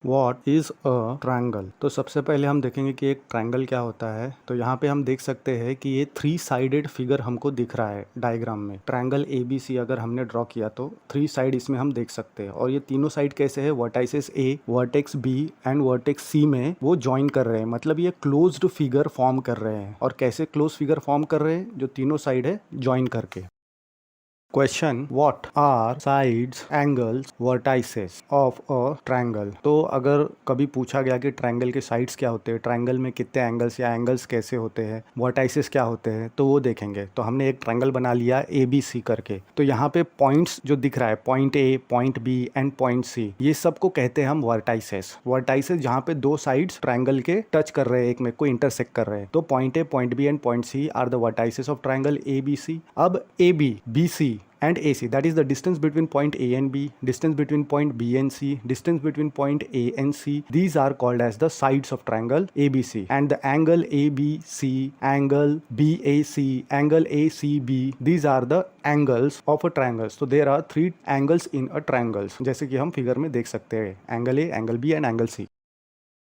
What is a triangle. तो सबसे पहले हम देखेंगे कि एक ट्रायंगल क्या होता है। तो यहाँ पे हम देख सकते हैं कि ये 3 साइडेड फिगर हमको दिख रहा है डायग्राम में। ट्रायंगल ABC अगर हमने ड्रॉ किया तो 3 साइड इसमें हम देख सकते हैं। और ये तीनों साइड कैसे है, vertices A, vertex B and vertex C में वो ज्वाइन कर रहे हैं। मतलब ये क्लोज्ड फिगर फॉर्म कर रहे हैं। और कैसे क्लोज फिगर फॉर्म कर रहे हैं, जो तीनों साइड है ज्वाइन करके। Question, what are sides angles vertices of a triangle. तो अगर कभी पूछा गया कि ट्रायंगल के साइड्स क्या होते हैं, ट्रायंगल में कितने एंगल्स या एंगल्स कैसे होते हैं, वर्टाइसेस क्या होते हैं, तो वो देखेंगे। तो हमने एक ट्रायंगल बना लिया ABC करके। तो यहाँ पे पॉइंट्स जो दिख रहा है, point A, point B and point C, ये सबको कहते हैं हम वर्टाइसेस। वर्टाइसेस जहाँ पे दो साइड्स ट्रायंगल के टच कर रहे हैं, एक में को इंटरसेक्ट कर रहे हैं। तो point A, point B and point C are the vertices of triangle ABC। अब AB, BC and AC, that is the distance between point A and B, distance between point B and C, distance between point A and C, these are called as the sides of triangle ABC. And the angle ABC, angle BAC, angle ACB, these are the angles of a triangle. So there are 3 angles in a triangle, जैसे कि हम figure में देख सकते हैं, angle A, angle B and angle C.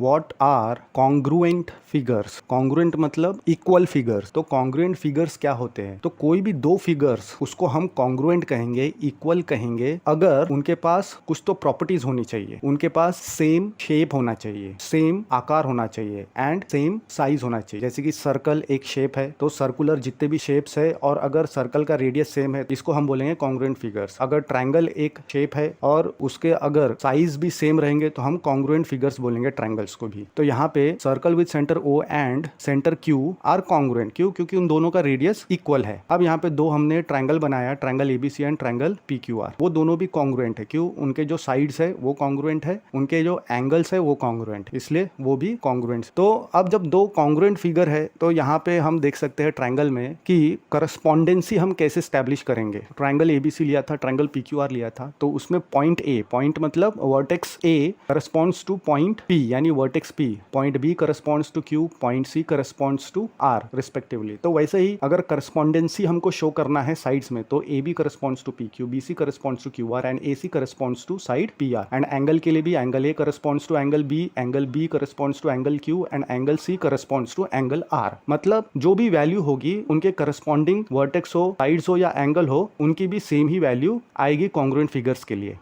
What are congruent figures? Congruent मतलब equal figures. तो congruent figures क्या होते हैं? तो कोई भी दो फिगर्स, उसको हम congruent कहेंगे, इक्वल कहेंगे, अगर उनके पास कुछ तो प्रॉपर्टीज होनी चाहिए। उनके पास सेम शेप होना चाहिए, सेम आकार होना चाहिए एंड सेम साइज होना चाहिए। जैसे कि सर्कल एक शेप है, तो सर्कुलर जितने भी शेप्स है और अगर सर्कल का रेडियस सेम है, इसको हम बोलेंगे congruent फिगर्स। अगर ट्रायंगल एक शेप है और उसके अगर साइज भी सेम रहेंगे तो हम congruent फिगर्स बोलेंगे ट्रायंगल को भी। तो यहाँ पे circle with centre O and centre Q are congruent. क्यों? क्योंकि उन दोनों का रेडियस इक्वल है। अब यहाँ पे दो हमने ट्रायंगल बनाया, triangle ABC and triangle PQR। वो दोनों भी कॉन्ग्रुएंट है। क्यों? उनके जो साइड्स है वो कॉन्ग्रुएंट है, उनके जो एंगल्स है वो कॉन्ग्रुएंट, इसलिए वो भी कॉन्ग्रुएंट। तो अब जब दो कॉन्ग्रुएंट फिगर है तो यहाँ पे हम देख सकते हैं ट्रायंगल में कि करस्पॉन्डेंसी हम कैसे स्टैब्लिश करेंगे। ट्रायंगल ABC लिया था, ट्रायंगल PQR लिया था, तो उसमें पॉइंट A, पॉइंट मतलब vertex A corresponds to point P यानी vertex P, point B corresponds to Q, point C corresponds to R respectively. तो वैसे ही अगर करस्पॉन्डेंसी हमको शो करना है साइड्स में, तो AB corresponds to PQ, BC corresponds to QR and AC corresponds to side PR। And angle के लिए भी angle A corresponds to angle B corresponds to angle Q and angle C corresponds to angle R। मतलब जो भी value होगी उनके corresponding vertex हो, sides हो या एंगल हो, उनकी भी सेम ही वैल्यू आएगी कॉन्ग्रुएंट फिगर्स के लिए।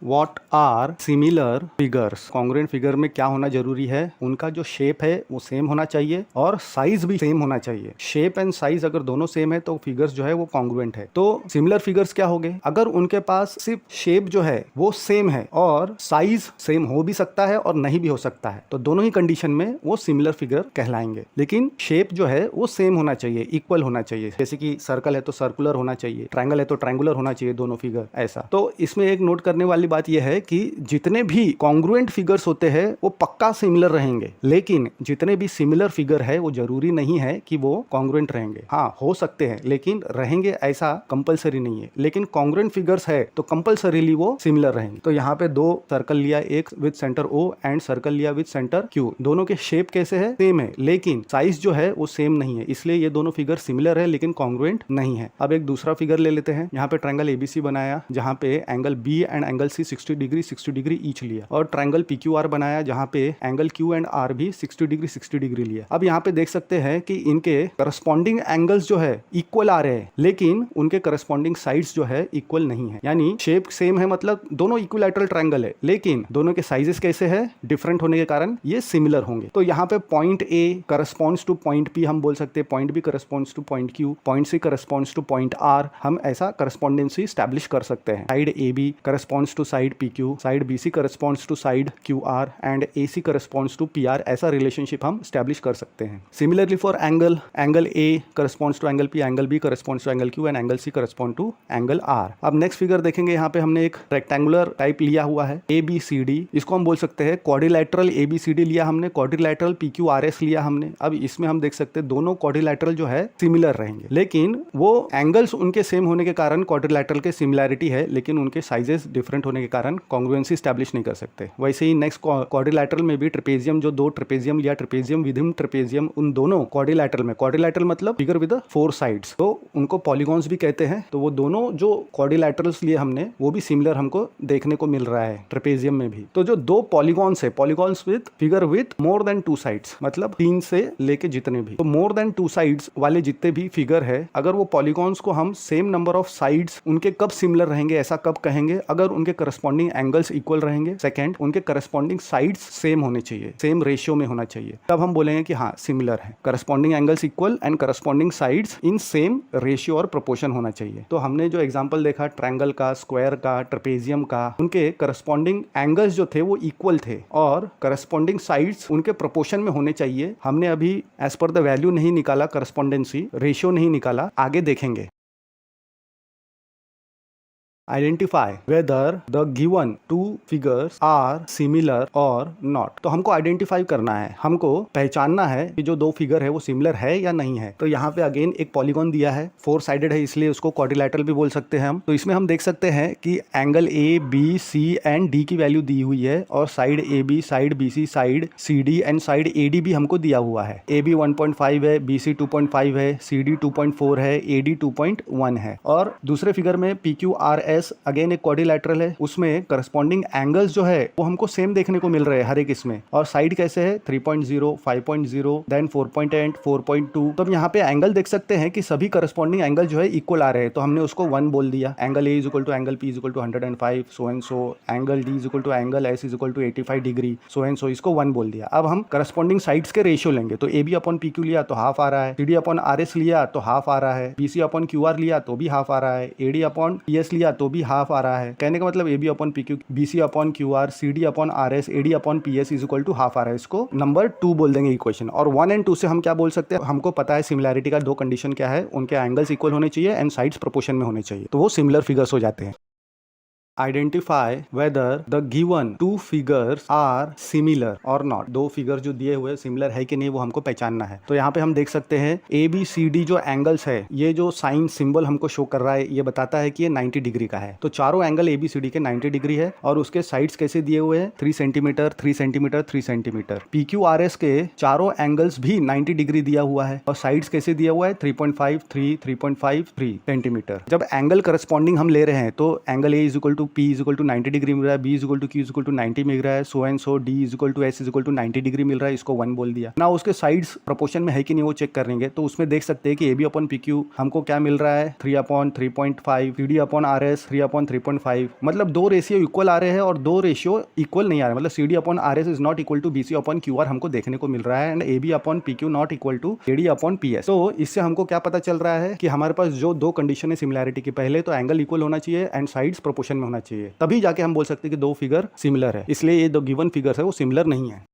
What are similar figures? Congruent figure में क्या होना जरूरी है? उनका जो शेप है वो सेम होना चाहिए और साइज भी सेम होना चाहिए। शेप एंड साइज अगर दोनों सेम है तो फिगर्स जो है वो कॉन्ग्रुएंट है। तो सिमिलर फिगर्स क्या हो गए? अगर उनके पास सिर्फ शेप जो है वो सेम है और साइज सेम हो भी सकता है और नहीं भी हो सकता है, तो दोनों ही कंडीशन में वो सिमिलर फिगर कहलाएंगे। लेकिन शेप जो है वो सेम होना चाहिए, इक्वल होना चाहिए। जैसे कि सर्कल है तो सर्कुलर होना चाहिए, ट्रायंगल है तो ट्रायंगुलर होना चाहिए, दोनों फिगर ऐसा। तो इसमें एक नोट करने वाली बात यह है कि जितने भी कॉन्ग्रुएंट फिगर्स होते हैं वो पक्का सिमिलर रहेंगे, लेकिन जितने भी सिमिलर फिगर है वो जरूरी नहीं है कि वो कॉन्ग्रुएंट रहेंगे। हाँ, हो सकते हैं लेकिन रहेंगे ऐसा कंपलसरी नहीं है। लेकिन कॉन्ग्रुएंट फिगर्स है तो कंपलसरीली वो सिमिलर रहेंगे। तो यहाँ पे दो सर्कल लिया, एक with centre O and circle लिया विद सेंटर Q। दोनों के शेप कैसे है? सेम है, लेकिन साइज जो है वो सेम नहीं है, इसलिए ये दोनों फिगर सिमिलर है लेकिन कॉन्ग्रुएंट नहीं है। अब एक दूसरा फिगर ले लेते हैं। यहाँ पे ट्रायंगल ABC बनाया जहाँ पे angle B and angle C 60 degree each लिया, और ट्रायंगल PQR बनाया जहां पे एंगल Q एंड R भी 60 डिग्री लिया। अब यहाँ पे देख सकते हैं कि इनके करस्पॉन्डिंग एंगल्स जो है इक्वल आ रहे हैं, लेकिन उनके करस्पॉन्डिंग साइड्स जो है इक्वल नहीं है। यानी शेप सेम है, मतलब दोनों इक्विलैटरल ट्रायंगल है, लेकिन दोनों के साइजेस कैसे है? डिफरेंट होने के कारण ये सिमिलर होंगे। तो यहाँ पे point A corresponds to point P हम बोल सकते हैं, point B corresponds to point Q, point C corresponds to point R। हम ऐसा करस्पॉन्डेंसी स्टैब्लिश कर सकते हैं। Side AB corresponds to side PQ, side BC corresponds to side QR and AC corresponds to PR, ऐसा relationship हम establish कर सकते हैं। Similarly for angle, angle A corresponds to angle P, angle B corresponds to angle Q and angle C corresponds to angle R। अब next figure देखेंगे। यहाँ पे हमने एक रेक्टेंगुलर टाइप लिया हुआ है ABCD, इसको हम बोल सकते हैं क्वाड्रिलैटरल ABCD लिया हमने, क्वाड्रिलैटरल PQRS लिया हमने। अब इसमें हम देख सकते हैं दोनों क्वाड्रिलैटरल जो है सिमिलर रहेंगे, लेकिन वो एंगल्स उनके सेम होने के कारण क्वाड्रिलैटरल के सिमिलैरिटी है, लेकिन उनके साइजेस डिफरेंट होने होने के कारण कॉन्ग्रुएंसी स्टैब्लिश नहीं कर सकते। वैसे ही नेक्स्ट क्वाड्रिलैटरल में भी ट्रेपेजियम, जो दो ट्रेपेजियम या ट्रेपेजियम विदिन ट्रेपेजियम, उन दोनों क्वाड्रिलैटरल में, क्वाड्रिलैटरल मतलब फिगर विद 4 साइड्स, तो उनको पॉलीगॉन्स भी कहते हैं। तो वो दोनों जो क्वाड्रिलैटरल्स लिए हमने, वो भी सिमिलर हमको देखने को मिल रहा है ट्रेपेजियम में भी। तो जो दो पॉलीगॉन्स है, polygons with figure with more then 2 sides, मतलब 3 से लेके जितने भी, तो मोर देन 2 साइड्स वाले जितने भी फिगर है, अगर वो पॉलीगॉन्स को हम सेम नंबर ऑफ साइड्स उनके कब सिमिलर रहेंगे, ऐसा कब कहेंगे, अगर उनके करस्पॉन्डिंग एंगल्स इक्वल रहेंगे। सेकंड, उनके करस्पॉन्डिंग साइड्स सेम होने चाहिए, सेम रेशियो में होना चाहिए, तब हम बोलेंगे कि हाँ सिमिलर है। Corresponding angles equal and corresponding sides in same ratio और प्रोपोर्शन होना चाहिए। तो हमने जो एग्जांपल देखा ट्रायंगल का, स्क्वायर का, ट्रेपेजियम का, उनके करस्पॉन्डिंग एंगल्स जो थे वो इक्वल थे और करस्पॉन्डिंग साइड्स उनके प्रोपोर्शन में होने चाहिए। हमने अभी एज पर द वैल्यू नहीं निकाला, करस्पॉन्डेंसी रेशियो नहीं निकाला, आगे देखेंगे। Identify whether the given 2 figures are similar और नॉट। तो हमको आइडेंटिफाई करना है, हमको पहचानना है कि जो दो फिगर है वो सिमिलर है या नहीं है। तो यहाँ पे अगेन एक पॉलीगॉन दिया है, 4 साइडेड है, इसलिए उसको क्वाड्रिलैटरल भी बोल सकते हैं हम। तो इसमें हम देख सकते हैं कि angle A, B, C and D की वैल्यू दी हुई है और side A B, side B C, side C D and side A D भी हमको दिया हुआ है। ए बी 1.5 है, बी सी 2.5 है, सी डी 2.4 है, ए डी 2.1 है। और दूसरे फिगर में P Q R S again एक क्वाड्रिलैटरल है, उसमें करस्पॉन्डिंग एंगल्स जो है वो हमको सेम देखने को मिल रहे हैं हर एक इसमें। और साइड कैसे है, 3.0, 5.0, देन 4.8, 4.2। तो हम यहाँ पे एंगल देख सकते हैं कि सभी करस्पॉन्डिंग एंगल जो है इक्वल आ रहे हैं, तो हमने उसको 1 बोल दिया। Angle A is equal to angle P is equal to 105, so and so. Angle D is equal to angle S is equal to 85 degree, so and so. इसको 1 बोल दिया। अब हम करस्पॉन्डिंग साइड्स के रेशियो लेंगे, तो A B upon P Q लिया तो हाफ आ रहा है, C D upon R S लिया तो हाफ आ रहा है, B C upon Q R लिया तो भी हाफ आ रहा है, A D upon P S लिया तो भी हाफ आ रहा है। कहने का मतलब A B upon P Q, B C upon Q R, C D upon R S, A D upon P S is equal to half आ रहा है। इसको नंबर 2 बोल देंगे इक्वेशन। और 1 एंड 2 से हम क्या बोल सकते हैं, हमको पता है सिमिलैरिटी का 2 कंडीशन क्या है, उनके एंगल्स इक्वल होने चाहिए एंड साइड्स प्रोपोर्शन में होने चाहिए, तो वो सिमिलर फिगर्स हो जाते हैं। Identify whether the given 2 figures are similar और नॉट। 2 फिगर जो दिए हुए सिमिलर है कि नहीं वो हमको पहचानना है। तो यहाँ पे हम देख सकते हैं ए बी सी डी जो एंगल्स है, ये जो साइन सिंबल हमको शो कर रहा है ये बताता है कि ये 90 डिग्री का है। तो चारों angle A B C D के 90 डिग्री है और उसके साइड्स कैसे दिए हुए हैं, 3 centimetre, 3 centimetre, 3 centimetre. P Q R S के चारों एंगल्स भी 90 डिग्री दिया हुआ है और साइड्स कैसे दिया हुआ है, 3.5, 3, 3.5, 3 सेंटीमीटर। जब एंगल करस्पॉन्डिंग हम ले रहे हैं तो angle A is equal to P is equal to 90 degree मिल रहा है, B is equal to Q is equal to 90 मिल रहा है, so and so. D is equal to S is equal to 90 degree मिल रहा है, इसको 1 बोल दिया ना। उसके साइड्स प्रोपोर्शन में है कि नहीं वो चेक करेंगे, तो उसमें देख सकते हैं कि A B upon P Q हमको क्या मिल रहा है, 3 upon 3.5, C D upon R S 3 upon 3.5। मतलब 2 रेशियो इक्वल आ रहे हैं और 2 रेशियो इक्वल नहीं आ रहे, मतलब C D upon R S is not equal to B C upon Q R हमको देखने को मिल रहा है and A B upon P Q not equal to A D upon P S. तो इससे हमको क्या पता चल रहा है कि हमारे पास जो 2 कंडीशन है सिमिलैरिटी की, पहले तो एंगल इक्वल होना चाहिए एंड साइड्स प्रोपोर्शन में होना चाहिए, तभी जाके हम बोल सकते हैं कि 2 फिगर सिमिलर है। इसलिए ये 2 गिवन फिगर्स है वो सिमिलर नहीं है।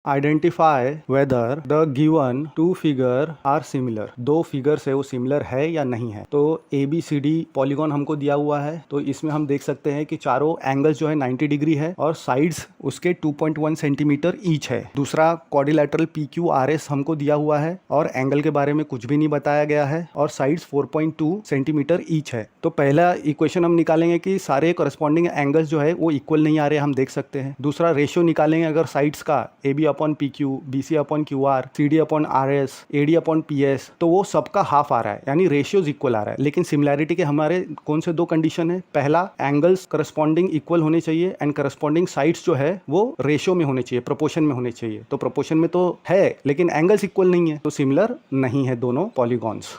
Identify whether the given 2 figure are similar. 2 figures है वो सिमिलर है या नहीं है। तो A B C D polygon हमको दिया हुआ है, तो इसमें हम देख सकते हैं कि चारों एंगल्स जो है 90 डिग्री है और साइड्स उसके 2.1 सेंटीमीटर ईच है। दूसरा quadrilateral P Q R S हमको दिया हुआ है और एंगल के बारे में कुछ भी नहीं बताया गया है और साइड्स 4.2 सेंटीमीटर ईच है। तो पहला इक्वेशन हम निकालेंगे कि सारे करस्पॉन्डिंग एंगल्स जो है वो इक्वल नहीं आ रहे, हम देख सकते हैं। दूसरा रेशियो निकालेंगे अगर साइड्स का, A B upon P Q, B C upon Q R, C D upon R S, A D upon P S, तो वो सबका हाफ आ रहा है, यानी रेशियोज इक्वल आ रहा है। लेकिन सिमिलैरिटी के हमारे कौन से 2 कंडीशन है, पहला एंगल्स करस्पॉन्डिंग इक्वल होने चाहिए एंड करस्पॉन्डिंग साइड्स जो है वो रेशियो में होने चाहिए, प्रोपोर्शन में होने चाहिए। तो प्रोपोर्शन में तो है लेकिन एंगल्स इक्वल नहीं है, तो सिमिलर नहीं है दोनों polygons.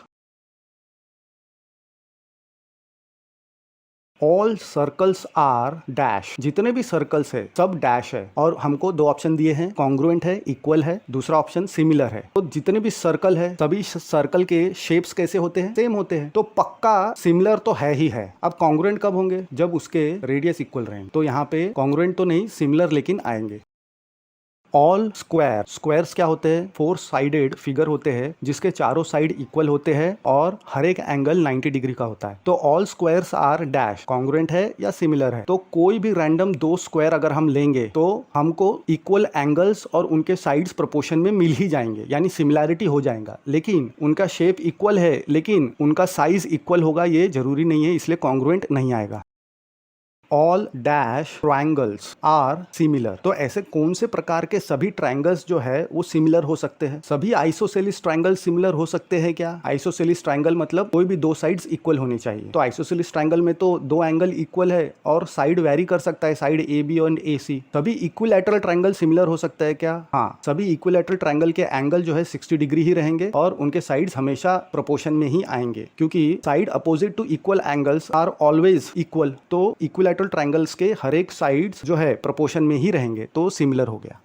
All circles are dash. जितने भी सर्कल्स है सब डैश है और हमको 2 ऑप्शन दिए हैं, कॉन्ग्रुएंट है, इक्वल है, दूसरा ऑप्शन सिमिलर है। तो जितने भी सर्कल है सभी सर्कल के शेप्स कैसे होते हैं, सेम होते हैं, तो पक्का सिमिलर तो है ही है। अब कॉन्ग्रुएंट कब होंगे, जब उसके रेडियस इक्वल रहेंगे। तो यहाँ पे कॉन्ग्रुएंट तो नहीं, सिमिलर लेकिन आएंगे। ऑल स्क्वायर, स्क्वायर्स क्या होते हैं, 4 साइडेड फिगर होते हैं जिसके चारों साइड इक्वल होते हैं और हर एक एंगल 90 डिग्री का होता है। तो all squares are dash, congruent है या सिमिलर है। तो कोई भी रैंडम 2 स्क्वायर अगर हम लेंगे तो हमको इक्वल एंगल्स और उनके साइड्स प्रोपोर्शन में मिल ही जाएंगे, यानी सिमिलैरिटी हो जाएगा। लेकिन उनका शेप इक्वल है लेकिन उनका साइज इक्वल होगा ये जरूरी नहीं है, इसलिए कॉन्ग्रुएंट नहीं आएगा। All dash triangles are similar. तो ऐसे कौन से प्रकार के सभी ट्रायंगल्स जो है वो सिमिलर हो सकते हैं? सभी आइसोसेलिस ट्रायंगल सिमिलर हो सकते हैं क्या? आइसोसेलिस ट्रायंगल मतलब कोई भी दो साइड्स इक्वल होनी चाहिए। तो आइसोसेलिस ट्रायंगल में तो दो एंगल इक्वल है और साइड वेरी कर सकता है, साइड ए बी और ए सी। सभी इक्विलैटरल ट्रायंगल सिमिलर हो सकता है क्या? हाँ, सभी इक्विलैटरल ट्रायंगल के एंगल जो है 60 डिग्री ही रहेंगे और उनके साइड्स हमेशा प्रोपोर्शन में ही आएंगे, क्योंकि side opposite to equal angles are always equal. तो इक्विलैटरल ट्रायंगल्स के हर एक साइड्स जो है प्रोपोर्शन में ही रहेंगे, तो सिमिलर हो गया।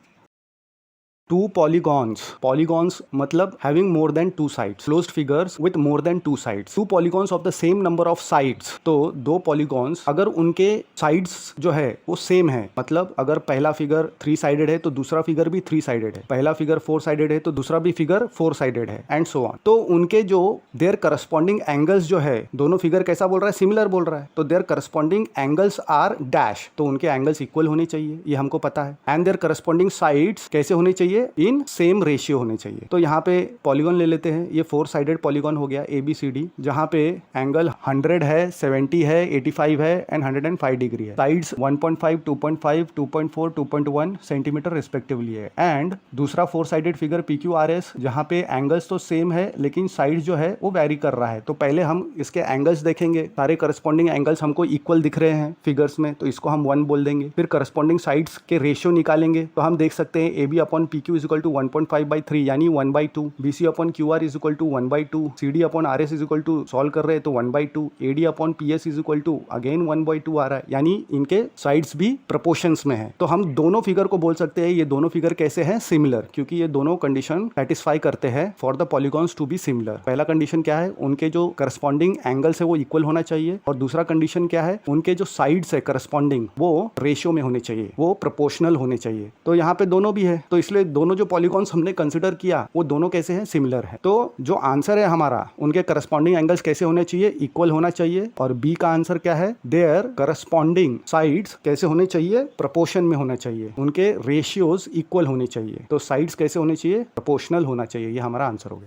टू पॉलीगॉन्स, पॉलीगॉन्स मतलब having more than two sides, closed figures with more than two sides. Two polygons of the same number of sides, तो दो पॉलीगॉन्स अगर उनके साइड्स जो है वो सेम है, मतलब अगर पहला फिगर 3 साइडेड है तो दूसरा फिगर भी 3 साइडेड है, पहला फिगर 4 साइडेड है तो दूसरा भी फिगर 4 साइडेड है, एंड सो ऑन। तो उनके जो देयर करस्पॉन्डिंग एंगल्स जो है, दोनों फिगर कैसा बोल रहा है? सिमिलर बोल रहा है। तो their corresponding angles are dash, तो उनके एंगल्स इक्वल होने चाहिए, ये हमको पता है। एंड देयर करस्पॉन्डिंग साइड्स कैसे होने चाहिए? इन सेम रेशियो होने चाहिए। तो यहाँ पे पॉलीगॉन ले लेते हैं, ये 4 साइडेड पॉलीगॉन हो गया ABCD, जहाँ पे एंगल 100 है, 70 है, 85 है एंड 105 डिग्री है। साइड्स 1.5, 2.5, 2.4, 2.1 सेंटीमीटर रिस्पेक्टिवली है। एंड दूसरा 4 साइडेड फिगर PQRS, जहाँ पे एंगल्स तो सेम है लेकिन साइड जो है वो वेरी कर रहा है। तो पहले हम इसके एंगल्स देखेंगे, सारे करस्पॉन्डिंग एंगल्स हमको इक्वल दिख रहे हैं फिगर्स में, तो इसको हम 1 बोल देंगे। फिर करस्पॉन्डिंग साइड्स के रेशियो निकालेंगे, तो हम देख सकते हैं AB upon PQ is equal to 1.5/3 यानी 1/2, BC upon QR is equal to 1/2, CD upon RS is equal to, solve कर रहे हैं तो 1/2, AD upon PS is equal to again 1/2 आ रहा है, यानी इनके साइड्स भी प्रोपोर्शंस में है। तो हम दोनों फिगर को बोल सकते हैं ये दोनों फिगर कैसे हैं? सिमिलर, क्योंकि ये दोनों कंडीशन सेटिस्फाई करते हैं for the polygons to be similar. पहला कंडीशन क्या है? उनके जो करस्पॉन्डिंग एंगल्स है वो इक्वल होना चाहिए, और दूसरा कंडीशन क्या है? उनके जो साइड्स है करस्पॉन्डिंग वो रेशियो में होने चाहिए, वो प्रोपोर्शनल होने चाहिए। तो यहाँ पे दोनों भी है, तो इसलिए दोनों जो पॉलीगॉन्स हमने कंसिडर किया वो दोनों कैसे हैं? सिमिलर है। तो जो आंसर है हमारा, उनके करस्पॉन्डिंग एंगल्स कैसे होने चाहिए? इक्वल होना चाहिए। और बी का आंसर क्या है? देयर करस्पॉन्डिंग साइड्स कैसे होने चाहिए? प्रोपोर्शन में होना चाहिए, उनके रेशियोज इक्वल होने चाहिए। तो साइड्स कैसे होने चाहिए? प्रोपोर्शनल होना चाहिए, ये हमारा आंसर हो गया।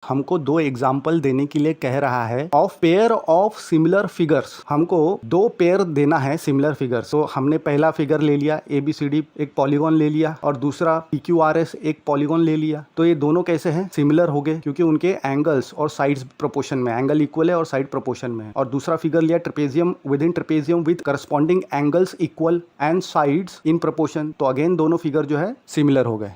हमको 2 एग्जाम्पल देने के लिए कह रहा है of pair of similar figures. हमको 2 पेयर देना है सिमिलर फिगर्स। तो हमने पहला फिगर ले लिया ABCD, एक पॉलीगॉन ले लिया, और दूसरा PQRS एक पॉलीगॉन ले लिया। तो ये दोनों कैसे हैं? सिमिलर हो गए, क्योंकि उनके एंगल्स और साइड्स प्रोपोर्शन में, एंगल इक्वल है और साइड प्रोपोर्शन में है। और दूसरा फिगर लिया trapezium, with in trapezium with corresponding angles equal and sides in proportion. तो अगेन दोनों फिगर जो है सिमिलर हो गए।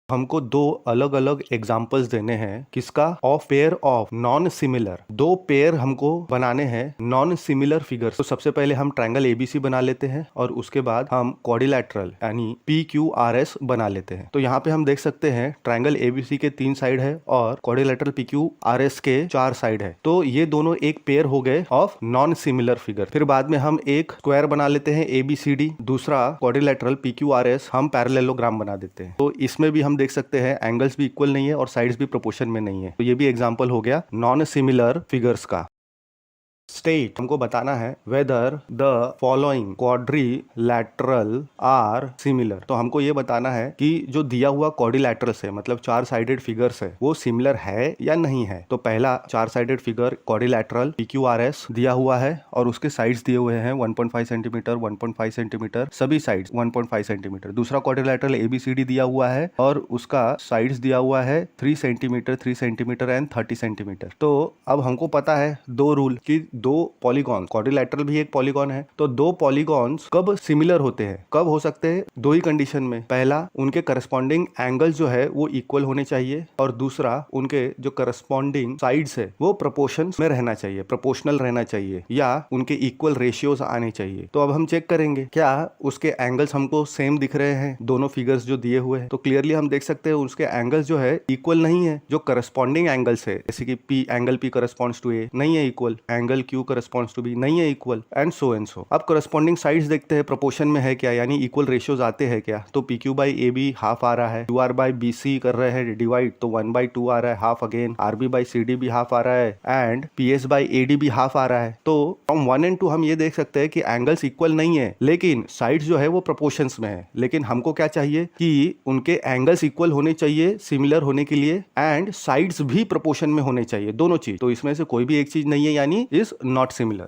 हमको 2 अलग अलग एग्जाम्पल्स देने हैं, किसका? Of pair of non similar. 2 pair हमको बनाने हैं नॉन सिमिलर फिगर्स। तो सबसे पहले हम ट्रायंगल ABC बना लेते हैं और उसके बाद हम क्वाड्रिलैटरल यानी PQRS बना लेते हैं। तो यहाँ पे हम देख सकते हैं ट्रायंगल ABC के 3 साइड है और क्वाड्रिलैटरल PQRS के 4 साइड है। तो ये दोनों एक पेयर हो गए ऑफ नॉन सिमिलर फिगर। फिर बाद में हम एक स्क्वायर बना लेते हैं ABCD, दूसरा क्वाड्रिलैटरल PQRS हम पैरेललोग्राम बना देते हैं। तो इसमें भी हम देख सकते हैं एंगल्स भी इक्वल नहीं है और साइड्स भी प्रोपोर्शन में नहीं है। तो ये भी एग्जांपल हो गया नॉन सिमिलर फिगर्स का। स्टेट, हमको बताना है whether the following quadrilateral are similar. तो हमको ये बताना है कि जो दिया हुआ क्वाड्रिलैटरल्स है, मतलब 4 साइडेड फिगर्स है, वो सिमिलर है या नहीं है। तो पहला 4 साइडेड फिगर क्वाड्रिलैटरल PQRS दिया हुआ है और उसके साइड्स दिए हुए हैं 1.5 सेंटीमीटर, 1.5 सेंटीमीटर, सभी साइड्स 1.5 सेंटीमीटर। दूसरा क्वाड्रिलैटरल ABCD दिया हुआ है और उसका साइड्स दिया हुआ है 3 सेंटीमीटर, 3 सेंटीमीटर एंड 30 सेंटीमीटर। तो अब हमको पता है 2 रूल कि 2 पॉलीगॉन, क्वाड्रिलैटरल भी एक पॉलीगॉन है, तो 2 पॉलीगॉन्स कब सिमिलर होते हैं? कब हो सकते हैं? 2 ही कंडीशन में। पहला, उनके करस्पॉन्डिंग एंगल्स जो है वो इक्वल होने चाहिए, और दूसरा, उनके जो करस्पॉन्डिंग साइड्स है वो प्रोपोर्शन में रहना चाहिए, प्रोपोर्शनल रहना चाहिए, या उनके इक्वल रेशियोज आने चाहिए। तो अब हम चेक करेंगे क्या उसके एंगल्स हमको सेम दिख रहे हैं दोनों फिगर्स जो दिए हुए हैं। तो क्लियरली हम देख सकते हैं उसके एंगल्स जो है इक्वल नहीं है। जो करस्पॉन्डिंग एंगल्स है, जैसे कि angle P corresponds to A नहीं है equal, angle Q corresponds to B नहीं है इक्वल, एंड सो। अब करस्पॉन्डिंग साइड्स देखते हैं प्रोपोर्शन में है क्या, यानी इक्वल रेशियोज आते हैं क्या। तो PQ बाई AB हाफ आ रहा है, QR बाई BC कर रहे हैं डिवाइड, तो 1/2 आ रहा है, half again, RB by CD भी हाफ आ रहा है, एंड PS बाई AD भी हाफ आ रहा है। तो फ्रॉम 1 and 2 हम ये देख सकते हैं कि एंगल्स इक्वल नहीं है, लेकिन साइड्स जो है वो प्रोपोर्शंस में है। लेकिन हमको क्या चाहिए कि उनके एंगल्स इक्वल होने चाहिए सिमिलर होने के लिए, एंड साइड्स भी प्रोपोर्शन में होने चाहिए, दोनों चीज। तो इसमें से कोई भी एक चीज नहीं है, यानी is not similar.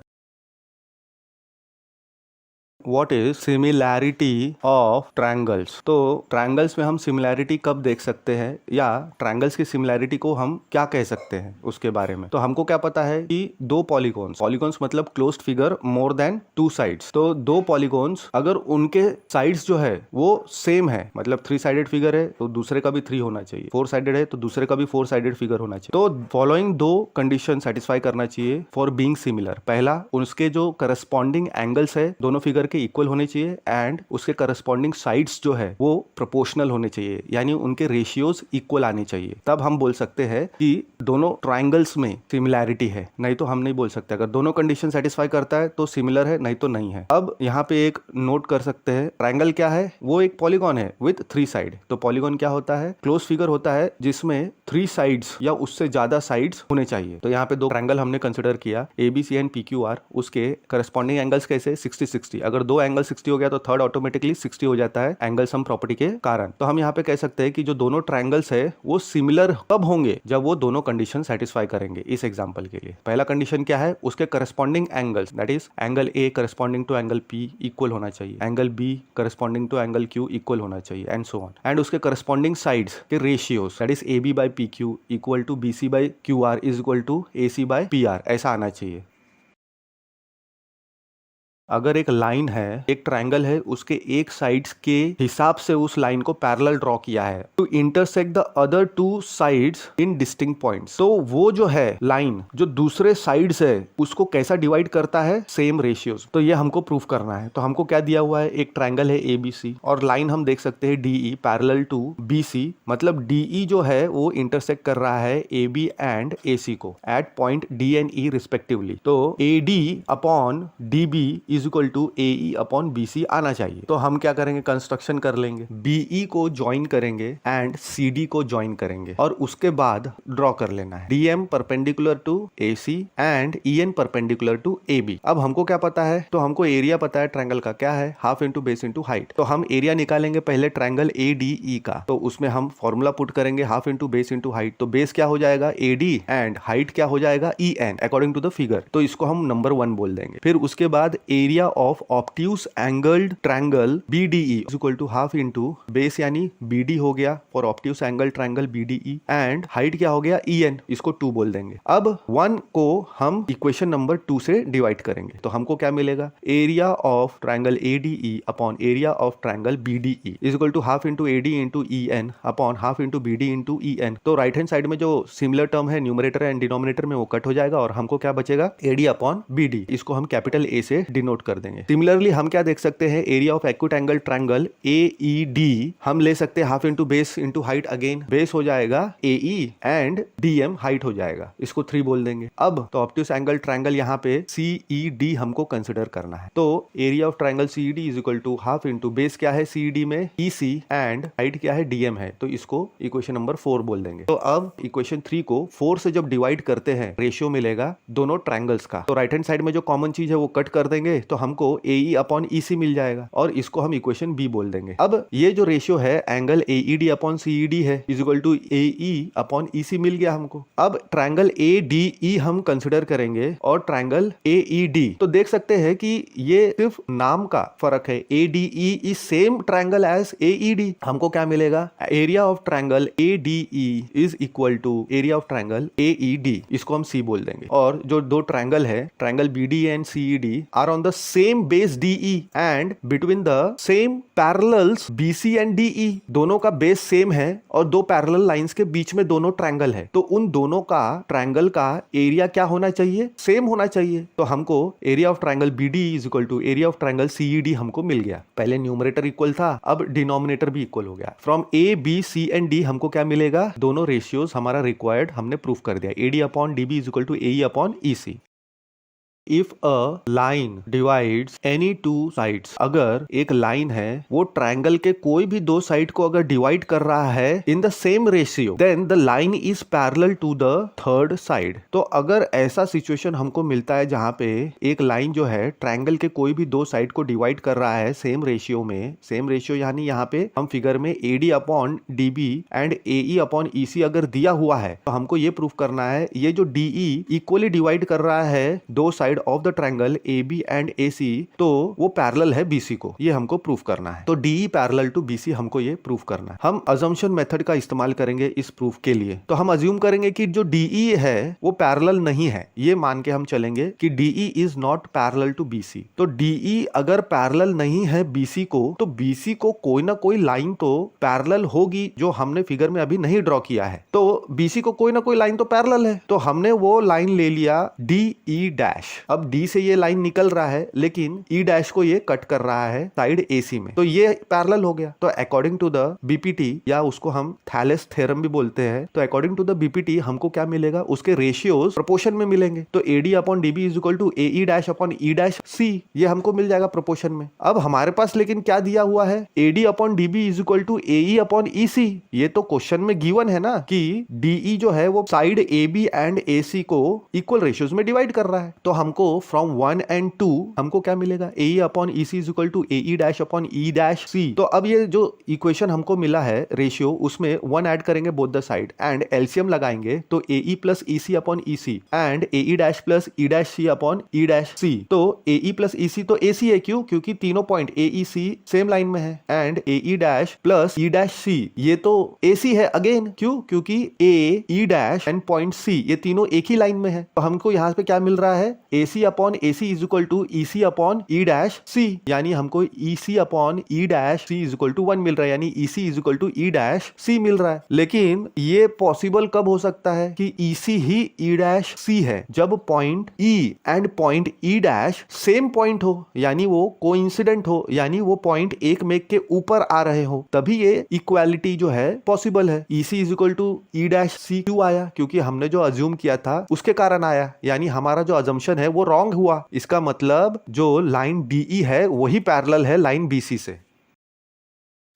What is similarity of triangles? तो ट्रायंगल्स में हम सिमिलैरिटी कब देख सकते हैं, या ट्रायंगल्स की सिमिलैरिटी को हम क्या कह सकते हैं उसके बारे में। तो हमको क्या पता है कि दो पॉलीगॉन्स मतलब क्लोज्ड फिगर मोर देन टू साइड्स। तो दो पॉलीगॉन्स अगर उनके साइड्स जो है वो सेम है, मतलब 3 साइडेड फिगर है तो दूसरे का भी 3 होना चाहिए, 4 साइडेड है तो दूसरे का भी 4 साइडेड फिगर होना चाहिए। तो फॉलोइंग दो कंडीशन सेटिस्फाई करना चाहिए फॉर बीइंग सिमिलर। पहला, उसके जो करस्पॉन्डिंग एंगल्स है दोनों फिगर के इक्वल होने चाहिए, एंड उसके करस्पॉन्डिंग साइड्स जो है वो प्रोपोर्शनल होने चाहिए, यानी उनके रेशियोज इक्वल आने चाहिए। तब हम बोल सकते हैं कि दोनों ट्रायंगल्स में सिमिलैरिटी है, नहीं तो हम नहीं बोल सकते। अगर दोनों कंडीशन सेटिस्फाई करता है तो सिमिलर है, नहीं तो नहीं है। अब यहाँ पे एक नोट कर सकते हैं, ट्रायंगल क्या है, वो एक पॉलीगॉन है विथ 3 साइड। तो पॉलीगॉन क्या होता है, क्लोज फिगर होता है जिसमें 3 साइड्स या उससे ज्यादा साइड्स होने चाहिए। तो यहाँ पे दो ट्रायंगल हमने कंसिडर किया, ABC एंड PQR। उसके करस्पॉन्डिंग एंगल्स कैसे, 60-60। अगर दो एंगल 60 हो गया तो थर्ड ऑटोमेटिकली 60 हो जाता है एंगल सम प्रॉपर्टी के कारण। तो हम यहाँ पे कह सकते हैं कि जो दोनों ट्रायंगल्स है वो सिमिलर कब होंगे, जब वो दोनों कंडीशन सेटिस्फाई करेंगे। इस एग्जांपल के लिए पहला कंडीशन क्या है, उसके corresponding angles, that is angle A corresponding to angle P equal होना चाहिए, angle B corresponding to angle Q equal होना चाहिए, एंड सो ऑन। एंड उसके करस्पॉन्डिंग साइड्स के ratios, that is AB by PQ equal to BC by QR is equal to AC by PR, ऐसा आना चाहिए। अगर एक लाइन है, एक ट्रायंगल है, उसके एक साइड्स के हिसाब से उस लाइन को पैरेलल ड्रॉ किया है to intersect the other 2 sides in distinct points, तो वो जो है लाइन जो दूसरे साइड्स है उसको कैसा डिवाइड करता है, सेम रेशियोज। तो ये हमको प्रूफ करना है। तो हमको क्या दिया हुआ है, एक ट्रायंगल है ABC और लाइन हम देख सकते हैं DE पैरेलल टू BC, मतलब DE जो है वो इंटरसेक्ट कर रहा है AB एंड AC को at point D and E respectively. तो AD upon DB is equal to AE upon BC आना चाहिए। तो हम क्या करेंगे, कंस्ट्रक्शन कर लेंगे, BE को ज्वाइन करेंगे एंड CD को ज्वाइन करेंगे और उसके बाद ड्रॉ कर लेना है DM perpendicular to AC and EN perpendicular to AB। अब हमको क्या पता है, तो हमको एरिया पता है ट्रायंगल का, क्या है, half into base into height. तो हम एरिया निकालेंगे पहले ट्रायंगल ADE का, तो उसमें हम फॉर्मूला पुट करेंगे half into base into height. तो बेस क्या हो जाएगा AD एंड हाइट क्या हो जाएगा EN according to the figure. तो इसको हम नंबर 1 बोल देंगे। फिर उसके बाद area of obtuse angled triangle BDE is equal to half into base यानी BD हो गया for obtuse angle triangle BDE, and height क्या हो गया EN, इसको 2 बोल देंगे। अब 1 को हम इक्वेशन नंबर 2 से डिवाइड करेंगे। तो हमको क्या मिलेगा, area of triangle ADE upon area of triangle BDE is equal to half into AD into EN upon half into BD into EN। तो राइट हैंड साइड में जो सिमिलर टर्म है न्यूमरेटर एंड डिनोमिनेटर में वो cut हो जाएगा और हमको क्या बचेगा, AD अपॉन BD। इसको हम कैपिटल A से डिनोट कर देंगे। सिमिलरली हम क्या देख सकते हैं, area of acute angle triangle AED हम ले सकते हैं half into base into height, again base हो जाएगा AE एंड DM हाइट हो जाएगा, इसको 3 बोल देंगे। अब तो ऑब्ट्यूज एंगल ट्रायंगल यहाँ पे CED हमको कंसिडर करना है। तो area of triangle CED is equal to half into base क्या है CED में EC एंड हाइट क्या है DM है, तो इसको इक्वेशन नंबर 4 बोल देंगे। तो अब इक्वेशन 3 को 4 से जब डिवाइड करते हैं रेशियो मिलेगा दोनों ट्रायंगल्स का। तो राइट हैंड साइड में जो कॉमन चीज है वो कट कर देंगे, तो हमको AE अपॉन EC मिल जाएगा और इसको हम इक्वेशन B बोल देंगे। अब ये जो रेशियो है एंगल AED अपॉन CED है is equal to AE upon EC मिल गया हमको। अब ट्रायंगल ADE हम कंसिडर करेंगे और ट्रायंगल AED, तो देख सकते हैं कि ये सिर्फ नाम का फर्क है, ADE is same triangle as AED। हमको क्या मिलेगा, area of triangle ADE is equal to area of triangle AED, इसको हम C बोल देंगे। और जो दो ट्रायंगल है triangle BD and CED are on the same base DE and between the same parallels BC and DE, दोनों का बेस सेम है और दो पैरेलल लाइंस के बीच में दोनों ट्रायंगल है। तो उन दोनों का ट्रायंगल का एरिया क्या होना चाहिए, सेम होना चाहिए। तो हमको area of triangle BD is equal to area of triangle CED हमको मिल गया। पहले न्यूमरेटर इक्वल था, अब डिनोमिनेटर भी इक्वल हो गया। From A B C and D हमको क्या मिलेगा, दोनों रेशियोज हमारा रिक्वायर्ड हमने प्रूफ कर दिया, AD upon DB is equal to AE upon EC। If a line divides any 2 sides, अगर एक लाइन है वो ट्रायंगल के कोई भी 2 साइड को अगर डिवाइड कर रहा है in the same ratio, then the line is parallel to the third side. तो अगर ऐसा सिचुएशन हमको मिलता है जहां पे एक लाइन जो है ट्रायंगल के कोई भी 2 साइड को डिवाइड कर रहा है सेम रेशियो में, सेम रेशियो यानी यहाँ पे हम फिगर में AD upon DB and AE upon EC अगर दिया हुआ है, तो हमको ये प्रूफ करना है ये जो DE इक्वली डिवाइड कर रहा है 2 side side of the triangle AB and AC तो वो पैरेलल है BC को, ये हमको प्रूफ करना है। तो DE पैरेलल टू BC हमको ये प्रूफ करना है। हम अजम्पशन मेथड का इस्तेमाल करेंगे इस प्रूफ के लिए। तो हम अज्यूम करेंगे कि जो DE है वो पैरेलल नहीं है, ये मान के हम चलेंगे कि DE is not parallel to BC। तो DE अगर पैरेलल नहीं है BC को, तो BC को कोई ना कोई लाइन तो पैरेलल होगी जो हमने फिगर में अभी नहीं ड्रॉ किया है। तो BC को कोई ना कोई लाइन तो पैरेलल है, तो हमने वो लाइन ले लिया DE डैश। अब D से ये लाइन निकल रहा है लेकिन E डैश को ये कट कर रहा है साइड AC में, तो ये पैरेलल हो गया। तो अकॉर्डिंग टू द BPT या उसको हम थैलेस थ्योरम भी बोलते हैं, तो अकॉर्डिंग टू द BPT हमको क्या मिलेगा, उसके रेशियोज प्रोपोर्शन में मिलेंगे। तो AD upon DB is equal to AE dash upon E dash C, ये हमको मिल जाएगा प्रोपोर्शन में। अब हमारे पास लेकिन क्या दिया हुआ है, AD upon DB is equal to AE upon EC। ये तो क्वेश्चन में गिवन है ना कि DE जो है वो साइड AB एंड AC को इक्वल रेशियोज में डिवाइड कर रहा है। तो हमको फ्रॉम 1 एंड 2 हमको क्या मिलेगा, AE upon EC is equal to AE dash upon E dash C। तो अब ये जो इक्वेशन हमको मिला है रेशियो, उसमें 1 ऐड करेंगे both the side and LCM लगाएंगे, तो AE plus EC upon EC and AE dash plus E dash C upon E dash C। तो AE प्लस EC तो AC है, क्यों, क्योंकि तीनों पॉइंट AEC सेम लाइन में है and AE dash plus E dash C ये तो AC है अगेन, क्यों, क्योंकि A E dash and point C ये तीनों एक ही लाइन में है। तो हमको यहाँ पे क्या मिल रहा है, AC upon AC is equal to EC upon E dash C, यानी हमको EC upon E dash C is equal to 1 मिल रहा है, यानी EC is equal to E dash C मिल रहा है। लेकिन ये पॉसिबल कब हो सकता है कि EC ही E डैश C है, जब point E and point E dash same point हो, यानी वो कोइंसिडेंट हो, यानी वो पॉइंट एक मेक के ऊपर आ रहे हो, तभी ये इक्वालिटी जो है पॉसिबल है। EC is equal to E dash C क्यों आया, क्योंकि हमने जो अज्यूम किया था उसके कारण आया, यानी हमारा जो अजम्पशन है वो रॉन्ग हुआ। इसका मतलब जो लाइन DE है वही पैरेलल है लाइन BC से।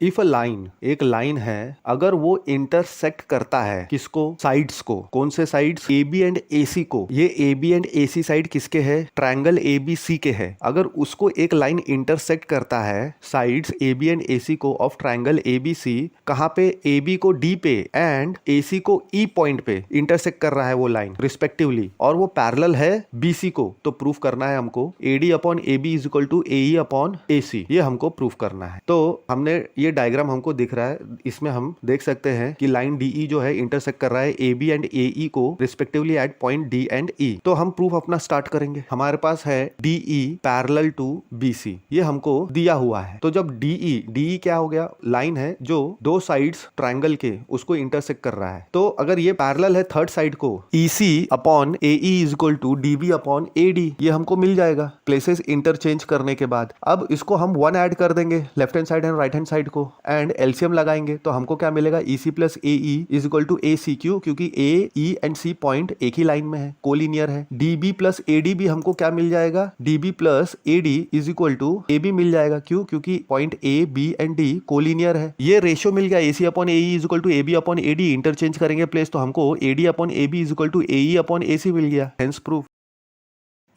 इफ अ लाइन, एक लाइन है, अगर वो इंटरसेक्ट करता है किसको, साइड्स को, कौन से साइड्स, AB एंड AC को। ये AB एंड AC साइड किसके है, ट्रायंगल ABC के है। अगर उसको एक लाइन इंटरसेक्ट करता है साइड्स AB एंड AC को ऑफ ट्रायंगल ABC, कहाँ पे, AB को D पे एंड AC को E पॉइंट पे इंटरसेक्ट कर रहा है वो लाइन रिस्पेक्टिवली, और वो पैरेलल है BC को, तो प्रूफ करना है हमको AD upon AB is equal to AE upon AC, ये हमको प्रूफ करना है। तो हमने ये डायग्राम हमको दिख रहा है, इसमें हम देख सकते हैं कि लाइन DE जो है इंटरसेक्ट कर रहा है AB एंड AE को respectively at point D and E। तो हम प्रूफ अपना स्टार्ट करेंगे। हमारे पास है DE पैरेलल टू BC, ये हमको दिया हुआ है। तो जब DE क्या हो गया, लाइन है जो दो साइड्स ट्रायंगल के उसको इंटरसेक्ट कर रहा है। तो अगर ये पैरेलल है थर्ड साइड को, EC upon AE is equal to DB upon AD, ये हमको मिल जाएगा प्लेसेस इंटरचेंज करने के बाद। अब इसको हम 1 ऐड कर देंगे left hand side and right hand side को एंड एलसीएम लगाएंगे, तो हमको क्या मिलेगा, EC plus AE is equal to AC, क्यों, क्योंकि A, E and C point एक ही लाइन में है, कोलिनियर है। DB प्लस AD भी हमको क्या मिल जाएगा, DB plus AD is equal to AB मिल जाएगा, क्यों, क्योंकि पॉइंट A, B and D collinear है। ये रेशियो मिल गया, AC upon AE is equal to AB upon AD, interchange करेंगे प्लेस, तो हमको AD upon AB is equal to AE upon AC मिल गया, hence proof.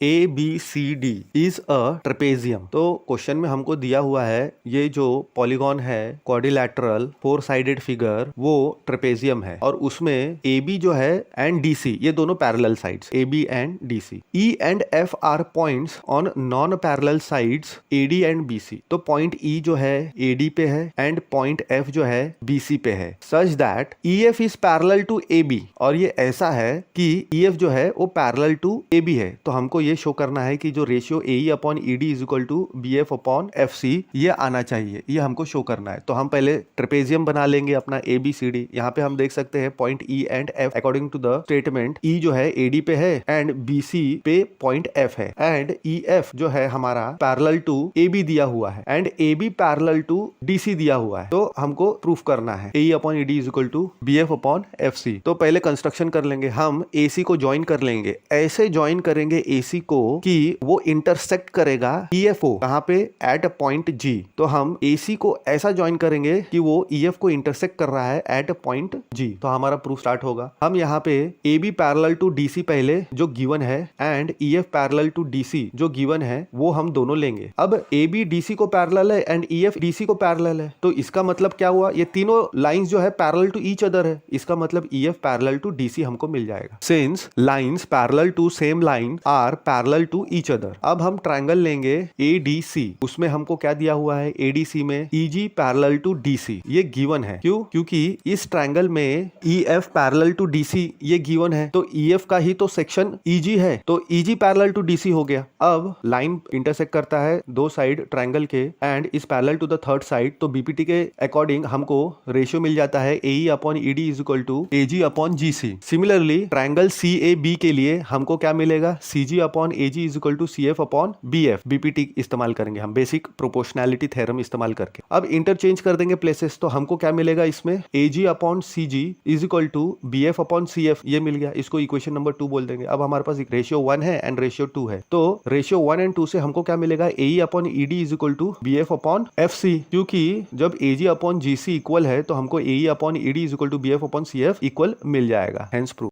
ABCD is a trapezium. तो क्वेश्चन में हमको दिया हुआ है ये जो पॉलीगॉन है क्वाड्रिलैटरल 4 साइडेड फिगर, वो ट्रेपेजियम है, और उसमें AB जो है एंड DC ये दोनों parallel sides AB and DC। E and F are points on non parallel sides AD and BC। तो पॉइंट E जो है AD पे है एंड पॉइंट F जो है BC पे है, such that EF is parallel to AB, और ये ऐसा है कि EF जो है वो पैरेलल टू AB है। तो हमको ये शो करना है कि जो ratio AE upon ED is equal to BF upon FC ये आना चाहिए, ये हमको शो करना है। तो हम पहले ट्रेपेजियम बना लेंगे अपना ABCD। यहाँ पे हम देख सकते हैं point E and F according to the statement, E जो है AD पे है एंड BC पे पॉइंट F है, एंड EF जो है हमारा पैरेलल टू AB दिया हुआ है and AB parallel to DC दिया हुआ है। तो हमको प्रूफ करना है AE upon ED is equal to BF upon FC। तो पहले कंस्ट्रक्शन कर लेंगे, हम AC को ज्वाइन कर लेंगे, ऐसे ज्वाइन करेंगे AC को कि वो इंटरसेक्ट करेगा EFO कहां पे, एट पॉइंट G। तो हम AC को ऐसा ज्वाइन करेंगे कि वो EF को इंटरसेक्ट कर रहा है एट पॉइंट G। तो हमारा प्रूफ स्टार्ट होगा। हम यहाँ पे AB पैरेलल टू DC पहले जो गिवन है and EF parallel to DC जो गिवन है वो हम दोनों लेंगे। अब AB DC को पैरेलल है एंड EF DC को पैरेलल है, तो इसका मतलब क्या हुआ, ये तीनों लाइंस जो है पैरेलल टू ईच अदर है, इसका मतलब EF पैरेलल टू DC हमको मिल जाएगा। Since lines parallel to same line are parallel to each other. अब हम ट्रायंगल लेंगे ADC, उसमें हमको क्या दिया हुआ है ADC में EG पैरेलल टू DC, ये गिवन है। क्यों? क्योंकि इस ट्रायंगल में EF पैरेलल टू DC ये गिवन है, तो EF का ही तो सेक्शन EG है, तो EG पैरेलल टू DC हो गया। अब लाइन इंटरसेक्ट करता है दो साइड ट्रायंगल के एंड इस parallel to the third side, तो BPT के अकॉर्डिंग हमको रेशियो मिल जाता है AE upon ED is equal to AG upon GC। Similarly triangle CAB के लिए हमको क्या मिलेगा CG upon AG is equal to CF upon BF। BPT इस्तेमाल करेंगे हम, बेसिक प्रोपोर्शनैलिटी थ्योरम इस्तेमाल करके। अब इंटरचेंज कर देंगे प्लेसेस, तो हमको क्या मिलेगा इसमें AG upon CG is equal to BF upon CF, ये मिल गया। इसको इक्वेशन नंबर 2 बोल देंगे। अब हमारे पास रेशियो 1 है एंड रेशियो 2 है, तो रेशियो 1 एंड 2 से हमको क्या मिलेगा AE upon ED is equal to BF upon FC, क्योंकि जब AG अपॉन GC इक्वल है तो हमको AE upon ED is equal to BF upon CF equal मिल जाएगा। Hence proof.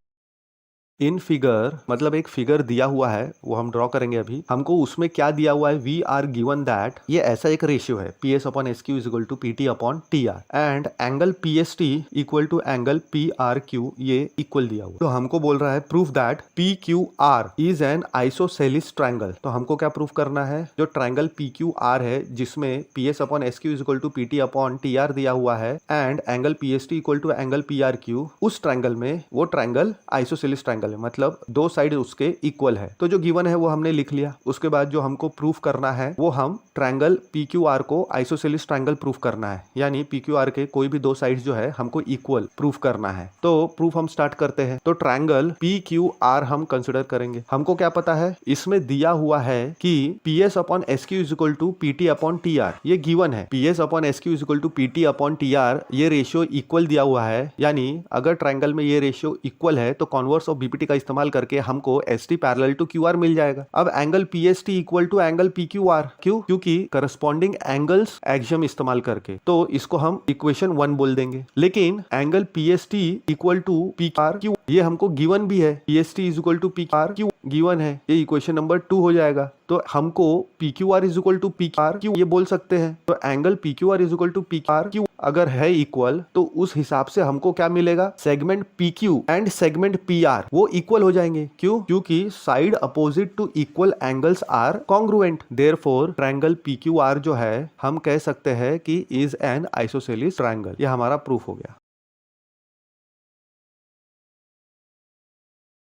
इन फिगर मतलब एक फिगर दिया हुआ है, वो हम ड्रॉ करेंगे अभी। हमको उसमें क्या दिया हुआ है, वी आर गिवन दैट ये ऐसा एक रेशियो है PS upon SQ is equal to PT upon TR and angle PST equal to angle PRQ, ये इक्वल दिया हुआ। तो हमको बोल रहा है proof that PQR is an isosceles triangle. तो हमको क्या प्रूफ करना है, जो ट्रायंगल PQR है जिसमें PS upon SQ is equal to PT upon TR दिया हुआ है and angle PST equal to angle PRQ, उस ट्रायंगल में वो ट्रायंगल आइसोसेलिस ट्रायंगल है, मतलब दो साइड उसके इक्वल है। तो जो गिवन है वो हमने लिख लिया। उसके बाद जो हमको प्रूफ करना है वो हम ट्रायंगल PQR को आइसोसेलिस ट्रायंगल प्रूफ करना है, यानी PQR के कोई भी दो साइड्स जो है हमको इक्वल प्रूफ करना है। तो प्रूफ हम स्टार्ट करते हैं। तो ट्रायंगल PQR हम कंसिडर करेंगे। हमको क्या पता है, इसमें दिया हुआ है कि PS upon SQ is equal to PT upon TR, ये गिवन है। PS upon SQ is equal to PT upon TR, ये रेशियो इक्वल दिया हुआ है, यानी अगर ट्रायंगल में ये रेशियो इक्वल है तो कॉन्वर्स ऑफ BPT का इस्तेमाल करके हमको ST पैरेलल टू QR मिल जाएगा। अब angle PST equal to angle PQR, क्यों? क्योंकि करस्पॉन्डिंग एंगल्स एक्सियम इस्तेमाल करके, तो इसको हम इक्वेशन 1 बोल देंगे। लेकिन angle PST equal to PRQ ये हमको गिवन भी है, PST is equal to PRQ given है, ये इक्वेशन नंबर 2 हो जाएगा। तो हमको PQR is equal to PRQ ये बोल सकते हैं। तो angle PQR is equal to PRQ अगर है इक्वल, तो उस हिसाब से हमको क्या मिलेगा, segment PQ and segment PR वो इक्वल हो जाएंगे। क्यों? क्योंकि side opposite to equal angles are congruent. Therefore triangle PQR जो है हम कह सकते हैं कि इज एन आइसोसेलिस ट्रायंगल। ये हमारा प्रूफ हो गया।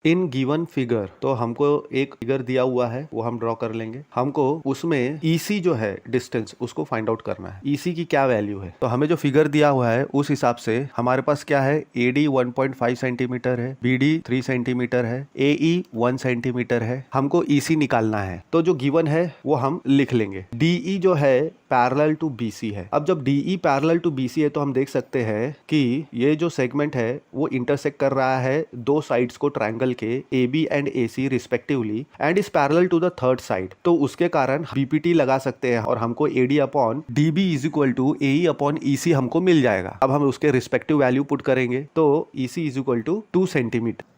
इन गिवन फिगर, तो हमको एक फिगर दिया हुआ है वो हम ड्रॉ कर लेंगे। हमको उसमें EC जो है डिस्टेंस उसको फाइंड आउट करना है, EC की क्या वैल्यू है। तो हमें जो फिगर दिया हुआ है उस हिसाब से हमारे पास क्या है, AD 1.5 सेंटीमीटर है, BD 3 सेंटीमीटर है, AE 1 सेंटीमीटर है। हमको EC निकालना है, तो जो गिवन है वो हम लिख लेंगे। DE जो है पैरेलल टू BC है। अब जब DE पैरेलल टू BC है तो हम देख सकते हैं कि ये जो सेगमेंट है वो इंटरसेक्ट कर रहा है दो साइड्स को ट्रायंगल के AB and AC respectively and is parallel to the third side. तो उसके कारण BPT लगा सकते हैं और हमको AD upon DB is equal to AE upon EC हमको मिल जाएगा। अब हम उसके रिस्पेक्टिव वैल्यू पुट करेंगे, तो EC is equal to 2 centimetre.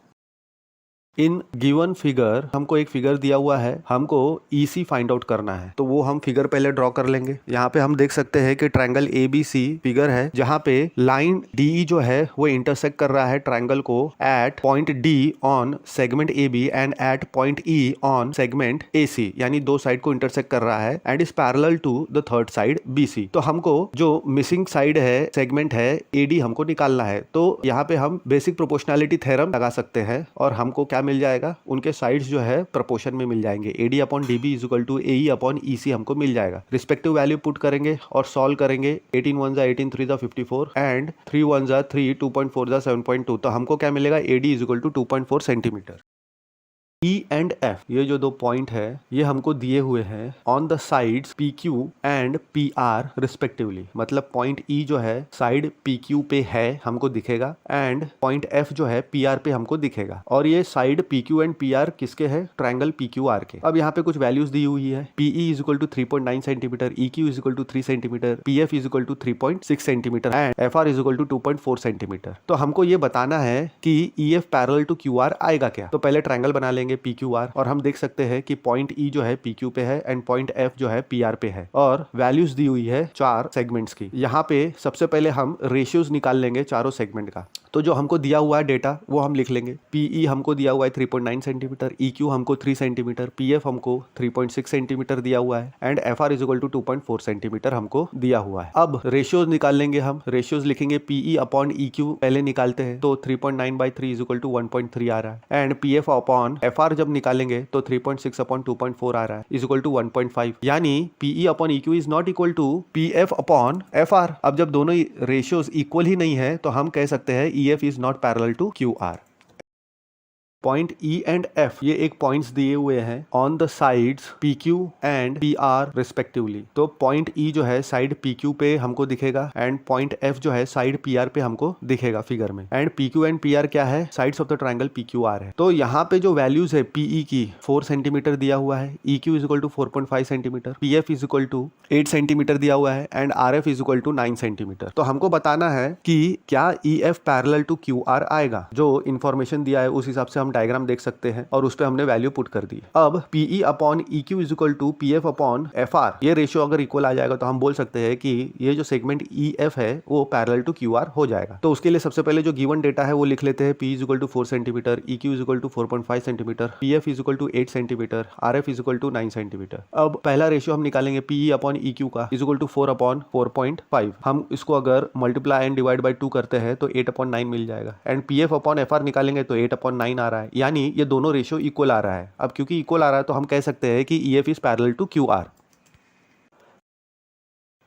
In given figure हमको एक फिगर दिया हुआ है, हमको EC फाइंड आउट करना है। तो वो हम फिगर पहले ड्रॉ कर लेंगे। यहाँ पे हम देख सकते हैं कि ट्रायंगल ABC फिगर है, जहाँ पे लाइन DE जो है वो इंटरसेक्ट कर रहा है ट्रायंगल को at point D on segment AB and at point E on segment AC, यानी दो साइड को इंटरसेक्ट कर रहा है and is parallel to the third side BC। तो हमको जो मिसिंग साइड है सेगमेंट है AD हमको निकालना है। तो यहाँ पे हम बेसिक प्रोपोर्शनैलिटी थ्योरम लगा सकते हैं और हमको क्या मिल जाएगा, उनके साइड्स जो है प्रोपोर्शन में मिल जाएंगे। AD upon DB is equal to AE upon EC हमको मिल जाएगा। रिस्पेक्टिव वैल्यू पुट करेंगे और सॉल्व करेंगे। 18 1 18 3 54 एंड 3 1 3 2.4 7.2। तो हमको क्या मिलेगा, AD is equal to 2.4 centimetre. E and F ये जो दो पॉइंट है ये हमको दिए हुए हैं on the sides PQ and PR respectively. मतलब पॉइंट E जो है साइड PQ पे है हमको दिखेगा एंड पॉइंट F जो है PR पे हमको दिखेगा। और ये साइड PQ एंड PR किसके है, ट्रायंगल PQR के। अब यहाँ पे कुछ वैल्यूज दी हुई है। PE is equal to 3.9 centimetre, EQ is equal to 3 centimetre, PF is equal to 3.6 centimetre and FR is equal to 2.4 centimetre. तो हमको ये बताना है कि EF पैरेलल टू QR आएगा क्या। तो पहले ट्रायंगल बना लेंगे PQR और हम देख सकते हैं कि पॉइंट E जो है PQ पे है एंड पॉइंट F जो है PR पे है और वैल्यूज दी हुई है 4 सेगमेंट्स की। यहाँ पे सबसे पहले हम रेशियोज निकाल लेंगे चारों सेगमेंट का। तो जो हमको दिया हुआ है डेटा वो हम लिख लेंगे। पीई हमको दिया हुआ है 3.9 सेंटीमीटर, EQ हमको 3 सेंटीमीटर, PF हमको 3.6 सेंटीमीटर दिया हुआ है and FR is equal to 2.4 centimetre हमको दिया हुआ है। अब रेशियोज निकाल लेंगे हम। रेशियोज लिखेंगे PE अपॉन EQ पहले निकालते हैं तो 3.9/3 इज इक्वल टू 1.3 आ रहा है एंड PF अपॉन FR जब निकालेंगे तो 3.6 अपॉन 2.4 आ रहा है इज इक्वल टू 1.5, यानी PE upon EQ is not equal to PF upon FR। अब जब दोनों रेशियोज इक्वल ही नहीं है तो हम कह सकते हैं EF is not parallel to QR। Point E and F ये एक पॉइंट्स दिए हुए हैं on the sides PQ and PR respectively. तो पॉइंट E जो है साइड PQ पे हमको दिखेगा एंड पॉइंट F जो है साइड PR पे हमको दिखेगा फिगर में। एंड PQ एंड PR क्या है? Sides of the triangle PQR है। तो यहाँ पे जो वैल्यूज है PE की 4 सेंटीमीटर दिया हुआ है, EQ is equal to 4.5 centimetre, PF is equal to 8 centimetre दिया हुआ है and RF is equal to 9 centimetre. तो हमको बताना है कि क्या EF पैरेलल टू QR आएगा। जो इन्फॉर्मेशन दिया है उस हिसाब से डायग्राम देख सकते हैं और उस पे हमने वैल्यू पुट कर दी। अब PE upon EQ is equal to PF upon FR, ये रेशियो अगर इक्वल आ जाएगा तो हम बोल सकते हैं कि ये जो सेगमेंट EF है वो पैरेलल टू QR हो जाएगा। तो उसके लिए सबसे पहले जो गिवन डेटा है वो लिख लेते हैं। PE is equal to 4 centimetre, EQ is equal to 4.5 centimetre, PF is equal to 8 centimetre, RF is equal to 9 centimetre. अब पहला रेशियो हम निकालेंगे PE अपॉन EQ का इज इक्वल टू 4 अपॉन 4.5। हम इसको अगर मल्टीप्लाई एंड डिवाइड बाय 2 करते हैं तो 8 अपॉन 9 मिल जाएगा एंड PF अपॉन FR निकालेंगे तो 8 अपॉन 9 आ रहा है, यानी ये दोनों रेशियो इक्वल आ रहा है। अब क्योंकि इक्वल आ रहा है तो हम कह सकते हैं कि EF is parallel to QR।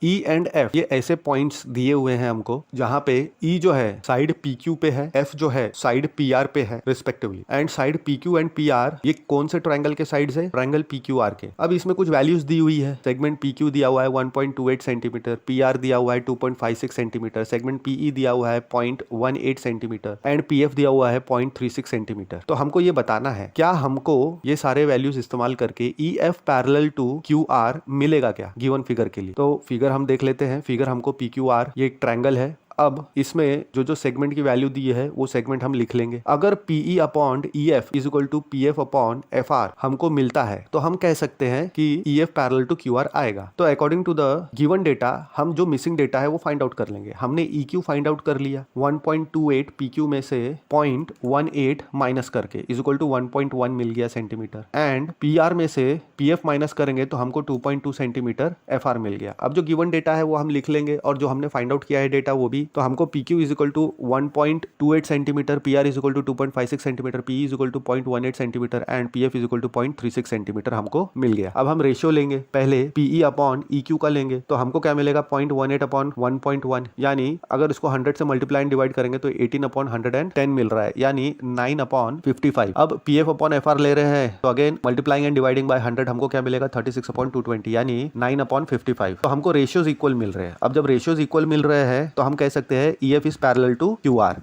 E and F ये ऐसे पॉइंट्स दिए हुए हैं हमको जहां पे E जो है साइड PQ पे है, F जो है साइड PR पे है respectively and side PQ and PR ये कौन से ट्रायंगल के साइड्स है? ट्रायंगल PQR के। अब इसमें कुछ वैल्यूज दी हुई है। सेगमेंट PQ दिया हुआ है 1.28 सेंटीमीटर, PR दिया हुआ है 2.56 सेंटीमीटर, सेगमेंट PE दिया हुआ है 0.18 सेंटीमीटर एंड PF दिया हुआ है 0.36 सेंटीमीटर। तो हमको ये बताना है क्या हमको ये सारे वैल्यूज इस्तेमाल करके EF पैरेलल टू QR मिलेगा क्या गिवन फिगर के लिए। तो फिगर हम देख लेते हैं। फिगर हमको PQR ये एक ट्रायंगल है। अब इसमें जो सेगमेंट की वैल्यू दी है वो सेगमेंट हम लिख लेंगे। अगर PE upon EF is equal to PF upon FR हमको मिलता है तो हम कह सकते हैं कि EF पैरेलल टू QR आएगा। तो according to the given data हम जो मिसिंग डेटा है वो फाइंड आउट कर लेंगे। हमने EQ फाइंड आउट कर लिया, 1.28 PQ में से 0.18 माइनस करके इज इक्वल टू 1.1 मिल गया सेंटीमीटर एंड PR में से PF माइनस करेंगे तो हमको 2.2 सेंटीमीटर FR मिल गया। अब जो गिवन डेटा है वो हम लिख लेंगे और जो हमने फाइंड आउट किया है डेटा वो भी। तो हमको PQ is equal to 1.28 centimetre, PR is equal to 2.56 centimetre, PE is equal to 0.18 centimetre and PF is equal to 0.36 centimetre हमको मिल गया। अब हम रेशियो लेंगे। पहले PE अपॉन EQ का लेंगे तो हमको क्या मिलेगा? 0.18 अपॉन 1.1, यानी अगर इसको 100 से मल्टीप्लाई एंड डिवाइड करेंगे तो 18 अपॉन 110 मिल रहा है, यानी 9 अपॉन 55। अब PF अपॉन FR ले रहे हैं तो again multiplying and dividing by 100 हमको क्या मिलेगा? 36 अपॉन 220, यानी 9 अपॉन 55। तो हमको रेशियोज इक्वल मिल रहे हैं। अब जब रेशियोज इक्वल मिल रहे हैं तो हम कह सकते हैं EF is parallel to QR.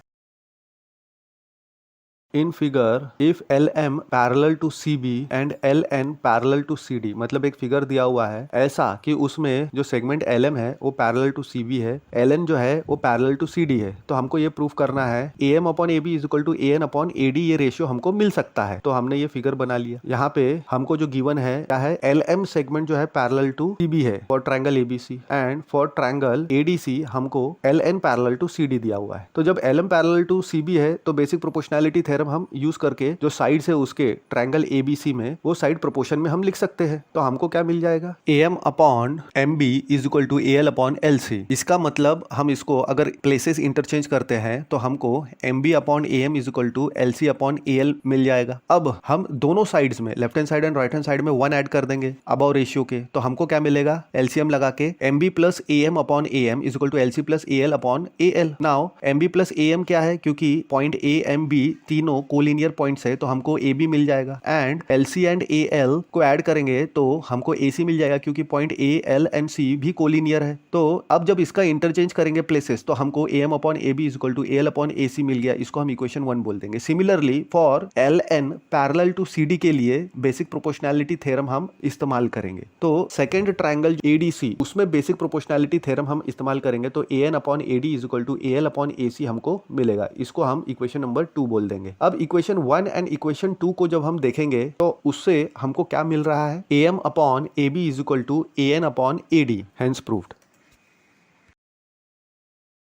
In figure, if LM parallel to CB and LN parallel to CD, मतलब एक फिगर दिया हुआ है ऐसा कि उसमें जो सेगमेंट LM है वो पैरेलल टू CB है, LN जो है वो पैरेलल टू CD है। तो हमको ये प्रूफ करना है AM upon AB is equal to AN upon AD, ये रेशियो हमको मिल सकता है। तो हमने ये फिगर बना लिया। यहाँ पे हमको जो गिवन है क्या है? LM सेगमेंट जो है पैरेलल टू CB है for triangle ABC and for triangle ADC हमको LN पैरेलल टू CD दिया हुआ है। तो जब LM पैरेलल टू CB है तो बेसिक प्रोपोर्शनैलिटी थ्योरम हम यूज करके जो साइड है उसके ट्रायंगल ABC में वो साइड प्रोपोर्शन में हम लिख सकते हैं। तो हमको क्या मिल जाएगा? AM upon MB is equal to AL upon LC। इसका मतलब हम इसको अगर प्लेसेस इंटरचेंज करते हैं तो हमको MB upon AM is equal to LC upon AL मिल जाएगा। अब हम दोनों साइड्स में left hand side and right hand side में 1 ऐड कर देंगे अबव रेशियो के, तो हमको क्या मिलेगा? LCM लगा के MB plus AM upon AM is equal to LC plus AL upon AL। Now MB plus AM क्या है? क्योंकि पॉइंट AMB तीनों कोलिनियर पॉइंट्स है तो हमको AB मिल जाएगा एंड LC एंड AL को ऐड करेंगे तो हमको AC मिल जाएगा क्योंकि पॉइंट AL एंड C भी कोलिनियर है। तो अब जब इसका इंटरचेंज करेंगे प्लेसेस तो हमको AM upon AB is equal to AL upon AC मिल गया। इसको हम इक्वेशन 1 बोल देंगे। Similarly for LN parallel to CD के लिए बेसिक प्रोपोर्शनैलिटी थ्योरम हम इस्तेमाल करेंगे। तो सेकंड ट्रायंगल ADC उसमें बेसिक प्रोपोर्शनैलिटी थ्योरम हम इस्तेमाल करेंगे तो AN upon AD is equal to AL upon AC हमको मिलेगा। इसको हम इक्वेशन नंबर 2 बोल देंगे। अब इक्वेशन 1 एंड इक्वेशन 2 को जब हम देखेंगे तो उससे हमको क्या मिल रहा है? AM upon AB is equal to AN upon AD, hence proved.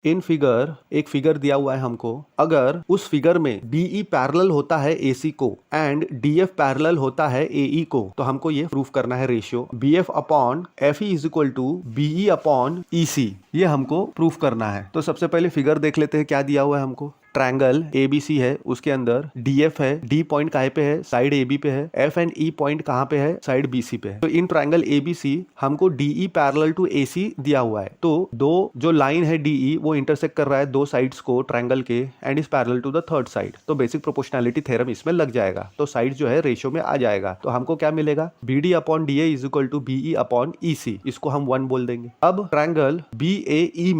In figure एक फिगर दिया हुआ है हमको, अगर उस फिगर में DE पैरेलल होता है AC को एंड DF पैरेलल होता है AE को, तो हमको ये प्रूफ करना है ratio BF upon FE is equal to BE upon EC, ये हमको प्रूफ करना है। तो सबसे पहले फिगर देख लेते हैं क्या दिया हुआ है हमको। ट्रायंगल ABC है, उसके अंदर DF है, D पॉइंट कहाँ पे है, साइड AB पे है, F एंड E पॉइंट कहाँ पे है, साइड BC पे है। तो इन ट्रायंगल ABC हमको DE पैरेलल टू AC दिया हुआ है। तो दो जो लाइन है DE वो इंटरसेक्ट कर रहा है दो साइड्स को ट्रायंगल के and is parallel to the third side. तो बेसिक प्रोपोर्शनैलिटी थ्योरम इसमें लग जाएगा, तो साइड जो है रेशियो में आ जाएगा। तो हमको क्या मिलेगा, BD upon DA is equal to BE upon EC, इसको हम 1 बोल देंगे। अब ट्रायंगल BAE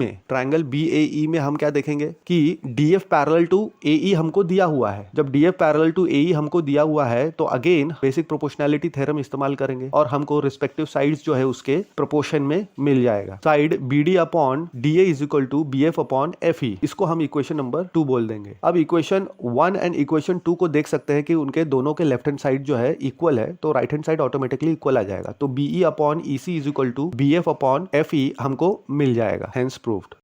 में हम क्या देखेंगे कि DF पैरेलल टू AE हमको दिया हुआ है। जब DF पैरेलल टू AE हमको दिया हुआ है तो अगेन बेसिक प्रोपोर्शनैलिटी थ्योरम इस्तेमाल करेंगे और हमको रिस्पेक्टिव साइड्स जो है उसके प्रोपोर्शन में मिल जाएगा। Side BD upon DA is equal to BF upon FE, इसको हम इक्वेशन नंबर 2 बोल देंगे। अब इक्वेशन 1 एंड इक्वेशन 2 को देख सकते हैं कि उनके दोनों के लेफ्ट हैंड साइड जो है इक्वल है, तो right hand side automatically equal आ जाएगा। तो BE upon EC is equal to BF upon FE हमको मिल जाएगा, हेंस प्रूव्ड।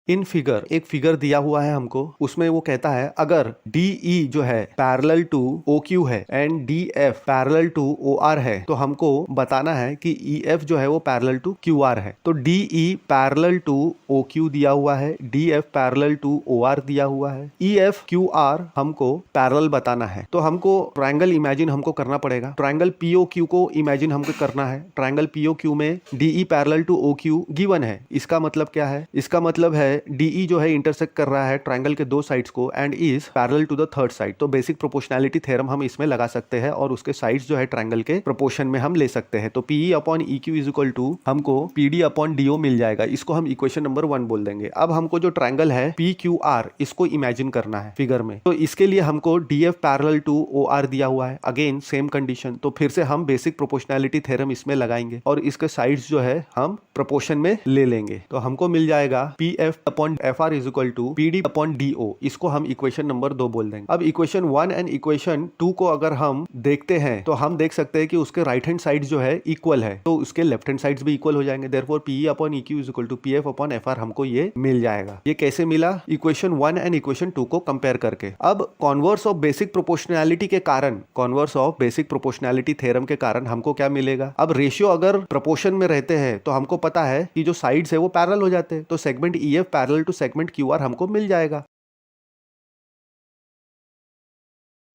इन फिगर एक फिगर दिया हुआ है हमको, उसमें वो कहता है अगर DE जो है पैरेलल टू OQ है and DF parallel to OR है, तो हमको बताना है कि EF जो है वो पैरेलल टू QR है। तो DE पैरेलल टू OQ दिया हुआ है, DF पैरेलल टू OR दिया हुआ है, EF QR हमको पैरेलल बताना है। तो हमको ट्रायंगल इमेजिन हमको करना पड़ेगा। ट्रायंगल POQ को इमेजिन हमको करना है। ट्रायंगल POQ में DE parallel to OQ given है। इसका मतलब क्या है, इसका मतलब है DE जो है इंटरसेक्ट कर रहा है ट्रायंगल के दो साइड्स को and is parallel to the third side. तो बेसिक प्रोपोर्शनैलिटी थ्योरम हम इसमें लगा सकते हैं और उसके साइड्स जो है ट्रायंगल के प्रोपोर्शन में हम ले सकते हैं। तो PE upon EQ is equal to हमको PD अपॉन DO मिल जाएगा, इसको हम इक्वेशन नंबर 1 बोल देंगे। अब हमको जो ट्रायंगल है PQR इसको इमेजिन करना है फिगर में, तो इसके लिए हमको DF पैरेलल टू OR दिया हुआ है, अगेन सेम कंडीशन। तो फिर से हम बेसिक प्रोपोर्शनैलिटी थ्योरम इसमें लगाएंगे और इसके साइड्स जो है हम प्रोपोर्शन में ले लेंगे। तो हमको मिल जाएगा PF upon FR is equal to PD upon DO, इसको हम इक्वेशन नंबर 2 बोल देंगे। अब इक्वेशन 1 एंड इक्वेशन 2 को अगर हम देखते हैं तो हम देख सकते हैं कि उसके राइट हैंड साइड जो है इक्वल है, तो उसके लेफ्ट हैंड साइड्स भी इक्वल हो जाएंगे। Therefore PE upon EQ is equal to PF upon FR हमको ये मिल जाएगा। ये कैसे मिला, इक्वेशन 1 एंड इक्वेशन 2 को कंपेयर करके। अब कॉन्वर्स ऑफ बेसिक प्रोपोर्शनैलिटी के कारण, converse of basic proportionality theorem के कारण हमको क्या मिलेगा, अब रेशियो अगर प्रोपोर्शन में रहते हैं तो हमको पता है कि जो साइड्स है वो पैरेलल हो जाते हैं, तो segment EF parallel to segment QR हमको मिल जाएगा।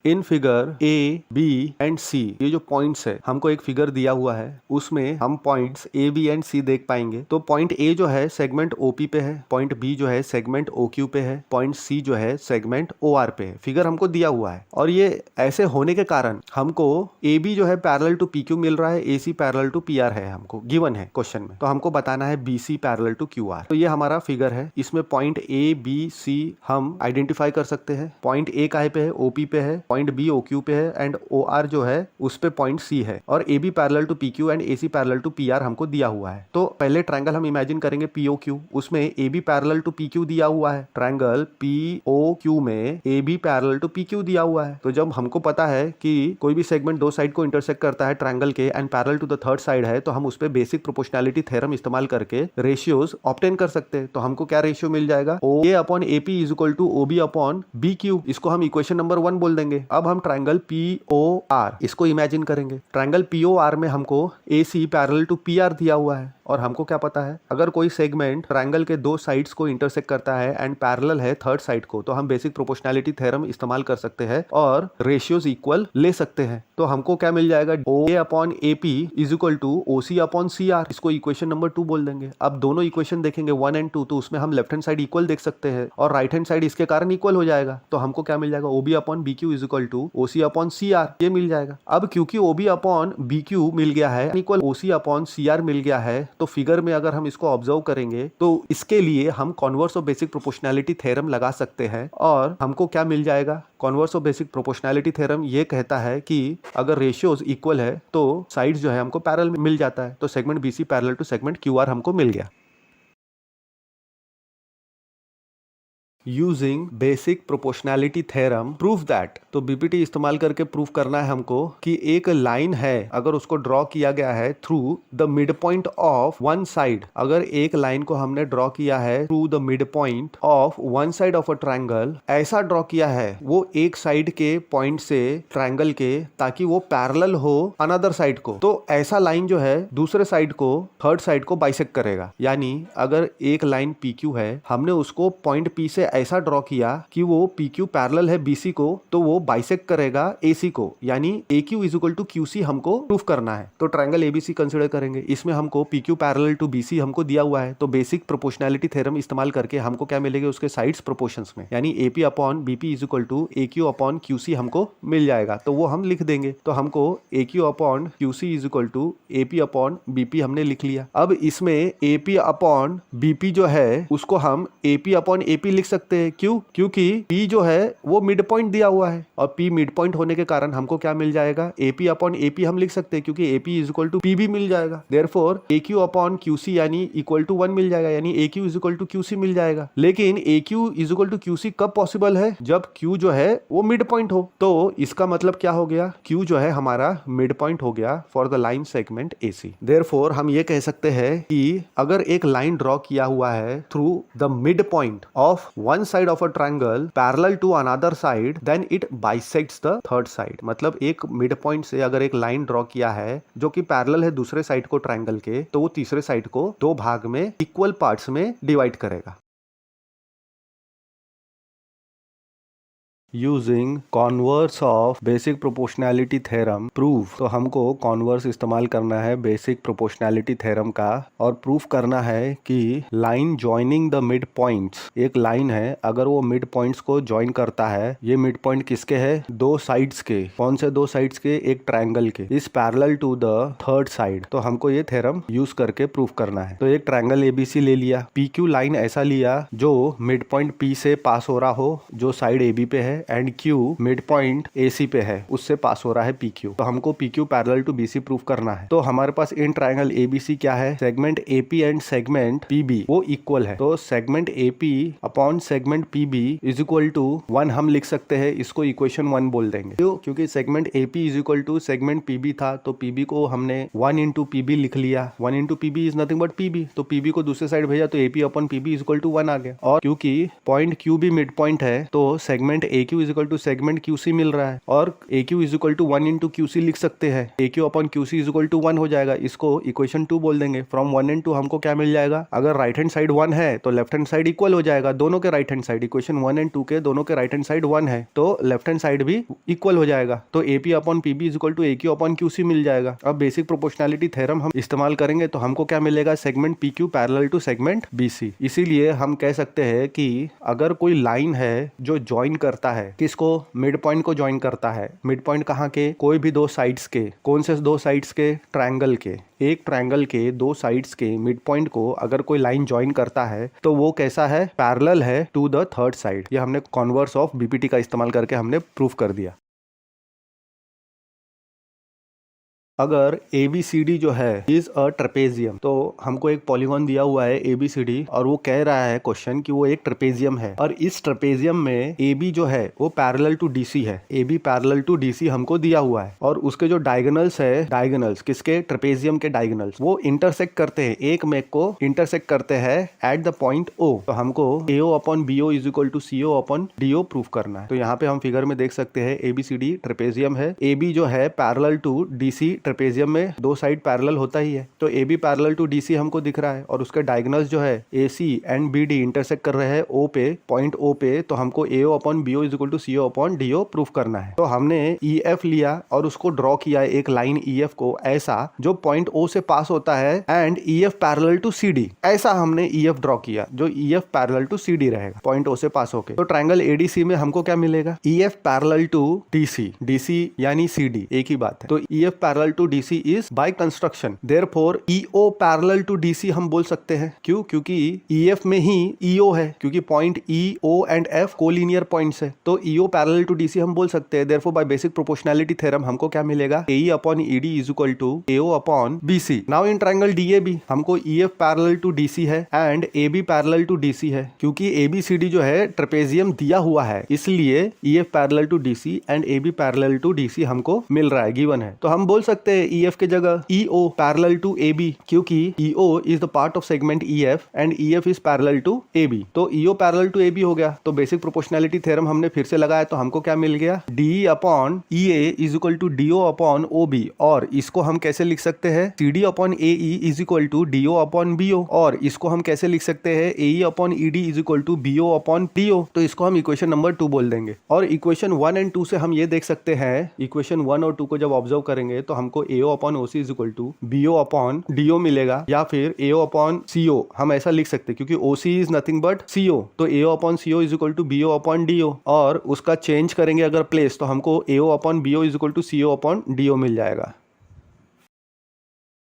In figure A, B and C ये जो पॉइंट्स है, हमको एक फिगर दिया हुआ है, उसमें हम points A, B and C देख पाएंगे। तो पॉइंट A जो है सेगमेंट OP पे है, पॉइंट B जो है सेगमेंट OQ पे है, पॉइंट C जो है सेगमेंट OR पे है। फिगर हमको दिया हुआ है और ये ऐसे होने के कारण हमको AB जो है पैरेलल टू PQ मिल रहा है, AC पैरेलल टू PR है, हमको गिवन है क्वेश्चन में। तो हमको बताना है BC पैरेलल टू QR। तो ये हमारा फिगर है, इसमें पॉइंट A, B, C हम आइडेंटिफाई कर सकते हैं। पॉइंट A काहे पे है, OP पे है, पॉइंट B OQ पे है एंड OR जो है उस पे पॉइंट C है, और AB parallel to PQ and AC parallel to PR हमको दिया हुआ है। तो पहले ट्रायंगल हम इमेजिन करेंगे POQ, उसमें AB पैरेलल टू PQ दिया हुआ है। ट्रायंगल POQ में AB पैरेलल टू PQ दिया हुआ है। तो जब हमको पता है कि कोई भी सेगमेंट दो साइड को इंटरसेक्ट करता है ट्रायंगल के and parallel to the third side है, तो हम उस पे बेसिक प्रोपोर्शनैलिटी थ्योरम इस्तेमाल करके रेशियोज ऑब्टेन कर सकते हैं। तो हमको क्या रेशियो मिल जाएगा, OA upon AP is equal to OB upon BQ, इसको हम इक्वेशन नंबर 1 बोल देंगे। अब हम ट्रायंगल POR इसको इमेजिन करेंगे। ट्रायंगल POR में हमको AC पैरेलल टू PR दिया हुआ है और हमको क्या पता है, अगर कोई सेगमेंट ट्रायंगल के दो साइड्स को इंटरसेक्ट करता है एंड पैरेलल है थर्ड साइड को, तो हम बेसिक प्रोपोर्शनैलिटी थ्योरम इस्तेमाल कर सकते हैं और रेशियोज इक्वल ले सकते हैं। तो हमको क्या मिल जाएगा, OA upon AP is equal to OC upon CR, इसको इक्वेशन नंबर 2 बोल देंगे। अब दोनों इक्वेशन देखेंगे 1 एंड 2, तो उसमें हम लेफ्ट हैंड साइड इक्वल देख सकते हैं और राइट हैंड साइड इसके कारण इक्वल हो जाएगा। तो हमको क्या मिल जाएगा, OB upon BQ is equal to OC upon CR, ये मिल जाएगा। अब क्योंकि OB अपॉन BQ मिल गया है इक्वल OC अपॉन CR मिल गया है, तो फिगर में अगर हम इसको ऑब्जर्व करेंगे तो इसके लिए हम converse of basic proportionality theorem लगा सकते हैं और हमको क्या मिल जाएगा, converse of basic proportionality theorem ये कहता है कि अगर रेशियोज इक्वल है तो साइड्स जो है हमको पैरेलल मिल जाता है। तो segment BC parallel to segment QR हमको मिल गया। Using basic proportionality theorem proof that. तो बीपीटी इस्तेमाल करके प्रूफ करना है हमको कि एक लाइन है, अगर उसको ड्रॉ किया गया है through the mid point of one side, अगर एक लाइन को हमने ड्रॉ किया है through the mid point of one side of a triangle, ऐसा ड्रॉ किया है वो एक साइड के पॉइंट से ट्रायंगल के, ताकि वो पैरेलल हो अनदर साइड को। तो ऐसा लाइन जो है दूसरे साइड को, थर्ड साइड को बाइसेक्ट करेगा। यानी अगर एक लाइन PQ है, हमने उसको पॉइंट P से ऐसा ड्रॉ किया कि वो PQ पैरेलल है BC को, तो वो बाइसेक्ट करेगा AC को। यानी AQ is equal to QC हमको प्रूफ करना है। तो ट्रायंगल ABC कंसीडर करेंगे, इसमें हमको PQ पैरेलल टू BC हमको दिया हुआ है। तो बेसिक प्रोपोर्शनैलिटी थ्योरम इस्तेमाल करके हमको क्या मिलेगा, उसके साइड्स प्रोपोर्शंस में, यानी AP upon BP is equal to AQ upon QC हमको मिल जाएगा। तो वो हम लिख देंगे। तो हमको AQ upon QC is equal to AP upon BP हमने लिख लिया। अब इसमें AP अपॉन BP जो है उसको हम AP अपॉन AP लिख सकते हैं। क्यों? क्योंकि P जो है वो मिड पॉइंट दिया हुआ है, और P मिड पॉइंट होने के कारण हमको क्या मिल जाएगा, AP अपॉन AP हम लिख सकते हैं, क्योंकि AP is equal to PB मिल जाएगा। देयरफॉर AQ अपॉन QC यानी इक्वल टू 1 मिल जाएगा, यानी AQ is equal to QC मिल जाएगा। लेकिन AQ is equal to QC कब पॉसिबल है, जब Q जो है वो मिड पॉइंट हो। तो इसका मतलब क्या हो गया, Q जो है हमारा मिड पॉइंट हो गया for the line segment AC। Therefore हम ये कह सकते हैं कि अगर एक लाइन ड्रॉ किया हुआ है through the mid point of one side of a triangle parallel to another side, then it bisects the third side. मतलब एक मिड पॉइंट से अगर एक लाइन ड्रॉ किया है जो कि पैरेलल है दूसरे साइड को ट्रायंगल के, तो वो तीसरे साइड को दो भाग में इक्वल पार्ट्स में डिवाइड करेगा। Using converse of basic proportionality theorem proof. तो हमको कॉन्वर्स इस्तेमाल करना है बेसिक प्रोपोर्शनैलिटी थ्योरम का, और प्रूफ करना है कि line joining the mid points, एक लाइन है अगर वो मिड पॉइंट्स को जॉइन करता है, ये मिड पॉइंट किसके है, दो साइड्स के। कौन से दो साइड्स के, एक ट्रायंगल के, is parallel to the third side. तो हमको ये थ्योरम यूज करके प्रूफ करना है। तो एक ट्रायंगल ABC ले लिया, PQ लाइन ऐसा लिया जो मिड पॉइंट P से पास हो रहा हो, जो साइड AB पे है, and Q mid point AC पे है, उससे पास हो रहा है PQ। तो हमको PQ parallel to BC proof करना है। तो हमारे पास इन ट्रायंगल ABC क्या है, segment AP and segment PB वो इक्वल है। तो segment AP upon segment PB is equal to 1 हम लिख सकते हैं, इसको इक्वेशन 1 बोल देंगे। क्यों? क्योंकि segment AP is equal to segment PB था, तो PB को हमने 1 इंटू PB लिख लिया। 1 into PB is nothing but PB, तो PB को दूसरे साइड भेजा तो AP upon PB is equal to 1 आ गया। और क्योंकि पॉइंट Q भी मिड पॉइंट है, तो segment AQ is equal to segment QC मिल रहा है, और AQ is equal to 1 into QC लिख सकते हैं। AQ upon QC is equal to 1 हो जाएगा, इसको इक्वेशन 2 बोल देंगे। फ्रॉम 1 एंड 2 हमको क्या मिल जाएगा, अगर राइट हैंड साइड 1 है तो लेफ्ट हैंड साइड इक्वल हो जाएगा, दोनों के right hand side, equation 1 and 2 के दोनों के राइट हैंड साइड 1 है, तो लेफ्ट हैंड साइड भी इक्वल हो जाएगा। तो AP upon PB is equal to AQ upon QC मिल जाएगा। अब बेसिक प्रोपोर्शनैलिटी थ्योरम हम इस्तेमाल करेंगे, तो हमको क्या मिलेगा, segment PQ parallel to segment BC। इसीलिए हम कह सकते हैं कि अगर कोई लाइन है जो ज्वाइन करता है, किसको, मिड पॉइंट को ज्वाइन करता है। मिड पॉइंट कहाँ के, कोई भी दो साइड्स के। कौन से दो साइड्स के, ट्रायंगल के। एक ट्रायंगल के दो साइड्स के मिड पॉइंट को अगर कोई लाइन ज्वाइन करता है, तो वो कैसा है, पैरेलल है टू द थर्ड साइड। ये हमने कॉन्वर्स ऑफ BPT का इस्तेमाल करके हमने प्रूफ कर दिया। अगर ABCD जो है इज अ ट्रेपेजियम, तो हमको एक पॉलीगॉन दिया हुआ है ABCD, और वो कह रहा है क्वेश्चन कि वो एक ट्रेपेजियम है, और इस ट्रेपेजियम में AB जो है वो पैरेलल टू DC है। AB पैरेलल टू DC हमको दिया हुआ है, और उसके जो डायगोनल्स है, डायगोनल्स किसके, ट्रेपेजियम के डायगोनल्स, वो इंटरसेक्ट करते हैं, एक में को इंटरसेक्ट करते हैं एट द पॉइंट O। तो हमको AO upon BO is equal to CO upon DO proof करना है। तो यहाँ पे हम फिगर में देख सकते हैं ABCD ट्रेपेजियम है, AB जो है पैरेलल टू DC, ट्रेपेजियम में दो साइड पैरेलल होता ही है, तो AB पैरेलल टू DC हमको दिख रहा है, और उसके डायगोनल्स जो है AC एंड BD इंटरसेक्ट कर रहे हैं O पे, पॉइंट O पे। तो हमको AO upon BO is equal to CO upon DO proof करना है। तो हमने EF लिया और उसको ड्रॉ किया एक लाइन EF को ऐसा, जो पॉइंट O से पास होता है, and EF parallel to CD, ऐसा हमने EF ड्रॉ किया, जो EF पैरेलल टू CD रहेगा पॉइंट O से पास होके। तो ट्रायंगल ADC में हमको क्या मिलेगा, EF parallel to DC, DC यानी CD एक ही बात है। तो EF parallel to DC is by construction, therefore EO parallel to DC हम बोल सकते हैं। क्यों? क्योंकि ईएफ में ही ईओ है, क्योंकि point E O and F collinear points है, तो ईओ पैरेलल टू डीसी हम बोल सकते हैं। Therefore by basic proportionality theorem हमको क्या मिलेगा? A E upon E D is equal to A O upon B C. Now in triangle D A B हमको ईएफ पैरेलल टू डीसी है and AB parallel to DC है, क्योंकि एबीसीडी जो है ट्रेपेजियम दिया हुआ है, इसलिए EF parallel to DC and AB parallel to DC हमको मिल रहा है, गिवन है। तो हम बोल सकते हैं ईएफ के जगह ईओ पैरेलल टू एबी, क्योंकि EO is the part of segment EF and EF is parallel to AB, तो ईओ पैरेलल टू एबी हो गया। तो बेसिक प्रोपोर्शनैलिटी थ्योरम हमने फिर से लगाया, तो हमको क्या मिल गया? D upon E A is equal to D O upon O B, और इसको हम कैसे लिख सकते हैं? C D upon A E is equal to D O upon B O, और इसको हम कैसे लिख सकते हैं? A E upon E D is equal to B O upon D O, तो इसको हम इक्वेशन नंबर 2 बोल देंगे। और इक्वेशन 1 एंड 2 से हम ये देख सकते हैं, इक्वेशन 1 और 2 को जब ऑब्जर्व करेंगे तो हमको A O upon O C is equal to B O upon D O मिलेगा, या फिर एओ अपॉन सीओ हम ऐसा लिख सकते हैं, क्योंकि O C is nothing but C O, तो A O upon C O is equal to B O upon D O, और उसका चेंज करेंगे अगर प्लेस, तो हमको A O upon B O is equal to C O upon D O मिल जाएगा।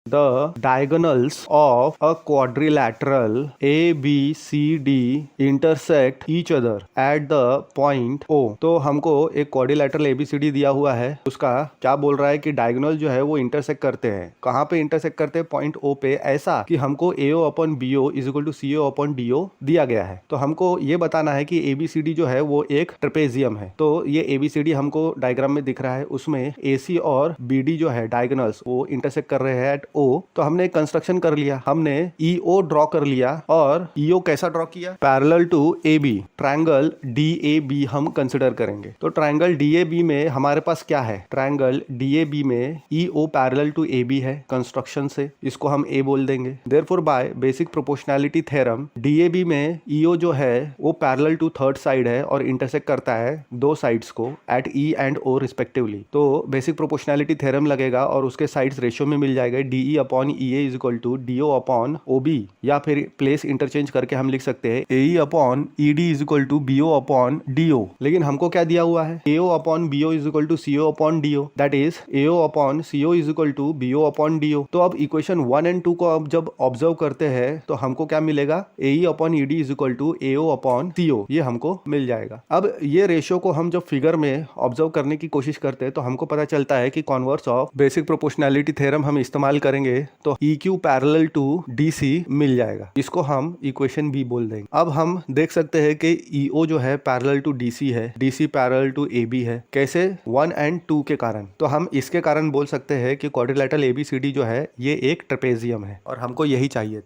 The diagonals of a quadrilateral ABCD intersect each other at the point O। तो हमको एक क्वाड्रिलैटरल ABCD दिया हुआ है, उसका क्या बोल रहा है कि डायगोनल जो है वो इंटरसेक्ट करते हैं। कहाँ पे इंटरसेक्ट करते हैं? पॉइंट O पे, ऐसा कि हमको AO upon BO is equal to CO upon DO दिया गया है। तो हमको ये बताना है कि ABCD जो है वो एक ट्रेपेजियम है, तो ये ABCD हमको डायग्राम में दिख रहा है, उसमें AC और BD जो है डायगोनल्स वो इंटरसेक्ट कर रहे हैं एट O। तो हमने कंस्ट्रक्शन कर लिया, हमने EO ड्रॉ कर लिया, और EO कैसा ड्रॉ किया? Parallel to AB, triangle DAB हम कंसिडर करेंगे। तो ट्रायंगल DAB में हमारे पास क्या है? ट्रायंगल DAB में EO पैरेलल टू AB है कंस्ट्रक्शन से, इसको हम A बोल देंगे। Therefore by basic proportionality theorem DAB में EO जो है वो पैरेलल टू थर्ड साइड है और इंटरसेक्ट करता है दो साइड्स को at E and O respectively. तो बेसिक प्रोपोर्शनैलिटी थ्योरम लगेगा और उसके साइड्स रेशियो में मिल जाएगा, DE upon EA is equal to DO upon OB, या फिर प्लेस इंटरचेंज करके हम लिख सकते हैं AE upon ED is equal to BO upon DO। लेकिन हमको क्या दिया हुआ है? AO upon BO is equal to CO upon DO, that is AO upon CO is equal to BO upon DO। तो अब इक्वेशन 1 एंड 2 को अब जब ऑब्जर्व करते हैं तो हमको क्या मिलेगा? AE upon ED is equal to AO upon CO, ये हमको मिल जाएगा। अब ये रेशियो को हम जब फिगर में ऑब्जर्व करने की कोशिश करते हैं तो हमको पता चलता है कि converse of basic proportionality theorem हम इस्तेमाल करेंगे तो EQ पैरेलल टू DC मिल जाएगा, इसको हम इक्वेशन B बोल देंगे। अब हम देख सकते हैं कि EO जो है पैरेलल टू DC है, DC पैरेलल टू AB है। कैसे? 1 एंड 2 के कारण। तो हम इसके कारण बोल सकते हैं कि क्वाड्रिलैटरल ABCD जो है ये एक ट्रेपेजियम है, और हमको यही चाहिए।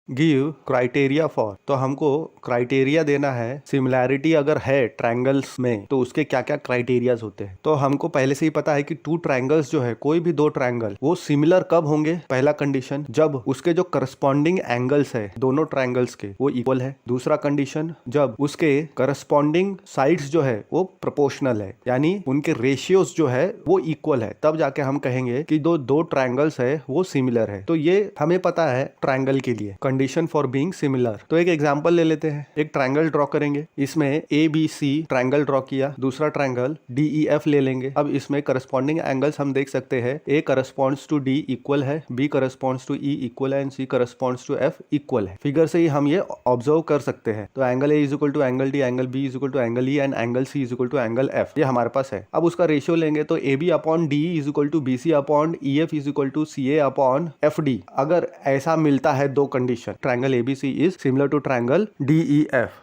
गिव क्राइटेरिया फॉर, तो हमको क्राइटेरिया देना है, सिमिलैरिटी अगर है ट्रायंगल्स में तो उसके क्या क्या क्राइटेरियाज होते हैं। तो हमको पहले से ही पता है कि टू ट्रायंगल्स जो है, कोई भी दो ट्रायंगल वो सिमिलर कब होंगे? पहला कंडीशन, जब उसके जो करस्पॉन्डिंग एंगल्स है दोनों ट्रायंगल्स के वो इक्वल है। दूसरा कंडीशन, जब उसके करस्पॉन्डिंग साइड्स जो है वो प्रोपोर्शनल है, यानी उनके रेशियोज जो है वो इक्वल है, तब जाके हम कहेंगे कि दो ट्रायंगल्स है वो सिमिलर है। तो ये हमें पता है ट्रायंगल के लिए कंडीशन फॉर बीइंग सिमिलर। तो एक एग्जांपल ले लेते हैं, एक ट्रायंगल ड्रॉ करेंगे, इसमें ABC ट्रायंगल ड्रॉ किया, दूसरा ट्रायंगल DEF ले लेंगे। अब इसमें करस्पॉन्डिंग एंगल्स हम देख सकते हैं, A corresponds to D equal है, B corresponds to E equal है and C corresponds to F equal है। फिगर से ही हम ये ऑब्जर्व कर सकते हैं। तो angle A is equal to angle D, angle B is equal to angle E and angle C is equal to angle F, ये हमारे पास है। अब उसका रेशियो लेंगे तो AB upon D is equal to BC upon EF is equal to CA upon FD। अगर ऐसा मिलता है दो condition, triangle ABC is similar to triangle DEF।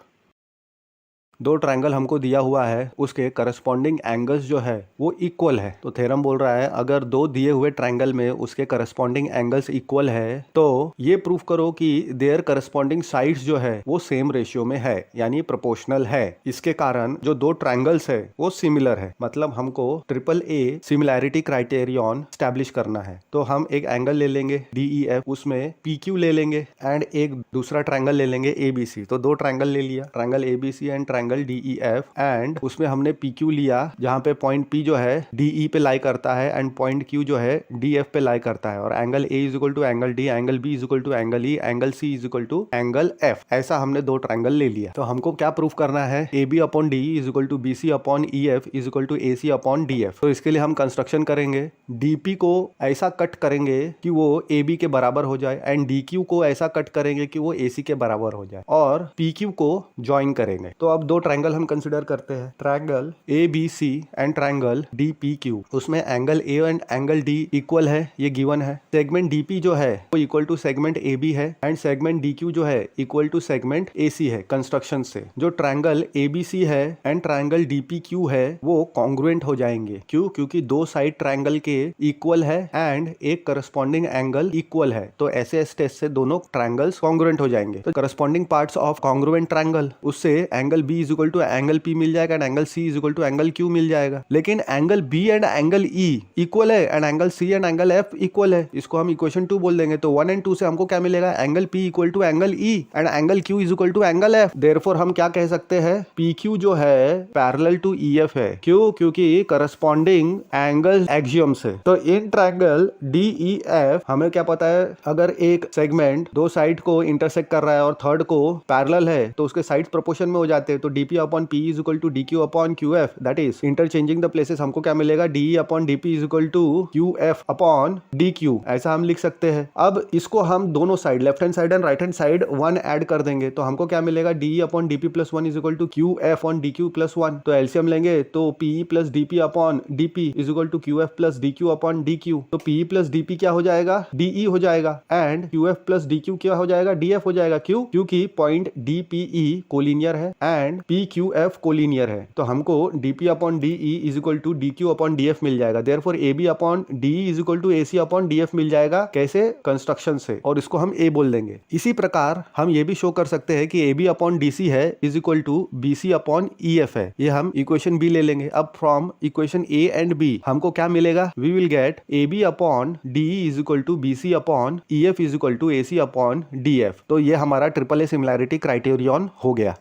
दो ट्रायंगल हमको दिया हुआ है, उसके करस्पॉन्डिंग एंगल्स जो है वो इक्वल है। तो थ्योरम बोल रहा है अगर दो दिए हुए ट्रायंगल में उसके करस्पॉन्डिंग एंगल्स इक्वल है तो ये प्रूफ करो कि देयर करस्पॉन्डिंग साइड्स जो है वो सेम रेशियो में है, यानी प्रोपोर्शनल है। इसके कारण जो दो ट्रायंगल्स है वो सिमिलर है, मतलब हमको AAA सिमिलैरिटी क्राइटेरियन स्टैब्लिश करना है। तो हम एक एंगल ले लेंगे DEF, उसमें PQ ले लेंगे एंड एक दूसरा ट्रायंगल ले लेंगे ABC। तो दो ट्रायंगल ले लिया, triangle ABC and triangle triangle DEF and उसमें हमने PQ लिया जहाँ पे पॉइंट P जो है DE पे लाई करता है एंड पॉइंट Q जो है DF पे लाई करता है और angle A is equal to angle D, angle B is equal to angle E, angle C is equal to angle F। ऐसा हमने दो ट्रायंगल ले लिया। तो हमको क्या प्रूफ करना है? AB upon DE is equal to BC upon EF is equal to AC upon DF। तो इसके लिए हम कंस्ट्रक्शन करेंगे, DP को ऐसा कट करेंगे कि वो AB के बराबर हो जाए एंड DQ को ऐसा कट करेंगे कि वो AC के बराबर हो जाए और PQ को ज्वाइन करेंगे। तो अब दो ट्रायंगल हम कंसिडर करते हैं, triangle ABC and triangle DPQ। उसमें angle A and angle D equal है, ये गिवन है। सेगमेंट DP जो है वो इक्वल टू सेगमेंट AB है एंड सेगमेंट DQ जो है इक्वल टू सेगमेंट AC है कंस्ट्रक्शन से। जो ट्रायंगल ABC है एंड ट्रायंगल DPQ है वो कॉन्ग्रुएंट हो जाएंगे। क्यों? क्योंकि दो साइड ट्रायंगल के इक्वल है एंड एक करस्पॉन्डिंग एंगल इक्वल है। तो ऐसे टेस्ट से दोनों ट्रायंगल्स कॉन्ग्रुएंट हो जाएंगे। तो corresponding parts of congruent triangle, उससे angle B is equal to angle P मिल जाएगा and angle C is equal to angle Q मिल जाएगा। लेकिन angle B and angle E equal है and angle C and angle F equal है। इसको हम इक्वेशन 2 बोल देंगे। तो 1 एंड 2 से हमको क्या मिलेगा? Angle P equal to angle E and angle Q is equal to angle F। Therefore हम क्या कह सकते हैं? PQ जो है पैरेलल टू EF है। क्यों? क्योंकि करस्पॉन्डिंग एंगल एक्सियम से। तो इन ट्रायंगल DEF हमें क्या पता है? अगर एक सेगमेंट दो साइड को इंटरसेक्ट कर रहा है और थर्ड को पैरेलल है तो उसके साइड प्रोपोर्शन में हो जाते हैं। तो DP upon P is equal to DQ upon QF, that is interchanging the places. हमको क्या मिलेगा? DE upon DP is equal to QF upon DQ, ऐसा हम लिख सकते हैं। अब इसको हम दोनों side, left hand side and right hand side 1 add कर देंगे तो हमको क्या मिलेगा? DE upon DP plus 1 is equal to QF on DQ plus 1। तो एलसीएम लेंगे तो PE plus DP upon DP is equal to QF plus DQ upon DQ। तो PE प्लस DP क्या हो जाएगा? DE हो जाएगा एंड QF प्लस DQ क्या हो जाएगा? DF हो जाएगा। क्यों? क्योंकि पॉइंट DPE कोलिनियर है एंड PQF कोलिनियर है। तो हमको DP upon DE is equal to DQ upon DF मिल जाएगा। Therefore AB upon DE is equal to AC upon DF मिल जाएगा। कैसे? कंस्ट्रक्शन से, और इसको हम A बोल देंगे। इसी प्रकार हम ये भी शो कर सकते हैं कि AB अपॉन DC है is equal to BC upon EF है। ये हम इक्वेशन B ले लेंगे। अब from equation A and B हमको क्या मिलेगा? We will get AB upon DE is equal to BC upon EF is equal to AC upon DF। तो ये हमारा ट्रिपल A सिमिलैरिटी क्राइटेरियन हो गया।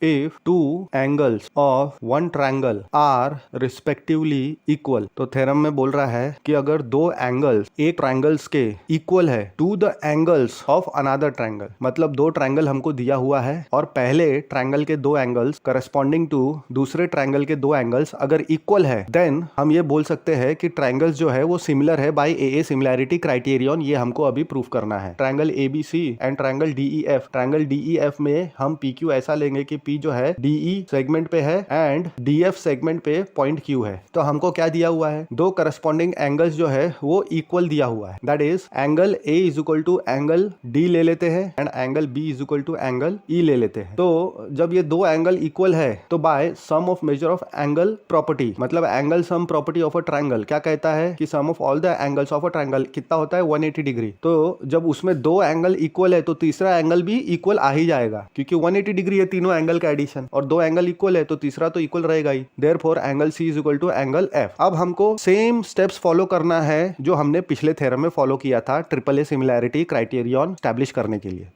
If two angles of one triangle are respectively equal, तो theorem में बोल रहा है कि अगर दो एंगल्स एक ट्रायंगल्स के इक्वल है to the angles of another triangle, मतलब दो ट्रायंगल हमको दिया हुआ है और पहले ट्रायंगल के दो एंगल्स करस्पॉन्डिंग टू दूसरे ट्रायंगल के दो एंगल्स अगर इक्वल है, देन हम ये बोल सकते हैं कि ट्रायंगल्स जो है वो सिमिलर है बाय AA सिमिलैरिटी क्राइटेरियन। ये हमको अभी प्रूफ करना है। Triangle ABC and triangle DEF, triangle DEF में हम PQ ऐसा लेंगे कि P जो है DE सेगमेंट पे है एंड DF सेगमेंट पे पॉइंट Q है। तो हमको क्या दिया हुआ है? दो करस्पॉन्डिंग एंगल्स जो है वो इक्वल दिया हुआ है। That is angle A is equal to angle D ले लेते हैं and angle B is equal to angle E ले लेते हैं। तो जब ये दो एंगल इक्वल है तो by sum of measure of angle property, मतलब angle sum property of a triangle क्या कहता है कि sum of all the angles of a triangle कितना होता है? 180 डिग्री। तो जब उसमें दो एंगल इक्वल है तो तीसरा एंगल भी इक्वल आ ही जाएगा, क्योंकि 180 डिग्री है तीनों एंगल का एडिशन और दो एंगल इक्वल है तो तीसरा तो इक्वल रहेगा ही। Therefore angle C is equal to angle F। अब हमको सेम स्टेप्स फॉलो करना है जो हमने पिछले थ्योरम में फॉलो किया था triple A similarity criterion establish करने के लिए।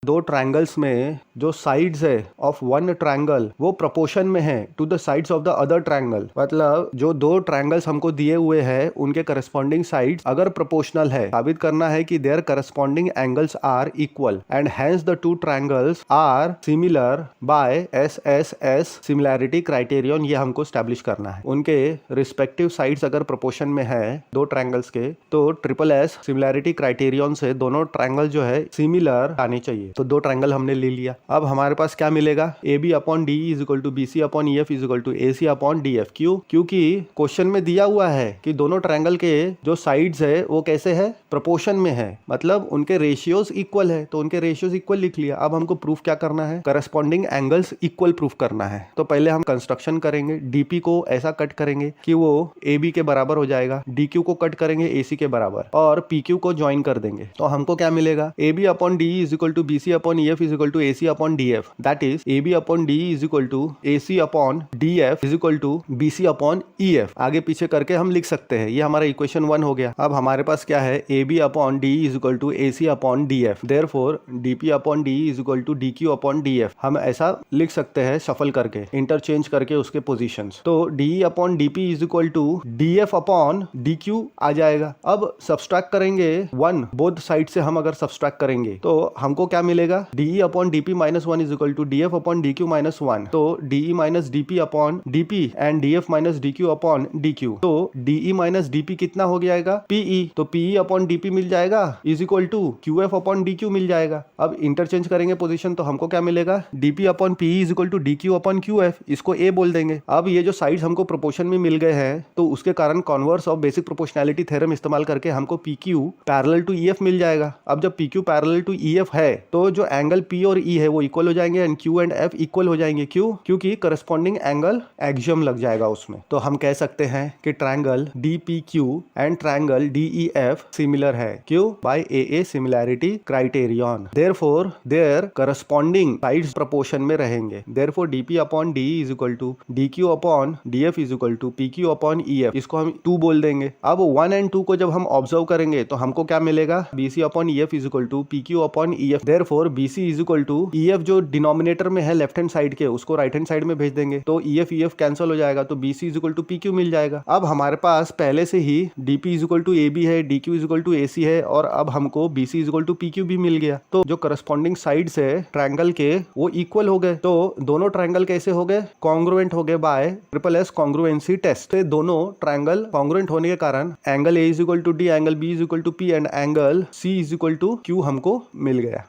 दो ट्रायंगल्स में जो साइड्स है ऑफ वन ट्रायंगल वो प्रोपोर्शन में है to the sides of the other triangle, मतलब जो दो ट्रायंगल्स हमको दिए हुए हैं उनके करस्पॉन्डिंग साइड्स अगर प्रोपोर्शनल है, साबित करना है कि their corresponding angles are equal and hence the two triangles are similar by SSS similarity criterion. ये हमको स्टैब्लिश करना है। उनके रिस्पेक्टिव साइड्स अगर प्रोपोर्शन में है दो ट्रायंगल्स के तो ट्रिपल S सिमिलैरिटी क्राइटेरियन से दोनों ट्रायंगल जो है सिमिलर आने चाहिए। तो दो ट्रायंगल हमने ले लिया। अब हमारे पास क्या मिलेगा? AB upon DE is equal to BC upon EF is equal to AC upon DF। क्यों? क्योंकि क्वेश्चन में दिया हुआ है कि दोनों ट्रायंगल के जो साइड्स है वो कैसे है? प्रोपोर्शन में है, मतलब उनके रेशियोज इक्वल है। तो उनके रेशियोज इक्वल लिख लिया। अब हमको प्रूफ क्या करना है? करस्पॉन्डिंग एंगल्स इक्वल प्रूफ करना है। तो पहले हम कंस्ट्रक्शन करेंगे। DP को ऐसा कट करेंगे कि वो AB के बराबर हो जाएगा, DQ को कट करेंगे AC के बराबर और PQ को ज्वाइन कर देंगे। तो हमको क्या मिलेगा? AB upon DE is equal to BC BC upon EF is equal to AC upon DF. That is AB upon DE is equal to AC upon DF is equal to BC upon EF. आगे पीछे करके हम लिख सकते हैं। ये हमारा equation 1 हो गया। अब हमारे पास क्या है, AB upon DE is equal to AC upon DF. Therefore DP upon DE is equal to DQ upon DF. हम ऐसा लिख सकते हैं शफल करके, इंटरचेंज करके उसके पोजीशंस। तो DE upon DP is equal to DF upon DQ आ जाएगा। अब सब्सट्रैक्ट करेंगे 1 बोथ साइड से, हम अगर सब्सट्रैक्ट करेंगे तो हमको क्या मिलेगा, DE upon DP minus 1 is equal to DF upon DQ minus 1. तो DE minus DP upon DP and DF minus DQ upon DQ. तो DE minus DP कितना हो जाएगा, PE. तो PE upon DP मिल जाएगा is equal to QF upon DQ मिल जाएगा। अब इंटरचेंज करेंगे पोजीशन तो हमको क्या मिलेगा, DP upon PE is equal to DQ upon QF. इसको A बोल देंगे। अब ये जो साइड्स हमको प्रोपोर्शन में मिल गए हैं तो उसके कारण converse of basic proportionality theorem इस्तेमाल करके हमको PQ पैरेलल टू EF मिल जाएगा। अब जब PQ पैरेलल टू EF है तो जो एंगल P और E है वो इक्वल हो जाएंगे and Q and F equal हो जाएंगे। क्यों? क्योंकि करस्पॉन्डिंग एंगल एक्सियम लग जाएगा उसमें। तो हम कह सकते हैं कि triangle DPQ and triangle DEF similar है। क्यों? By AA similarity criterion. Therefore their corresponding sides proportion में रहेंगे। Therefore DP upon DE is equal to DQ upon DF is equal to PQ upon EF। इसको हम 2 बोल देंगे। अब 1 and 2 को जब हम ऑब्जर्व करेंगे तो हमको क्या मिलेगा, BC upon EF is equal to PQ upon EF। Therefore BC is equal to EF जो डिनोमिनेटर में है लेफ्ट हैंड साइड के, उसको राइट हैंड साइड में भेज देंगे तो EF कैंसिल हो जाएगा तो BC is equal to PQ मिल जाएगा। अब हमारे पास पहले से ही DP is equal to AB है, DQ is equal to AC है और अब हमको BC is equal to PQ भी मिल गया। तो जो करस्पॉन्डिंग साइड्स है ट्रायंगल के वो इक्वल हो गए। तो दोनों ट्रायंगल कैसे हो गए, कॉन्ग्रुएंट हो गए बाय SSS कॉन्ग्रुएंसी टेस्ट। दोनों ट्रायंगल कॉन्ग्रुएंट होने के कारण angle A is equal to D, angle B is equal to P and angle C is equal to Q हमको मिल गया।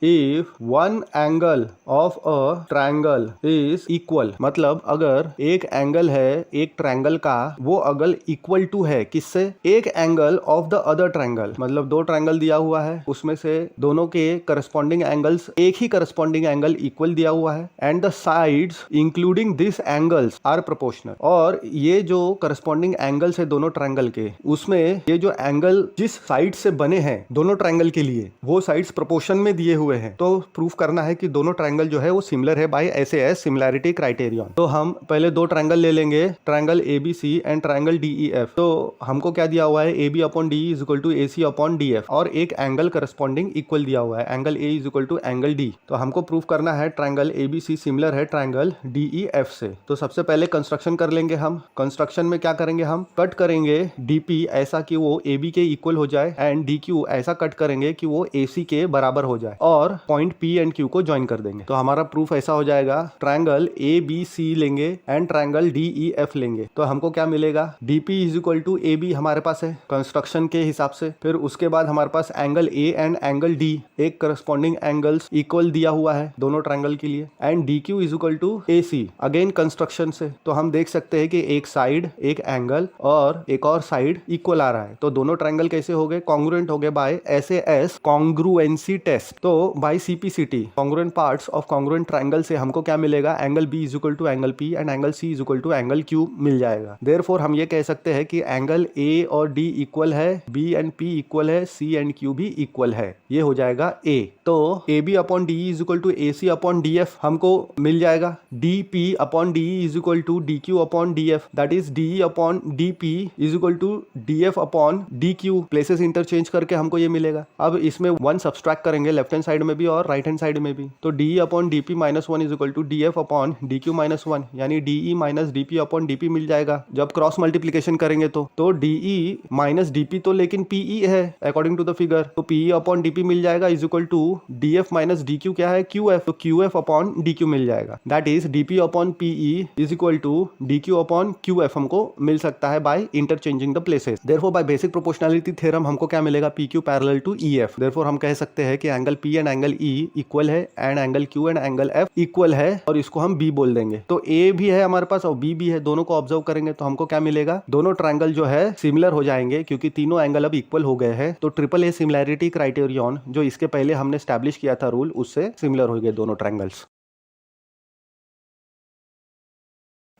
If one angle of a triangle is equal, मतलब अगर एक एंगल है एक ट्रायंगल का, वो अगर इक्वल टू है किससे, एक angle of the other triangle. मतलब 2 ट्रायंगल दिया हुआ है, उसमें से दोनों के करस्पॉन्डिंग एंगल्स, एक ही करस्पॉन्डिंग एंगल इक्वल दिया हुआ है and the sides including this angles are proportional. और ये जो करस्पॉन्डिंग एंगल्स है दोनों ट्रायंगल के, उसमें ये जो एंगल जिस साइड से बने हैं दोनों ट्रायंगल के लिए, वो साइड्स प्रोपोर्शन में दिए हुए हैं। तो प्रूफ करना है कि दोनों ट्रायंगल जो है वो सिमिलर है बाय SAS सिमिलैरिटी क्राइटेरियन। तो हम पहले 2 ट्रायंगल ले लेंगे, triangle ABC and triangle DEF। तो हमको क्या दिया हुआ है, AB upon DE is equal to AC upon DF और एक एंगल करस्पॉन्डिंग इक्वल दिया हुआ है, angle A is equal to angle D। तो हमको प्रूफ करना है ट्रायंगल ABC सिमिलर है ट्रायंगल DEF से। तो सबसे पहले कंस्ट्रक्शन कर लेंगे हम। कंस्ट्रक्शन में क्या करेंगे, हम कट करेंगे DP ऐसा कि वो AB के इक्वल हो जाए एंड DQ ऐसा कट करेंगे कि वो AC के बराबर हो जाए और पॉइंट P एंड Q को ज्वाइन कर देंगे। तो हमारा प्रूफ ऐसा हो जाएगा, ट्रायंगल ABC लेंगे एंड ट्रायंगल DEF लेंगे। तो हमको क्या मिलेगा, DP is equal to AB हमारे पास है कंस्ट्रक्शन के हिसाब से। फिर उसके बाद हमारे पास angle A and angle D, एक करस्पॉन्डिंग एंगल्स इक्वल दिया हुआ है दोनों ट्रायंगल के लिए and DQ is equal to AC again construction से। तो हम देख सकते हैं कि एक साइड, एक एंगल और एक और साइड इक्वल आ रहा है। तो दोनों ट्रायंगल कैसे हो गए, कॉन्ग्रुएंट हो गए बाय SAS कॉन्ग्रुएंसी टेस्ट। तो by CPCT congruent parts of congruent triangle से हमको क्या मिलेगा, angle B is equal to angle P and angle C is equal to angle Q मिल जाएगा। देयरफॉर हम ये कह सकते हैं कि एंगल A और D इक्वल है, B एंड P इक्वल है, C एंड Q भी इक्वल है। ये हो जाएगा A। तो AB upon DE is equal to AC upon DF हमको मिल जाएगा। DP upon DE is equal to DQ upon DF, that is DE upon DP is equal to DF upon DQ। Places interchange करके हमको ये मिलेगा। अब इसमें 1 subtract करेंगे लेफ्ट हैंड साइड में भी और राइट हैंड साइड में भी। तो DE upon DP minus 1 is equal to DF upon DQ minus 1, यानी DE minus DP upon DP मिल जाएगा जब क्रॉस मल्टीप्लीकेशन करेंगे। तो DE माइनस DP तो लेकिन PE है अकॉर्डिंग टू द फिगर, तो PE अपॉन DP मिल जाएगा is equal to DF minus DQ क्या है, QF। तो QF अपॉन DQ मिल जाएगा, that is DP upon PE is equal to DQ upon QF हमको मिल सकता है by interchanging the places. Therefore by basic proportionality theorem हमको क्या मिलेगा, PQ parallel to EF। Therefore हम कह सकते हैं कि angle P and angle E equal है and angle Q and angle F equal है और इसको हम B बोल देंगे। तो A भी है हमारे पास और B भी है, दोनों को ऑब्जर्व करेंगे तो हमको क्या मिलेगा, दोनों ट्रायंगल जो है सिमिलर हो जाएंगे क्योंकि तीनों एंगल अब इक्वल हो गए हैं। तो AAA सिमिलैरिटी क्राइटेरियन जो इसके पहले हमने एस्टैब्लिश किया था रूल, उससे सिमिलर हो गए दोनों ट्रायंगल्स।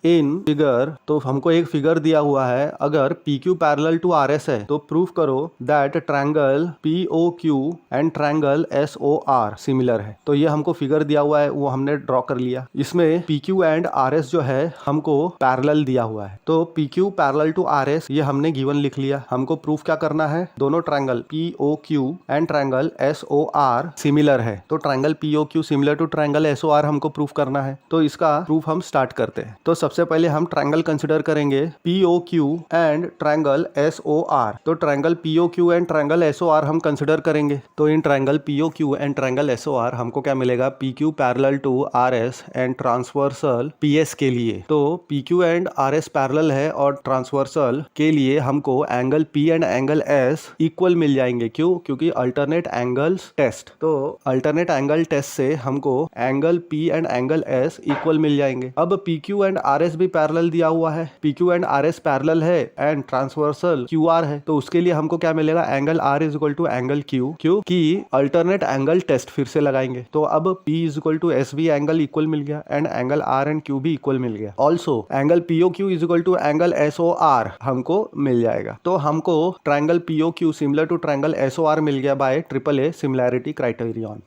इन फिगर तो हमको एक फिगर दिया हुआ है, अगर P Q parallel to R S है तो प्रूव करो that triangle P O Q and triangle S O R similar है। तो ये हमको फिगर दिया हुआ है, वो हमने ड्रॉ कर लिया। इसमें P Q and R S जो है हमको पैरेलल दिया हुआ है, तो P Q parallel to R S ये हमने गिवन लिख लिया। हमको प्रूफ क्या करना है, दोनों triangle P O Q and triangle S O R similar है। तो triangle P O Q similar to triangle S O R हमको प्रूफ करना है। तो इसका प्रूफ हम स्टार्ट करते हैं। तो सबसे पहले हम ट्रायंगल कंसिडर करेंगे P O Q and triangle S O R. तो triangle P O Q and triangle S O R हम कंसिडर करेंगे। तो in triangle P O Q and triangle S O R हमको क्या मिलेगा, P Q parallel to R S and transversal P S के लिए। तो P Q and R S parallel है और ट्रांसवर्सल के लिए हमको angle P and angle S equal मिल जाएंगे। क्यों? क्योंकि अल्टरनेट एंगल्स टेस्ट। तो अल्टरनेट एंगल टेस्ट से हमको angle P and angle S equal मिल जाएंगे। अब P Q and R S भी पैरेलल दिया हुआ है, P Q and R S parallel है एंड ट्रांसवर्सल क्यू आर है। तो उसके लिए हमको क्या मिलेगा, angle R is equal to angle Q. क्यों कि अल्टरनेट एंगल टेस्ट फिर से लगाएंगे। तो अब P is equal to S भी एंगल इक्वल मिल गया and angle R and Q भी इक्वल मिल गया। Also angle P O Q is equal to angle S O R हमको मिल जाएगा। तो हमको triangle P O Q similar to triangle S O R मिल गया by triple A similarity criterion.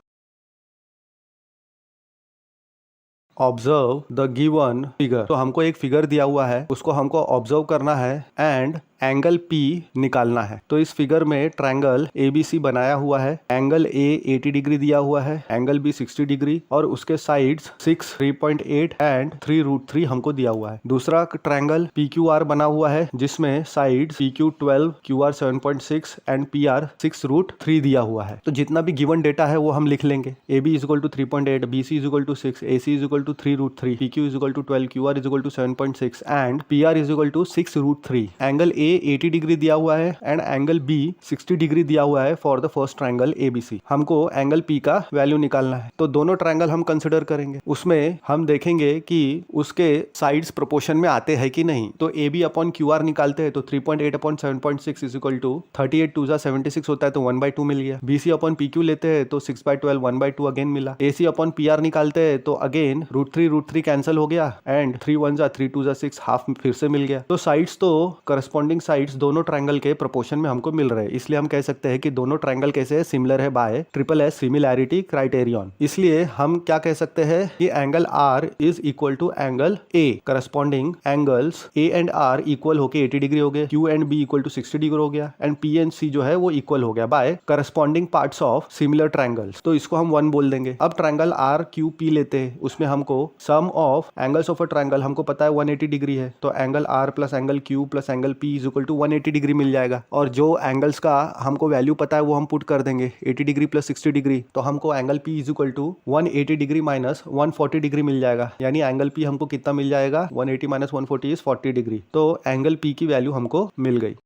Observe the given figure. तो हमको एक फिगर दिया हुआ है, उसको हमको ऑब्जर्व करना है एंड एंगल P निकालना है। तो इस फिगर में ट्रायंगल ABC बनाया हुआ है। एंगल A 80 डिग्री दिया हुआ है, एंगल B 60 डिग्री और उसके साइड्स 6, 3.8 एंड 3√3 हमको दिया हुआ है। दूसरा ट्रायंगल PQR बना हुआ है जिसमें sides PQ 12, QR 7.6 and PR 6√3 दिया हुआ है। तो जितना भी गिवन डेटा है वो हम लिख लेंगे। AB is equal to 3.8, BC is equal to 6, AC is equal to 3√3, PQ is equal to 12, QR is equal to 7.6 and PR is equal to 6√3। Angle A 80 degree दिया हुआ है एंड एंगल B 60 डिग्री दिया हुआ है for the first triangle ABC। हमको angle P का value निकालना है। तो दोनों ट्रायंगल हम कंसिडर करेंगे, उसमें हम देखेंगे कि उसके साइड्स प्रोपोर्शन में आते हैं कि नहीं। तो AB अपॉन QR निकालते हैं तो 3.8 अपॉन 7.6 इज इक्वल टू 38 2 76 होता है तो 1/2 मिल गया। BC अपॉन PQ लेते हैं तो 6/12 1/2 अगेन मिला। AC अपॉन PR निकालते हैं तो अगेन √3 कैंसिल हो गया एंड 3 1 3 2 6 हाफ फिर से मिल गया। तो साइड्स तो करस्पॉन्डिंग साइड्स दोनों ट्रायंगल के प्रोपोर्शन में हमको मिल रहे हैं, इसलिए हम कह सकते हैं कि दोनों ट्रायंगल कैसे है, सिमिलर है by triple S similarity criterion. इसलिए हम क्या कह सकते हैं कि angle R is equal to angle A। Corresponding angles A and R equal होके 80 डिग्री हो गए, Q and B equal to 60 degree हो गया एंड P एंड C जो है वो इक्वल हो गया by corresponding parts of similar triangles. तो इसको हम 1 बोल देंगे। अब ट्रायंगल RQP लेते हैं, उसमें हमको sum of angles of a triangle हमको पता है 180 डिग्री है। तो angle R plus angle Q plus angle P is equal to 180 degree मिल जाएगा। और जो एंगल्स का हमको वैल्यू पता है वो हम पुट कर देंगे, 80 डिग्री प्लस 60 डिग्री। तो हमको angle P is equal to 180 degree minus 140 degree मिल जाएगा। यानी एंगल P हमको कितना मिल जाएगा, 180 माइनस 140 इज 40 डिग्री। तो एंगल P की वैल्यू हमको मिल गई।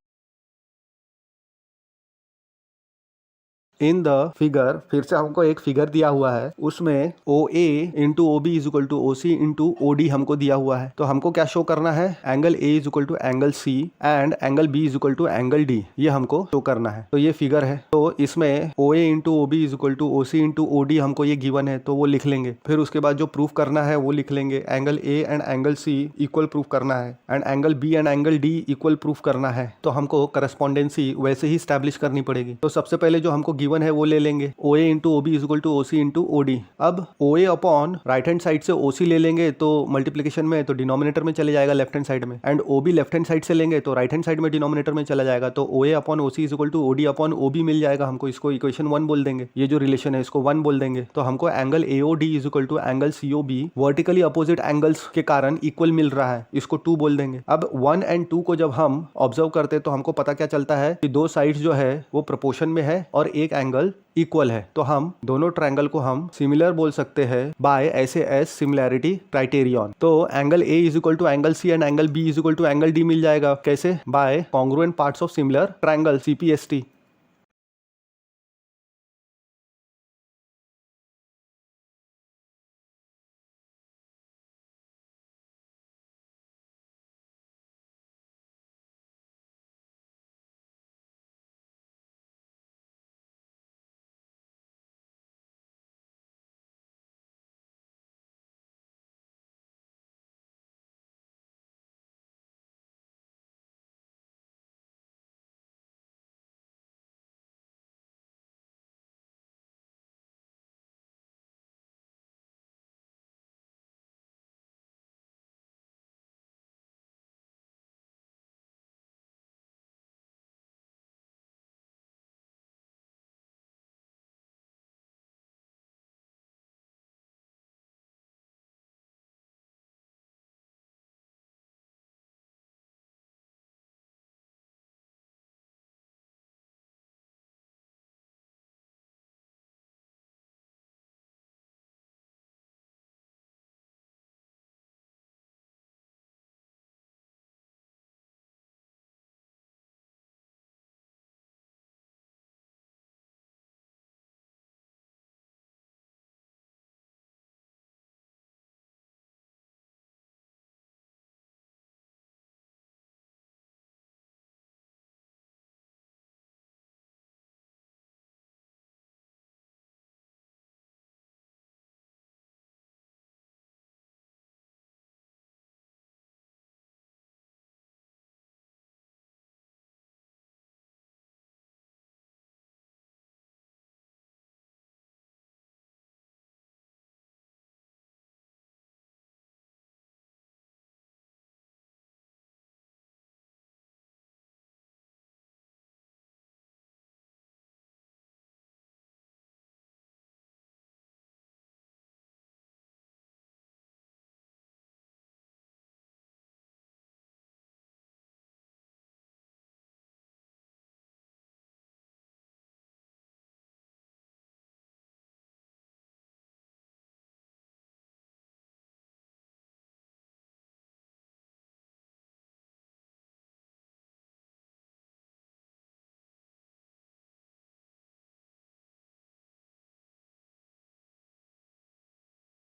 इन द फिगर, फिर से हमको एक फिगर दिया हुआ है, उसमें OA into OB is equal to OC into OD हमको दिया हुआ है। तो हमको क्या शो करना है, angle A is equal to angle C and angle B is equal to angle D, ये हमको शो करना है। तो ये फिगर है, तो इसमें OA into OB is equal to OC into OD हमको ये गिवन है तो वो लिख लेंगे। फिर उसके बाद जो प्रूफ करना है वो लिख लेंगे। Angle A and angle C equal proof करना है and angle B and angle D equal proof करना है। तो हमको करस्पॉन्डेंसी वैसे ही स्टैब्लिश करनी पड़ेगी। तो सबसे पहले जो हमको गिवन है वो ले लेंगे, OA into OB is equal to OC into OD। अब OA upon right hand side से OC ले लेंगे तो मल्टीप्लीकेशन में तो डिनोमिनेटर में चले जाएगा लेफ्ट हैंड साइड में, and OB left hand side से लेंगे तो राइट हैंड साइड में डिनोमिनेटर में चला जाएगा। तो OA upon OC is equal to OD upon OB मिल जाएगा हमको। इसको इक्वेशन 1 बोल देंगे, ये जो रिलेशन है इसको 1 बोल देंगे। तो हमको angle AOD is equal to angle COB vertically opposite angles के कारण इक्वल मिल रहा है, इसको 2 बोल देंगे। अब 1 एंड 2 को जब हम ऑब्जर्व करते हैं तो हमको पता क्या चलता है कि दो साइड्स जो है वो प्रोपोर्शन में है और एक एंगल इक्वल है। तो हम दोनों ट्रायंगल को हम सिमिलर बोल सकते हैं बाय SAS सिमिलैरिटी क्राइटेरियन। तो angle A is equal to angle C and angle B is equal to angle D मिल जाएगा। कैसे? By congruent parts of similar triangle CPST।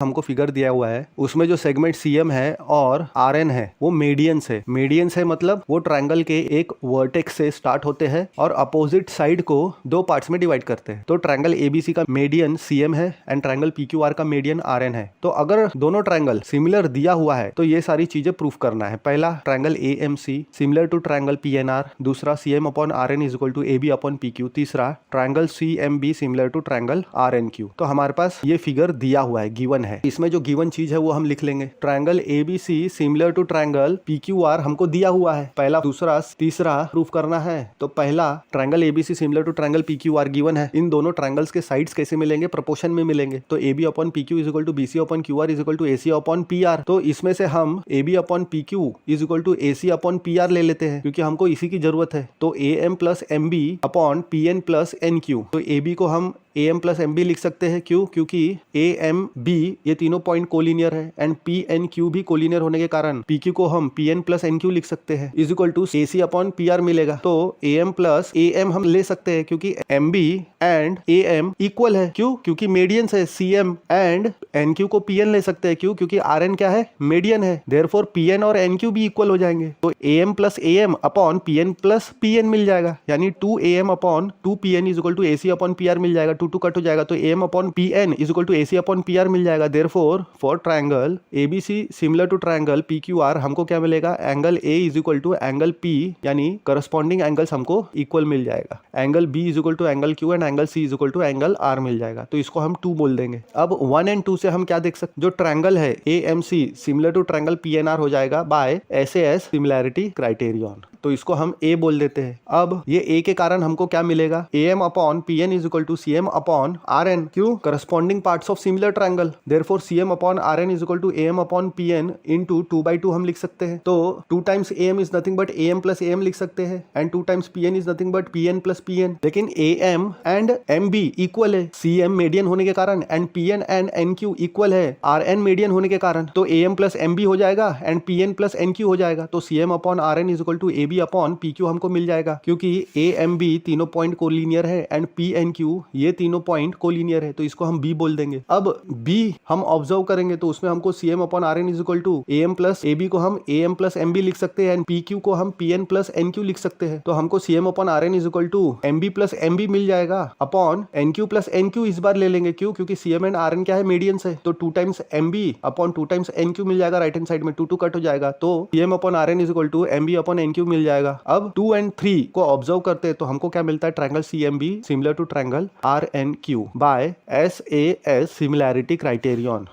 हमको फिगर दिया हुआ है उसमें जो सेगमेंट सीएम है और आरएन है वो मीडियंस है। मीडियंस है मतलब वो ट्रायंगल के एक वर्टेक्स से स्टार्ट होते हैं और अपोजिट साइड को दो पार्ट्स में डिवाइड करते हैं। तो ट्रायंगल एबीसी का मीडियन सीएम है एंड ट्रायंगल पीक्यूआर का मीडियन आरएन है। तो अगर दोनों ट्रायंगल सिमिलर दिया हुआ है तो ये सारी चीजें प्रूफ करना है। पहला triangle A M C similar to triangle P N R, दूसरा C M upon R N is equal to A B upon P Q, तीसरा triangle C M B similar to triangle R N Q. तो हमारे पास ये फिगर दिया हुआ है, गिवन है। इसमें जो गिवन चीज है वो हम लिख लेंगे। Triangle ABC similar to triangle PQR हमको दिया हुआ है, पहला दूसरा तीसरा प्रूफ करना है। तो पहला triangle ABC similar to triangle PQR given है। इन दोनों ट्रायंगल्स के साइड्स कैसे मिलेंगे? प्रोपोर्शन में मिलेंगे। तो AB upon PQ is equal to BC upon QR is equal to AC upon PR. तो इसमें से हम AB upon PQ is equal to AC upon PR ले लेते हैं क्योंकि हमको इसी की जरूरत है। तो am plus MB upon PN plus NQ. तो एबी को हम AM प्लस एम बी लिख सकते हैं। क्यों? क्योंकि AMB ये तीनों पॉइंट कोलिनियर है एंड PNQ भी कोलिनियर होने के कारण PQ को हम PN प्लस NQ लिख सकते हैं is equal to AC upon PR मिलेगा। तो AM प्लस AM हम ले सकते हैं क्योंकि MB एंड AM इक्वल है। क्यों? क्योंकि मीडियंस है। CM एंड NQ को PN ले सकते हैं। क्यों? क्योंकि RN क्या है? मीडियन है। देयरफॉर PN और NQ भी इक्वल हो जाएंगे। तो AM plus AM upon PN plus PN मिल जाएगा, यानी 2AM upon 2PN is equal to AC upon PR मिल जाएगा। 2 कट हो जाएगा तो AM upon PN is equal to AC upon PR मिल जाएगा। Therefore for triangle ABC similar to triangle PQR हमको क्या मिलेगा? Angle A is equal to angle P, यानी करस्पॉन्डिंग एंगल्स हमको इक्वल मिल जाएगा। Angle B is equal to angle Q and angle C is equal to angle R मिल जाएगा। तो इसको हम 2 बोल देंगे। अब 1 एंड 2 से हम क्या देख सकते? जो ट्रायंगल है AMC similar to triangle PNR हो जाएगा बाय SAS सिमिलैरिटी क्राइटेरियन। तो इसको हम A बोल देते हैं। अब ये A के कारण हमको क्या मिलेगा? AM upon PN is equal to CM upon RN। क्यों? Corresponding parts of similar triangle. Therefore CM upon RN is equal to AM upon PN into 2/2 हम लिख सकते हैं। तो 2 times AM is nothing but AM plus AM लिख सकते हैं and 2 times PN is nothing but PN plus PN। लेकिन AM and MB equal है CM मीडियन होने के कारण and PN and NQ equal है RN मीडियन होने के कारण। तो AM प्लस MB हो जाएगा एंड PN प्लस NQ हो जाएगा। तो CM upon RN is equal to AB upon PQ हमको मिल जाएगा क्योंकि AMB तीनों पॉइंट कोलिनियर है एंड PNQ ये तीनों पॉइंट कोलिनियर है। तो इसको हम B बोल देंगे। अब B हम ऑब्जर्व करेंगे तो उसमें हमको CM upon RN is equal to AM plus AB को हम AM प्लस MB लिख सकते हैं एंड PQ को हम PN प्लस NQ लिख सकते हैं। तो हमको CM upon RN is equal to MB plus MB मिल जाएगा अपॉन NQ प्लस NQ इस बार ले लेंगे। क्यों? क्योंकि CM एंड RN क्या है? मीडियंस है। तो 2 times MB upon 2 times NQ मिल जाएगा। राइट हैंड साइड में 2 कट हो जाएगा। तो CM upon RN is equal to MB upon NQ मिल जाएगा। अब 2 एंड 3 को ऑब्जर्व करते हैं तो हमको क्या मिलता है? Triangle CMB similar to triangle RNQ by SAS similarity criterion.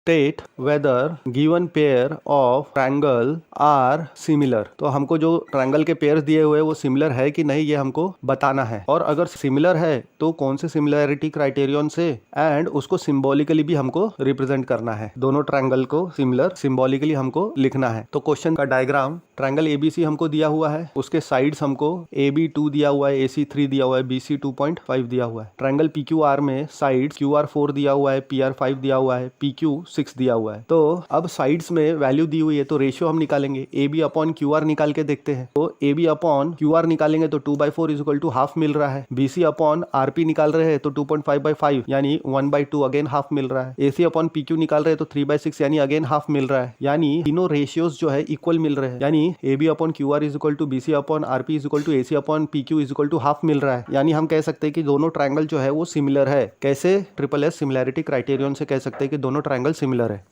State whether given pair of triangle are similar. तो हमको जो ट्रायंगल के पेयर दिए हुए वो सिमिलर है कि नहीं ये हमको बताना है। और अगर सिमिलर है तो कौन से सिमिलैरिटी क्राइटेरियन से, एंड उसको सिंबॉलिकली भी हमको रिप्रेजेंट करना है। दोनों ट्रायंगल को सिमिलर सिंबॉलिकली हमको लिखना है। तो क्वेश्चन का डायग्राम, ट्रायंगल ABC हमको दिया हुआ है, उसके साइड्स हमको AB 2 दिया हुआ है, AC 3 दिया हुआ है, BC 2.5 दिया हुआ है। ट्रायंगल PQR में साइड्स QR 4 दिया हुआ है, PR 5 दिया हुआ है, PQ 6 दिया हुआ है। तो अब साइड्स में वैल्यू दी हुई है तो रेशियो हम निकालेंगे। AB अपॉन QR निकाल के देखते हैं। तो AB अपॉन QR निकालेंगे तो 2/4 इज इक्वल टू हाफ मिल रहा है। BC अपॉन RP निकाल रहे हैं तो 2.5/5 यानी 1/2 अगेन हाफ मिल रहा है। AC अपॉन PQ निकाल रहे हैं तो 3/6 यानी अगेन हाफ मिल रहा है। यानी तीनों रेशियोज जो है इक्वल मिल रहे हैं। यानी AB upon QR is equal to BC upon RP is equal to AC upon PQ is equal to half मिल रहा है। यानी हम कह सकते हैं कि दोनों ट्रायंगल जो है वो सिमिलर है। कैसे? SSS सिमिलैरिटी क्राइटेरियन से कह सकते हैं कि दोनों ट्रायंगल सिमिलर है।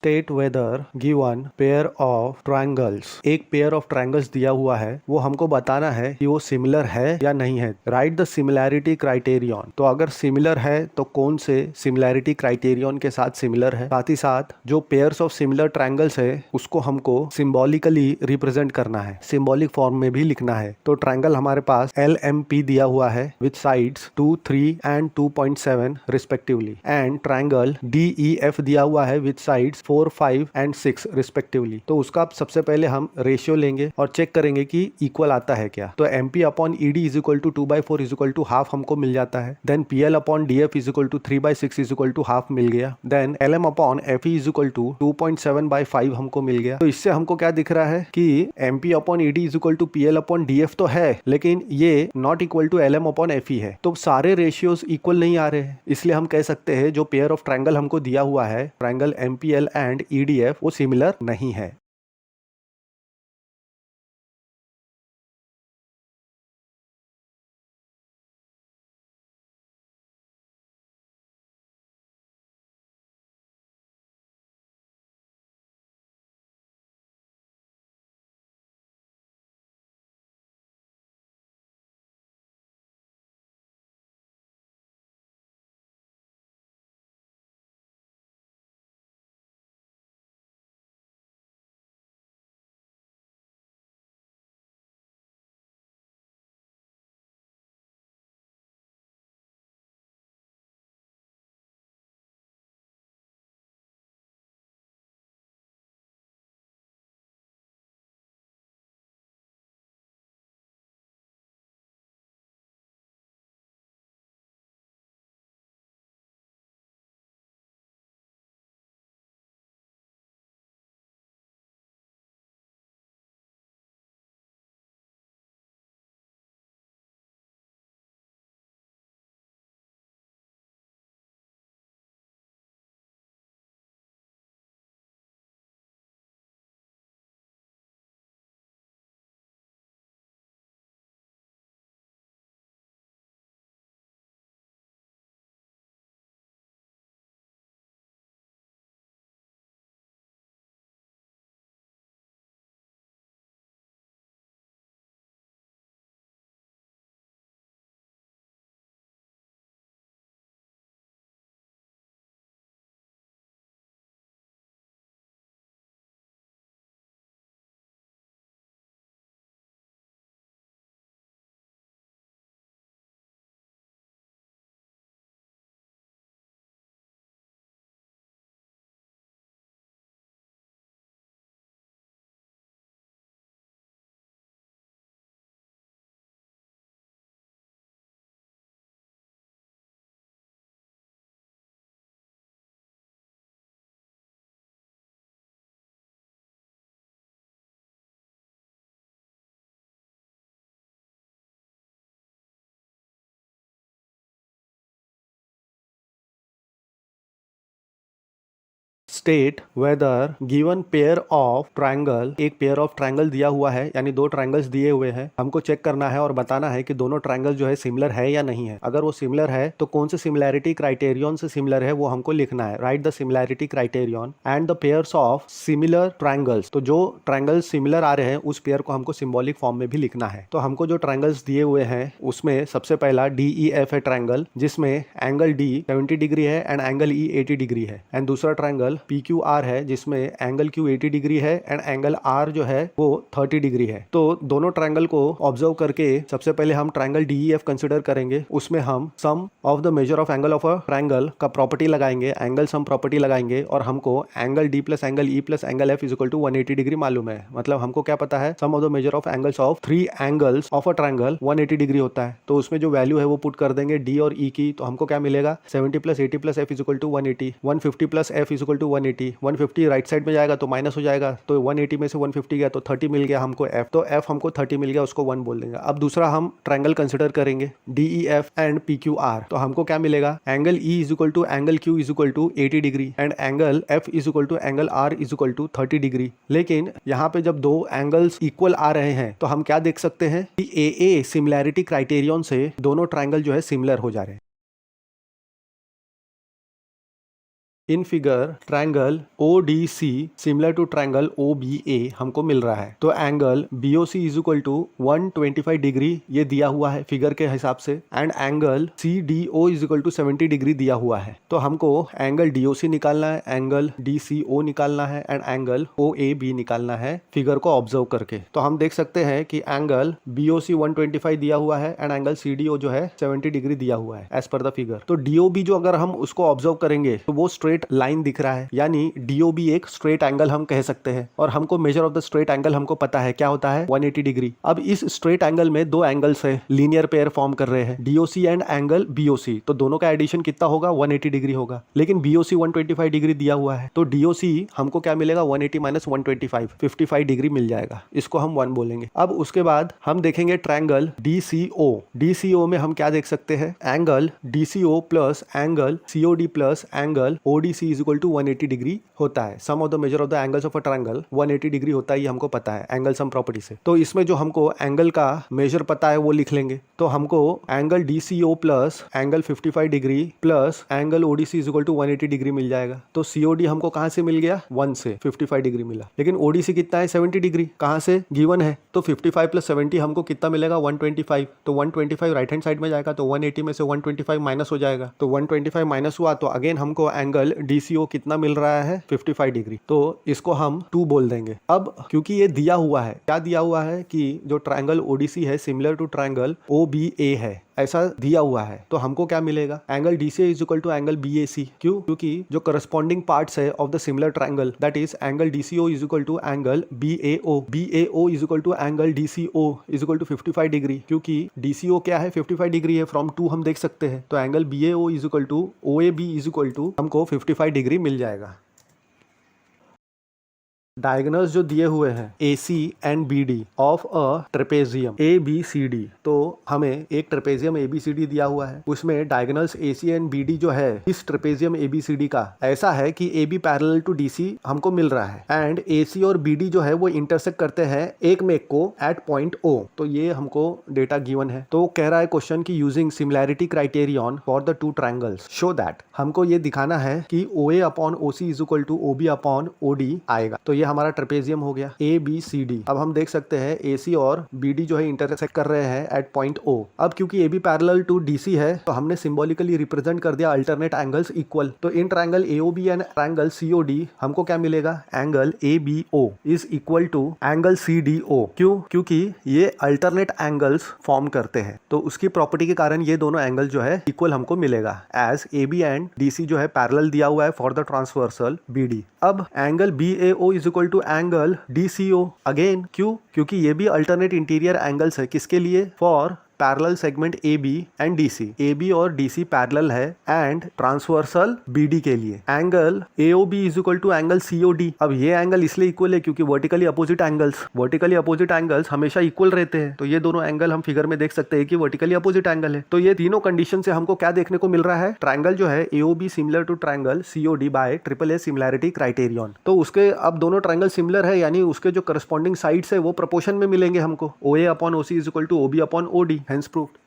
State whether given pair of triangles, एक पेयर ऑफ ट्रायंगल्स दिया हुआ है, वो हमको बताना है कि वो सिमिलर है या नहीं है। राइट द सिमिलैरिटी क्राइटेरियन, तो अगर सिमिलर है तो कौन से सिमिलैरिटी क्राइटेरियन के साथ सिमिलर है। साथ ही साथ जो पेयर्स ऑफ सिमिलर ट्रायंगल्स है उसको हमको सिंबॉलिकली रिप्रेजेंट करना है, सिंबॉलिक फॉर्म में भी लिखना है। तो ट्रायंगल हमारे पास LMP दिया हुआ है with sides 2, 3 and 2.7 respectively, and triangle DEF दिया हुआ है विथ साइड्स 4, 5 एंड 6 रिस्पेक्टिवली। तो उसका सबसे पहले हम रेशियो लेंगे और चेक करेंगे कि इक्वल आता है क्या। तो MP upon ED is equal to 2/4 is equal to half हमको मिल जाता है। Then PL upon DF is equal to 3/6 is equal to half मिल गया। Then LM upon FE is equal to 2.7/5 हमको मिल गया। तो इससे हमको क्या दिख रहा है कि MP upon ED is equal to PL upon DF तो है, लेकिन ये not equal to LM upon FE है। तो सारे रेशियोज इक्वल नहीं आ रहे हैं, इसलिए हम कह सकते हैं जो पेयर ऑफ ट्रायंगल हमको दिया हुआ है, ट्रायंगल MPL एंड EDF, वो सिमिलर नहीं है। State whether given pair of triangle, एक पेयर ऑफ ट्रायंगल दिया हुआ है, यानी दो ट्रायंगल्स दिए हुए हैं, हमको चेक करना है और बताना है कि दोनों ट्रायंगल जो है सिमिलर है या नहीं है। अगर वो सिमिलर है तो कौन से सिमिलैरिटी क्राइटेरियन से सिमिलर है वो हमको लिखना है। Right the similarity criterion and the pairs of similar triangles, तो जो ट्रायंगल्स सिमिलर आ रहे हैं उस पेयर को हमको सिंबॉलिक फॉर्म में भी लिखना है। तो हमको जो ट्रायंगल्स दिए हुए हैं उसमें सबसे पहला DEF है ट्रायंगल, जिसमें एंगल D 70 डिग्री है एंड एंगल E 80 डिग्री है। एंड दूसरा ट्रायंगल PQR है जिसमें एंगल Q 80 डिग्री है एंड एंगल R जो है वो 30 डिग्री है। तो दोनों ट्रायंगल को ऑब्जर्व करके सबसे पहले हम ट्रायंगल DEF कंसिडर करेंगे। उसमें हम sum of the measure of angle of a triangle का प्रॉपर्टी लगाएंगे, एंगल सम प्रॉपर्टी लगाएंगे, और हमको angle D plus angle E plus angle F is equal to 180 degree मालूम है। मतलब हमको क्या पता है, sum of the measure of angles of 3 angles of a triangle 180 degree होता है। तो उसमें जो वैल्यू है वो पुट कर देंगे D और E की, तो हमको क्या मिलेगा 70 plus 80 plus F is equal to 180, 150 plus F is equal to 180, 150 right side में जाएगा तो माइनस हो जाएगा, तो 180 में से 150 गया तो 30 मिल गया हमको F, तो F हमको 30 मिल गया, उसको 1 बोल देंगे। अब दूसरा हम ट्रायंगल कंसिडर करेंगे DEF एंड PQR, तो हमको क्या मिलेगा, angle E is equal to angle Q is equal to 80 degree and angle F is equal to angle R is equal to 30 degree. लेकिन यहाँ पे जब दो एंगल्स इक्वल आ रहे हैं तो हम क्या देख सकते हैं कि AA सिमिलैरिटी क्राइटेरियन से दोनों ट्रायंगल जो है सिमिलर हो जा रहे हैं। In figure triangle ODC similar to triangle OBA हमको मिल रहा है। तो angle BOC is equal to 125 degree ये दिया हुआ है फिगर के हिसाब से, and angle CDO is equal to 70 degree दिया हुआ है। तो हमको एंगल DOC निकालना है, एंगल DCO निकालना है एंड एंगल OAB निकालना है फिगर को ऑब्जर्व करके। तो हम देख सकते हैं कि एंगल BOC 125 दिया हुआ है एंड एंगल CDO जो है 70 डिग्री दिया हुआ है एज पर द फिगर। तो DOB जो अगर हम उसको ऑब्जर्व करेंगे तो वो स्ट्रेट लाइन दिख रहा है, यानी DOB एक स्ट्रेट एंगल हम कह सकते हैं। और हमको major of the straight angle हमको पता है क्या होता है, 180 डिग्री। अब इस स्ट्रेट एंगल में दो एंगल्स है, लीनियर पेयर फॉर्म कर रहे हैं, DOC एंड एंगल BOC। तो दोनों का एडिशन कितना होगा, 180 डिग्री होगा। लेकिन BOC 125 डिग्री दिया हुआ है, तो DOC हमको क्या मिलेगा, 180 माइनस 125, 55 डिग्री मिल जाएगा। इसको हम 1 बोलेंगे। अब उसके बाद हम देखेंगे ट्रायंगल DCO। DCO में हम क्या देख सकते हैं, angle DCO plus angle COD plus angle ODC is equal to 180 degree होता है। Sum of the measure of the angles of a triangle 180 degree होता है, ये हमको पता है एंगल सम प्रॉपर्टी से। तो इसमें जो हमको एंगल का मेजर पता है वो लिख लेंगे। तो हमको angle DCO plus angle 55 degree plus angle ODC is equal to 180 degree मिल जाएगा। तो COD हमको कहां से मिल गया, 1 से 55 डिग्री मिला। लेकिन ODC कितना है, 70 डिग्री, कहां से, गिवन है। तो 55 प्लस 70 हमको कितना मिलेगा, 125। तो 125 राइट हैंड साइड में जाएगा, तो 180 में से 125 माइनस हो जाएगा। तो 125 माइनस हुआ तो अगेन हमको एंगल DCO कितना मिल रहा है, 55 डिग्री। तो इसको हम 2 बोल देंगे। अब क्योंकि ये दिया हुआ है, क्या दिया हुआ है कि जो ट्रायंगल ODC है सिमिलर टू ट्रायंगल OBA है, ऐसा दिया हुआ है। तो हमको क्या मिलेगा, angle DCA is equal to angle BAC। क्यों, क्योंकि जो करस्पॉन्डिंग पार्ट्स है of the similar triangle that is angle DCO is equal to angle BAO। BAO is equal to angle DCO is equal to 55 degree, क्योंकि DCO क्या है, 55 degree है। From 2 हम देख सकते हैं। तो angle BAO is equal to OAB is equal to हमको 55 डिग्री मिल जाएगा। डायगोनल्स जो दिए हुए हैं AC and BD of a trapezium ABCD। तो हमें एक ट्रेपेजियम ABCD दिया हुआ है, उसमें डायगोनल्स AC एंड BD जो है इस ट्रेपेजियम ABCD का ऐसा है कि AB पैरेलल टू DC हमको मिल रहा है एंड AC और BD जो है वो इंटरसेक्ट करते हैं एक में एक को एट पॉइंट O। तो ये हमको डेटा गिवन है। तो कह रहा है क्वेश्चन की using similarity criterion for the 2 triangles show that, हमको ये दिखाना है कि OA upon OC is equal to OB upon OD आएगा। तो ये हमारा ट्रेपेजियम हो गया ABCD। अब हम देख सकते हैं AC और BD जो है इंटरसेक्ट कर रहे हैं एट पॉइंट O। अब क्योंकि AB पैरेलल टू DC है तो हमने सिंबॉलिकली रिप्रेजेंट कर दिया अल्टरनेट एंगल्स इक्वल। तो in triangle AOB and triangle COD हमको क्या मिलेगा, angle ABO is equal to angle CDO। क्यों, क्योंकि ये अल्टरनेट एंगल्स फॉर्म करते हैं। तो उसकी प्रॉपर्टी के कारण ये दोनों एंगल जो है इक्वल हमको मिलेगा, एज AB एंड DC जो है पैरेलल दिया हुआ है फॉर द ट्रांसवर्सल BD। अब angle BAO is equal to angle DCO again, क्यों, क्योंकि ये भी अल्टरनेट इंटीरियर एंगल्स है। किसके लिए, for parallel segment AB and DC। AB और DC पैरेलल है एंड ट्रांसवर्सल BD के लिए। Angle AOB is equal to angle COD। अब ये एंगल इसलिए इक्वल है क्योंकि वर्टिकली अपोजिट एंगल्स हमेशा इक्वल रहते हैं। तो ये दोनों एंगल हम फिगर में देख सकते हैं कि वर्टिकली अपोजिट एंगल है। तो ये तीनों कंडीशन से हमको क्या देखने को मिल रहा है, ट्रायंगल जो है AOB similar to triangle COD by AAA similarity criterion. तो उसके अब दोनों ट्रायंगल सिमिलर है, यानी उसके जो करस्पॉन्डिंग साइड्स है वो प्रोपोर्शन में मिलेंगे हमको। OA upon OC is equal to OB upon OD, hence proved।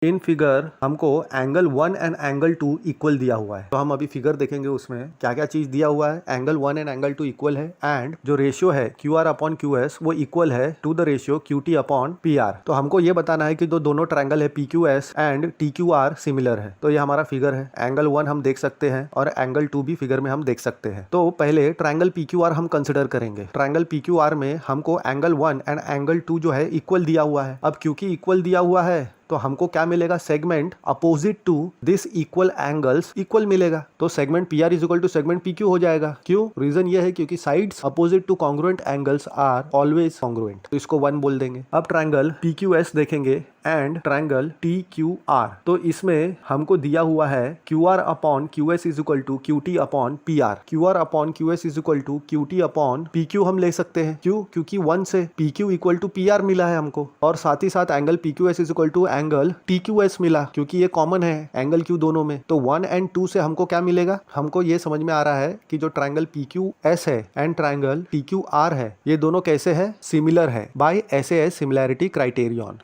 In figure हमको एंगल 1 एंड एंगल 2 इक्वल दिया हुआ है। तो हम अभी फिगर देखेंगे उसमें क्या क्या चीज दिया हुआ है। एंगल 1 एंड एंगल 2 इक्वल है एंड जो रेशियो है QR अपॉन QS वो इक्वल है to the ratio QT upon PR। तो हमको ये बताना है कि दोनों ट्रायंगल है PQS एंड TQR सिमिलर है। तो ये हमारा फिगर है। एंगल 1 हम देख सकते हैं और एंगल 2 भी फिगर में हम देख सकते हैं। तो पहले ट्रायंगल PQR हम कंसिडर करेंगे। ट्रायंगल PQR में हमको एंगल 1 एंड एंगल 2 जो है इक्वल दिया हुआ है। अब क्योंकि इक्वल दिया हुआ है तो हमको क्या मिलेगा, segment opposite to this equal angles equal मिलेगा। तो segment PR is equal to segment PQ हो जाएगा। क्यों, रीजन ये है क्योंकि sides opposite to congruent angles are always congruent. तो इसको 1 बोल देंगे। अब ट्रायंगल PQS देखेंगे एंड ट्रायंगल TQR। तो इसमें हमको दिया हुआ है QR upon QS is equal to QT upon PR। QR upon QS is equal to QT upon PQ हम ले सकते हैं। क्यों, क्योंकि 1 से PQ इक्वल टू PR मिला है हमको, और साथ ही साथ angle PQS is equal to angle TQS मिला, क्योंकि ये कॉमन है एंगल Q दोनों में। तो 1 एंड 2 से हमको क्या मिलेगा, हमको ये समझ में आ रहा है कि जो ट्रायंगल PQS है एंड ट्रायंगल TQR है ये दोनों कैसे है, सिमिलर है by SAS similarity criterion.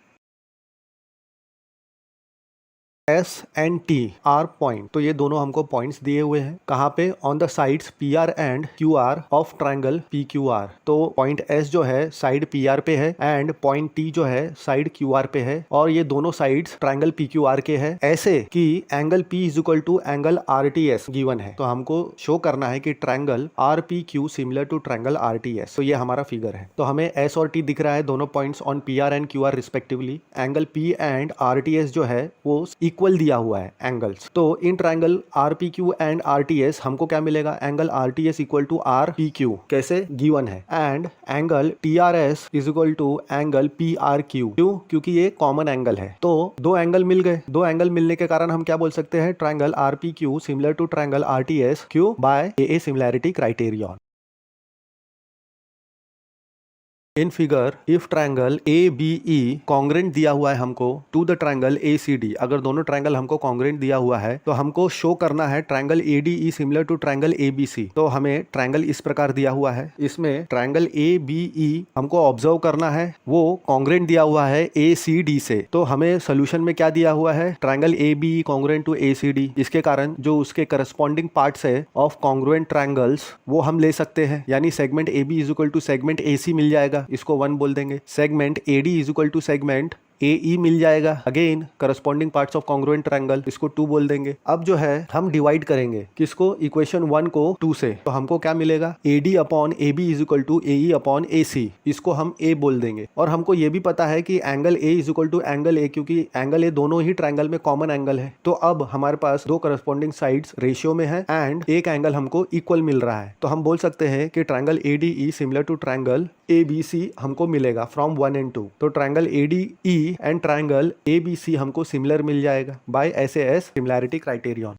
S and T are point, तो ये दोनों हमको पॉइंट्स दिए हुए हैं कहाँ पे, on the sides P R and Q are of triangle P Q are. तो पॉइंट एस जो है साइड पी आर पे है एंड पॉइंट टी जो है साइड क्यू आर पे है, और ये दोनों sides triangle P Q R के है, ऐसे कि angle P is equal to angle R T S given है। तो हमको शो करना है कि triangle R P Q similar to triangle R T S. तो ये हमारा फिगर है। तो हमें एस और टी दिख रहा है, दोनों points on P R and Q R respectively. Angle P and R T S जो है वो इक्वल दिया हुआ है एंगल्स। तो in triangle R P Q and R T S हमको क्या मिलेगा, angle R T S equal to R P Q, कैसे गिवन है, and angle T R S is equal to angle P R Q. क्यों, क्योंकि ये common angle है। तो दो एंगल मिल गए, दो एंगल मिलने के कारण हम क्या बोल सकते हैं, triangle R P Q similar to triangle R T S Q by A similarity criterion. In figure if triangle A B E congruent दिया हुआ है हमको to the triangle A C D, अगर दोनों ट्राइंगल हमको कॉन्ग्रेंट दिया हुआ है तो हमको शो करना है triangle A D E similar to triangle A B C. तो हमें ट्राइंगल इस प्रकार दिया हुआ है, इसमें ट्राइंगल ए बी ई हमको ऑब्जर्व करना है, वो कॉन्ग्रेंट दिया हुआ है ए सी डी से। तो हमें सोल्यूशन में क्या दिया हुआ है, triangle A B E congruent to A C D. इसके कारण जो उसके करस्पॉन्डिंग पार्ट्स है ऑफ कॉन्ग्रुएंट ट्राइंगल्स वो हम ले सकते हैं, यानी segment A B is equal to segment A C मिल जाएगा, इसको 1 बोल देंगे। Segment A D is equal to segment A मिल जाएगा, again corresponding parts of congruent triangle, इसको 2 बोल देंगे। अब जो है हम डिवाइड करेंगे किसको, इक्वेशन 1 को 2 से, तो हमको क्या मिलेगा, A D upon A B is equal to A E upon A C, इसको हम ए बोल देंगे। और हमको ये भी पता है कि angle A is equal to angle A, क्योंकि एंगल ए दोनों ही ट्राइंगल में कॉमन एंगल है। तो अब हमारे पास दो करस्पॉन्डिंग साइड्स रेशियो में है एंड एक एंगल हमको इक्वल मिल रहा है। तो हम बोल सकते हैं कि triangle A D E similar to triangle A B C हमको मिलेगा फ्रॉम 1 and 2। तो triangle A D E and triangle A B C हमको सिमिलर मिल जाएगा बाय SAS सिमिलैरिटी क्राइटेरियन।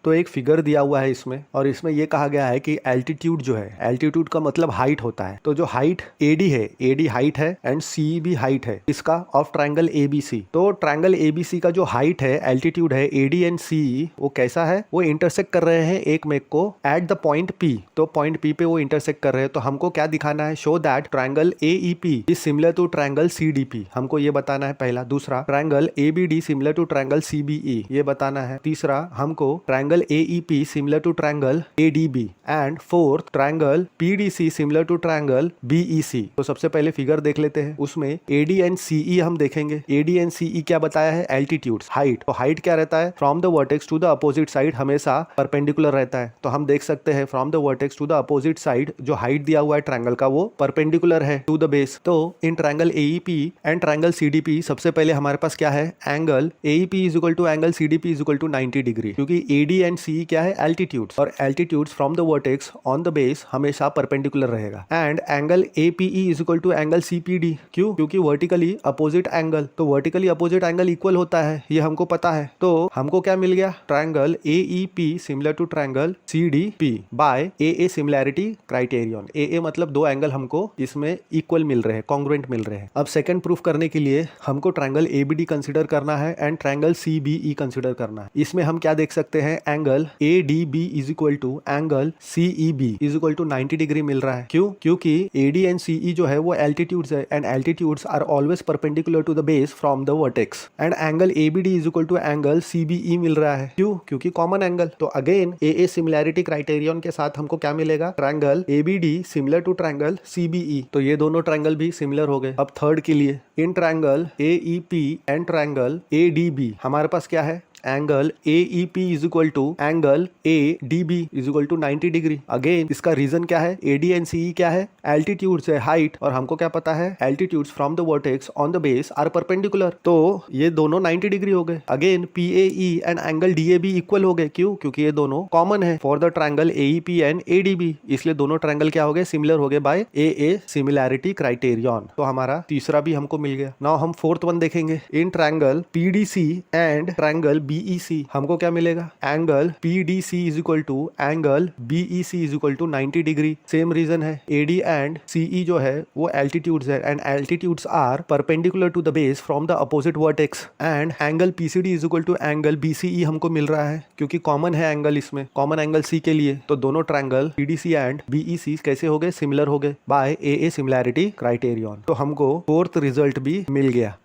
तो एक फिगर दिया हुआ है इसमें, और इसमें यह कहा गया है कि एल्टीट्यूड जो है, एल्टीट्यूड का मतलब हाइट होता है। तो जो हाइट एडी है, एडी हाइट है एंड सी भी हाइट है इसका ऑफ ट्राइंगल एबीसी। तो ट्राइंगल एबीसी का जो हाइट है, एल्टीट्यूड है एडी एंड सी, वो कैसा है, वो इंटरसेक्ट कर रहे हैं एक मेक को एट द पॉइंट पी। तो पॉइंट पी पे वो इंटरसेक्ट कर रहे हैं। तो हमको क्या दिखाना है, show that triangle AEP is similar to triangle CDP, हमको ये बताना है पहला। दूसरा, triangle ABD similar to triangle CBE, ये बताना है। तीसरा, हमको triangle AEP similar to triangle ADB, and fourth triangle PDC similar to triangle BEC। तो सबसे पहले फिगर देख लेते हैं, उसमें AD and CE हम देखेंगे। AD and CE क्या बताया है, एल्टीट्यूड्स, हाइट। तो हाइट क्या रहता है, from the vertex to the opposite side हमेशा परपेंडिकुलर रहता है। तो हम देख सकते हैं from the vertex to the opposite side जो हाइट दिया हुआ है ट्राइंगल का वो परपेंडिकुलर है टू द बेस। तो in triangle AEP and triangle CDP सबसे पहले हमारे पास क्या है, angle AEP is equal to angle CDP is equal to 90 degree, क्योंकि AD एंड CE क्या है, एल्टीट्यूड्स, और altitudes from the vertex on the base हमेशा परपेंडिकुलर रहेगा। And angle APE is equal to angle CPD, क्यों, क्योंकि vertically opposite angle. तो vertically opposite angle equal होता है, ये हमको पता है। तो हमको क्या मिल गया, triangle AEP similar to triangle CDP by AA similarity criterion. AA मतलब दो एंगल हमको इसमें इक्वल मिल रहे हैं, कॉन्ग्रुएंट मिल रहे हैं। अब सेकंड प्रूफ करने के लिए हमको ट्राइंगल ABD कंसीडर करना है एंड ट्राइंगल CBE कंसीडर करना है। इसमें हम क्या देख सकते हैं, angle ADB is equal to angle CEB is equal to 90 degree मिल रहा है। क्यों, क्योंकि AD एंड CE जो है वो एल्टीट्यूड्स है and altitudes are always perpendicular to the base from the vertex. And angle ABD is equal to angle CBE मिल रहा है, क्यों, क्योंकि कॉमन एंगल। तो अगेन AA सिमिलैरिटी क्राइटेरियन के साथ हमको क्या मिलेगा, triangle ABD similar to triangle CBE। तो ये दोनों ट्राइंगल भी सिमिलर हो गए। अब थर्ड के लिए, in triangle AEP and triangle ADB हमारे पास क्या है, angle AEP is equal to angle ADB is equal to 90 degree. Again इसका रीजन क्या है, AD एंड CE क्या है, एल्टीट्यूड्स है, हाइट, और हमको क्या पता है, altitudes from the vertex on the base are perpendicular. तो ये दोनों 90 डिग्री हो गए। Again PAE and angle DAB equal हो गए, क्यों, क्योंकि ये दोनों कॉमन है for the triangle AEP and ADB, इसलिए दोनों ट्राइंगल क्या हो गए, सिमिलर हो गए बाय AA सिमिलैरिटी क्राइटेरियन। तो हमारा तीसरा भी हमको मिल गया। नाउ हम फोर्थ वन देखेंगे, in triangle PDC and triangle BEC हमको क्या मिलेगा, angle PDC is equal to angle BEC is equal to 90 degree. Same reason है, AD एंड CE जो है वो एल्टीट्यूड्स है and altitudes are perpendicular to the base from the opposite vertex. And angle PCD is equal to angle BCE हमको मिल रहा है, क्योंकि कॉमन है एंगल, इसमें कॉमन एंगल C के लिए। तो दोनों ट्राइंगल PDC एंड BEC कैसे हो गए, सिमिलर हो गए बाय AA सिमिलैरिटी क्राइटेरियन। तो हमको फोर्थ रिजल्ट भी मिल गया।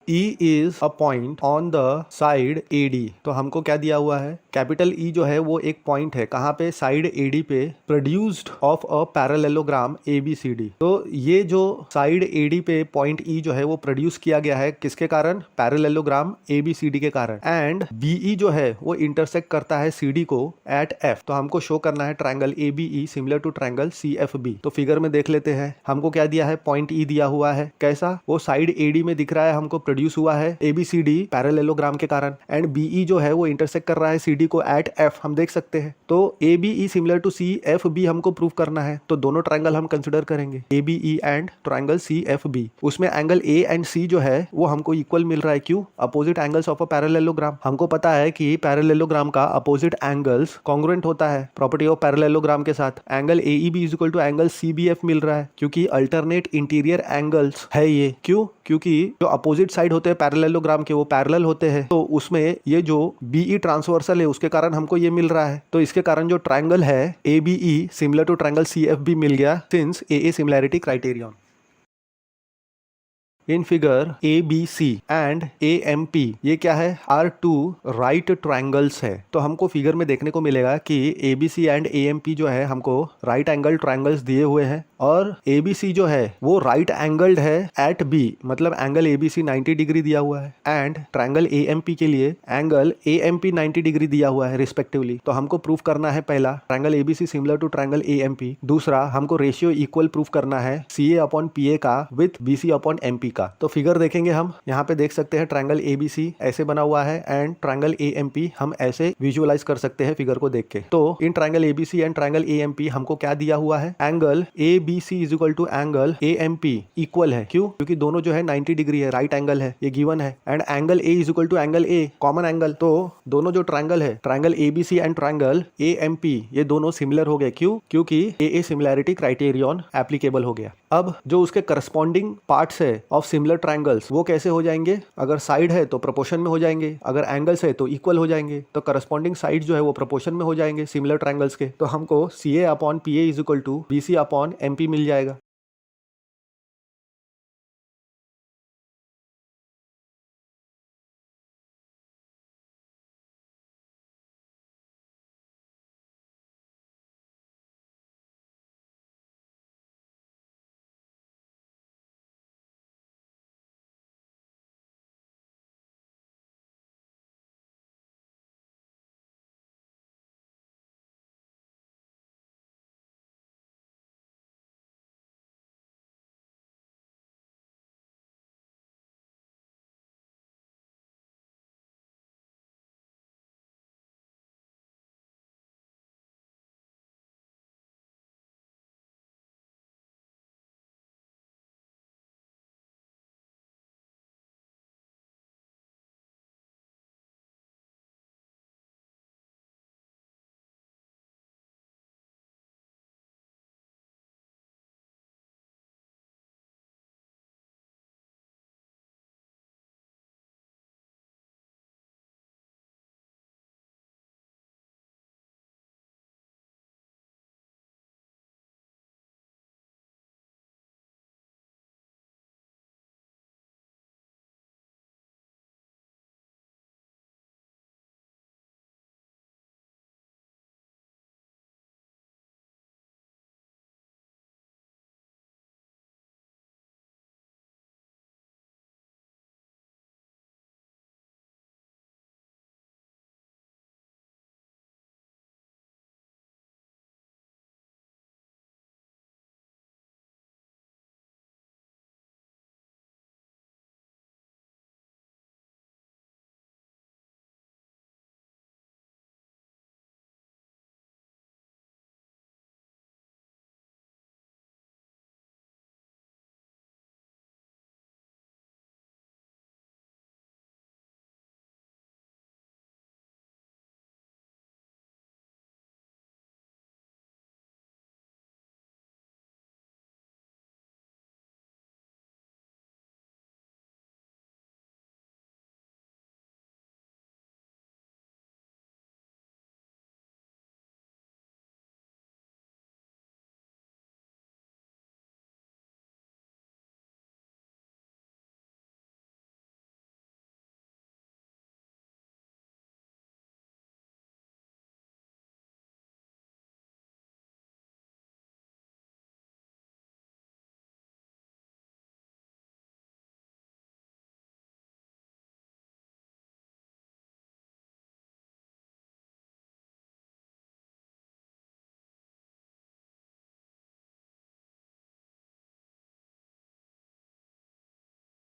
E is a point on the side AD। तो हमको क्या दिया हुआ है, कैपिटल E जो है वो एक पॉइंट है कहाँ पे, साइड AD पे, produced of a parallelogram ABCD। तो ये जो साइड AD पे पॉइंट E जो है वो प्रोड्यूस किया गया है किसके कारण, पैरेललोग्राम ABCD के कारण। एंड BE जो है वो इंटरसेक्ट करता है CD को एट F। तो हमको शो करना है triangle ABE similar to triangle CFB। तो फिगर में देख लेते हैं, हमको क्या दिया है, पॉइंट E दिया हुआ है, कैसा, वो साइड AD में दिख रहा है, हमको प्रोड्यूस हुआ है ABCD पैरेललोग्राम के कारण। एंड BE जो है वो इंटरसेक्ट कर रहा है CD को एट F, हम देख सकते हैं। तो ABE सिमिलर टू CFB हमको प्रूव करना है, तो दोनों ट्रायंगल हम कंसिडर करेंगे, ABE एंड ट्रायंगल CFB। उसमें एंगल A एंड C जो है वो हमको इक्वल मिल रहा है, क्यों, opposite angles of a parallelogram. हमको पता है कि पैरेललोग्राम का अपोजिट एंगल्स कॉन्ग्रुएंट होता है प्रॉपर्टी ऑफ पैरेललोग्राम के साथ। Angle AEB is equal to angle CBF मिल रहा है, क्योंकि अल्टरनेट इंटीरियर एंगल्स है ये। क्यों, क्योंकि जो अपोजिट साइड होते हैं पैरेललोग्राम के वो पैरेलल होते हैं, तो उसमें ये जो BE ट्रांसवर्सल है उसके कारण हमको ये मिल रहा है। तो इसके कारण जो ट्रायंगल है ABE similar to triangle CFB मिल गया, since AA similarity criterion. In figure ABC and AMP ये क्या है, आर टू राइट ट्रायंगल्स है। तो हमको फिगर में देखने को मिलेगा कि ABC एंड AMP जो है हमको राइट एंगल ट्रायंगल्स दिए हुए हैं, और ABC जो है वो राइट एंगल्ड है एट B, मतलब एंगल ABC 90 डिग्री दिया हुआ है, एंड ट्रायंगल AMP के लिए एंगल AMP 90 डिग्री दिया हुआ है रिस्पेक्टिवली। तो हमको प्रूफ करना है, पहला triangle ABC similar to triangle AMP, दूसरा हमको रेशियो इक्वल प्रूफ करना है CA अपॉन PA का विथ BC अपॉन MP का। तो फिगर देखेंगे हम, यहाँ पे देख सकते हैं ट्रायंगल ABC ऐसे बना हुआ है एंड ट्रायंगल AMP हम ऐसे विजुअलाइज कर सकते हैं फिगर को देख के। तो in triangle ABC and triangle AMP हमको क्या दिया हुआ है, angle ABC is equal to angle AMP equal है, क्यों, क्योंकि दोनों जो है 90 डिग्री है, राइट एंगल है, ये गिवन है। And angle A is equal to angle A common angle, तो दोनों जो ट्रायंगल है triangle ABC and triangle AMP ये दोनों सिमिलर हो गए, क्यों, क्योंकि AA सिमिलैरिटी क्राइटेरियन एप्लीकेबल हो गया। अब जो उसके करस्पॉन्डिंग पार्ट्स है ऑफ सिमिलर ट्रायंगल्स वो कैसे हो जाएंगे, अगर साइड है तो प्रोपोर्शन में हो जाएंगे, अगर एंगल्स है तो इक्वल हो जाएंगे, तो करस्पॉन्डिंग साइड जो है वो प्रोपोर्शन में हो जाएंगे सिमिलर ट्रायंगल्स के। तो हमको CA upon PA is equal to BC upon MP मिल जाएगा।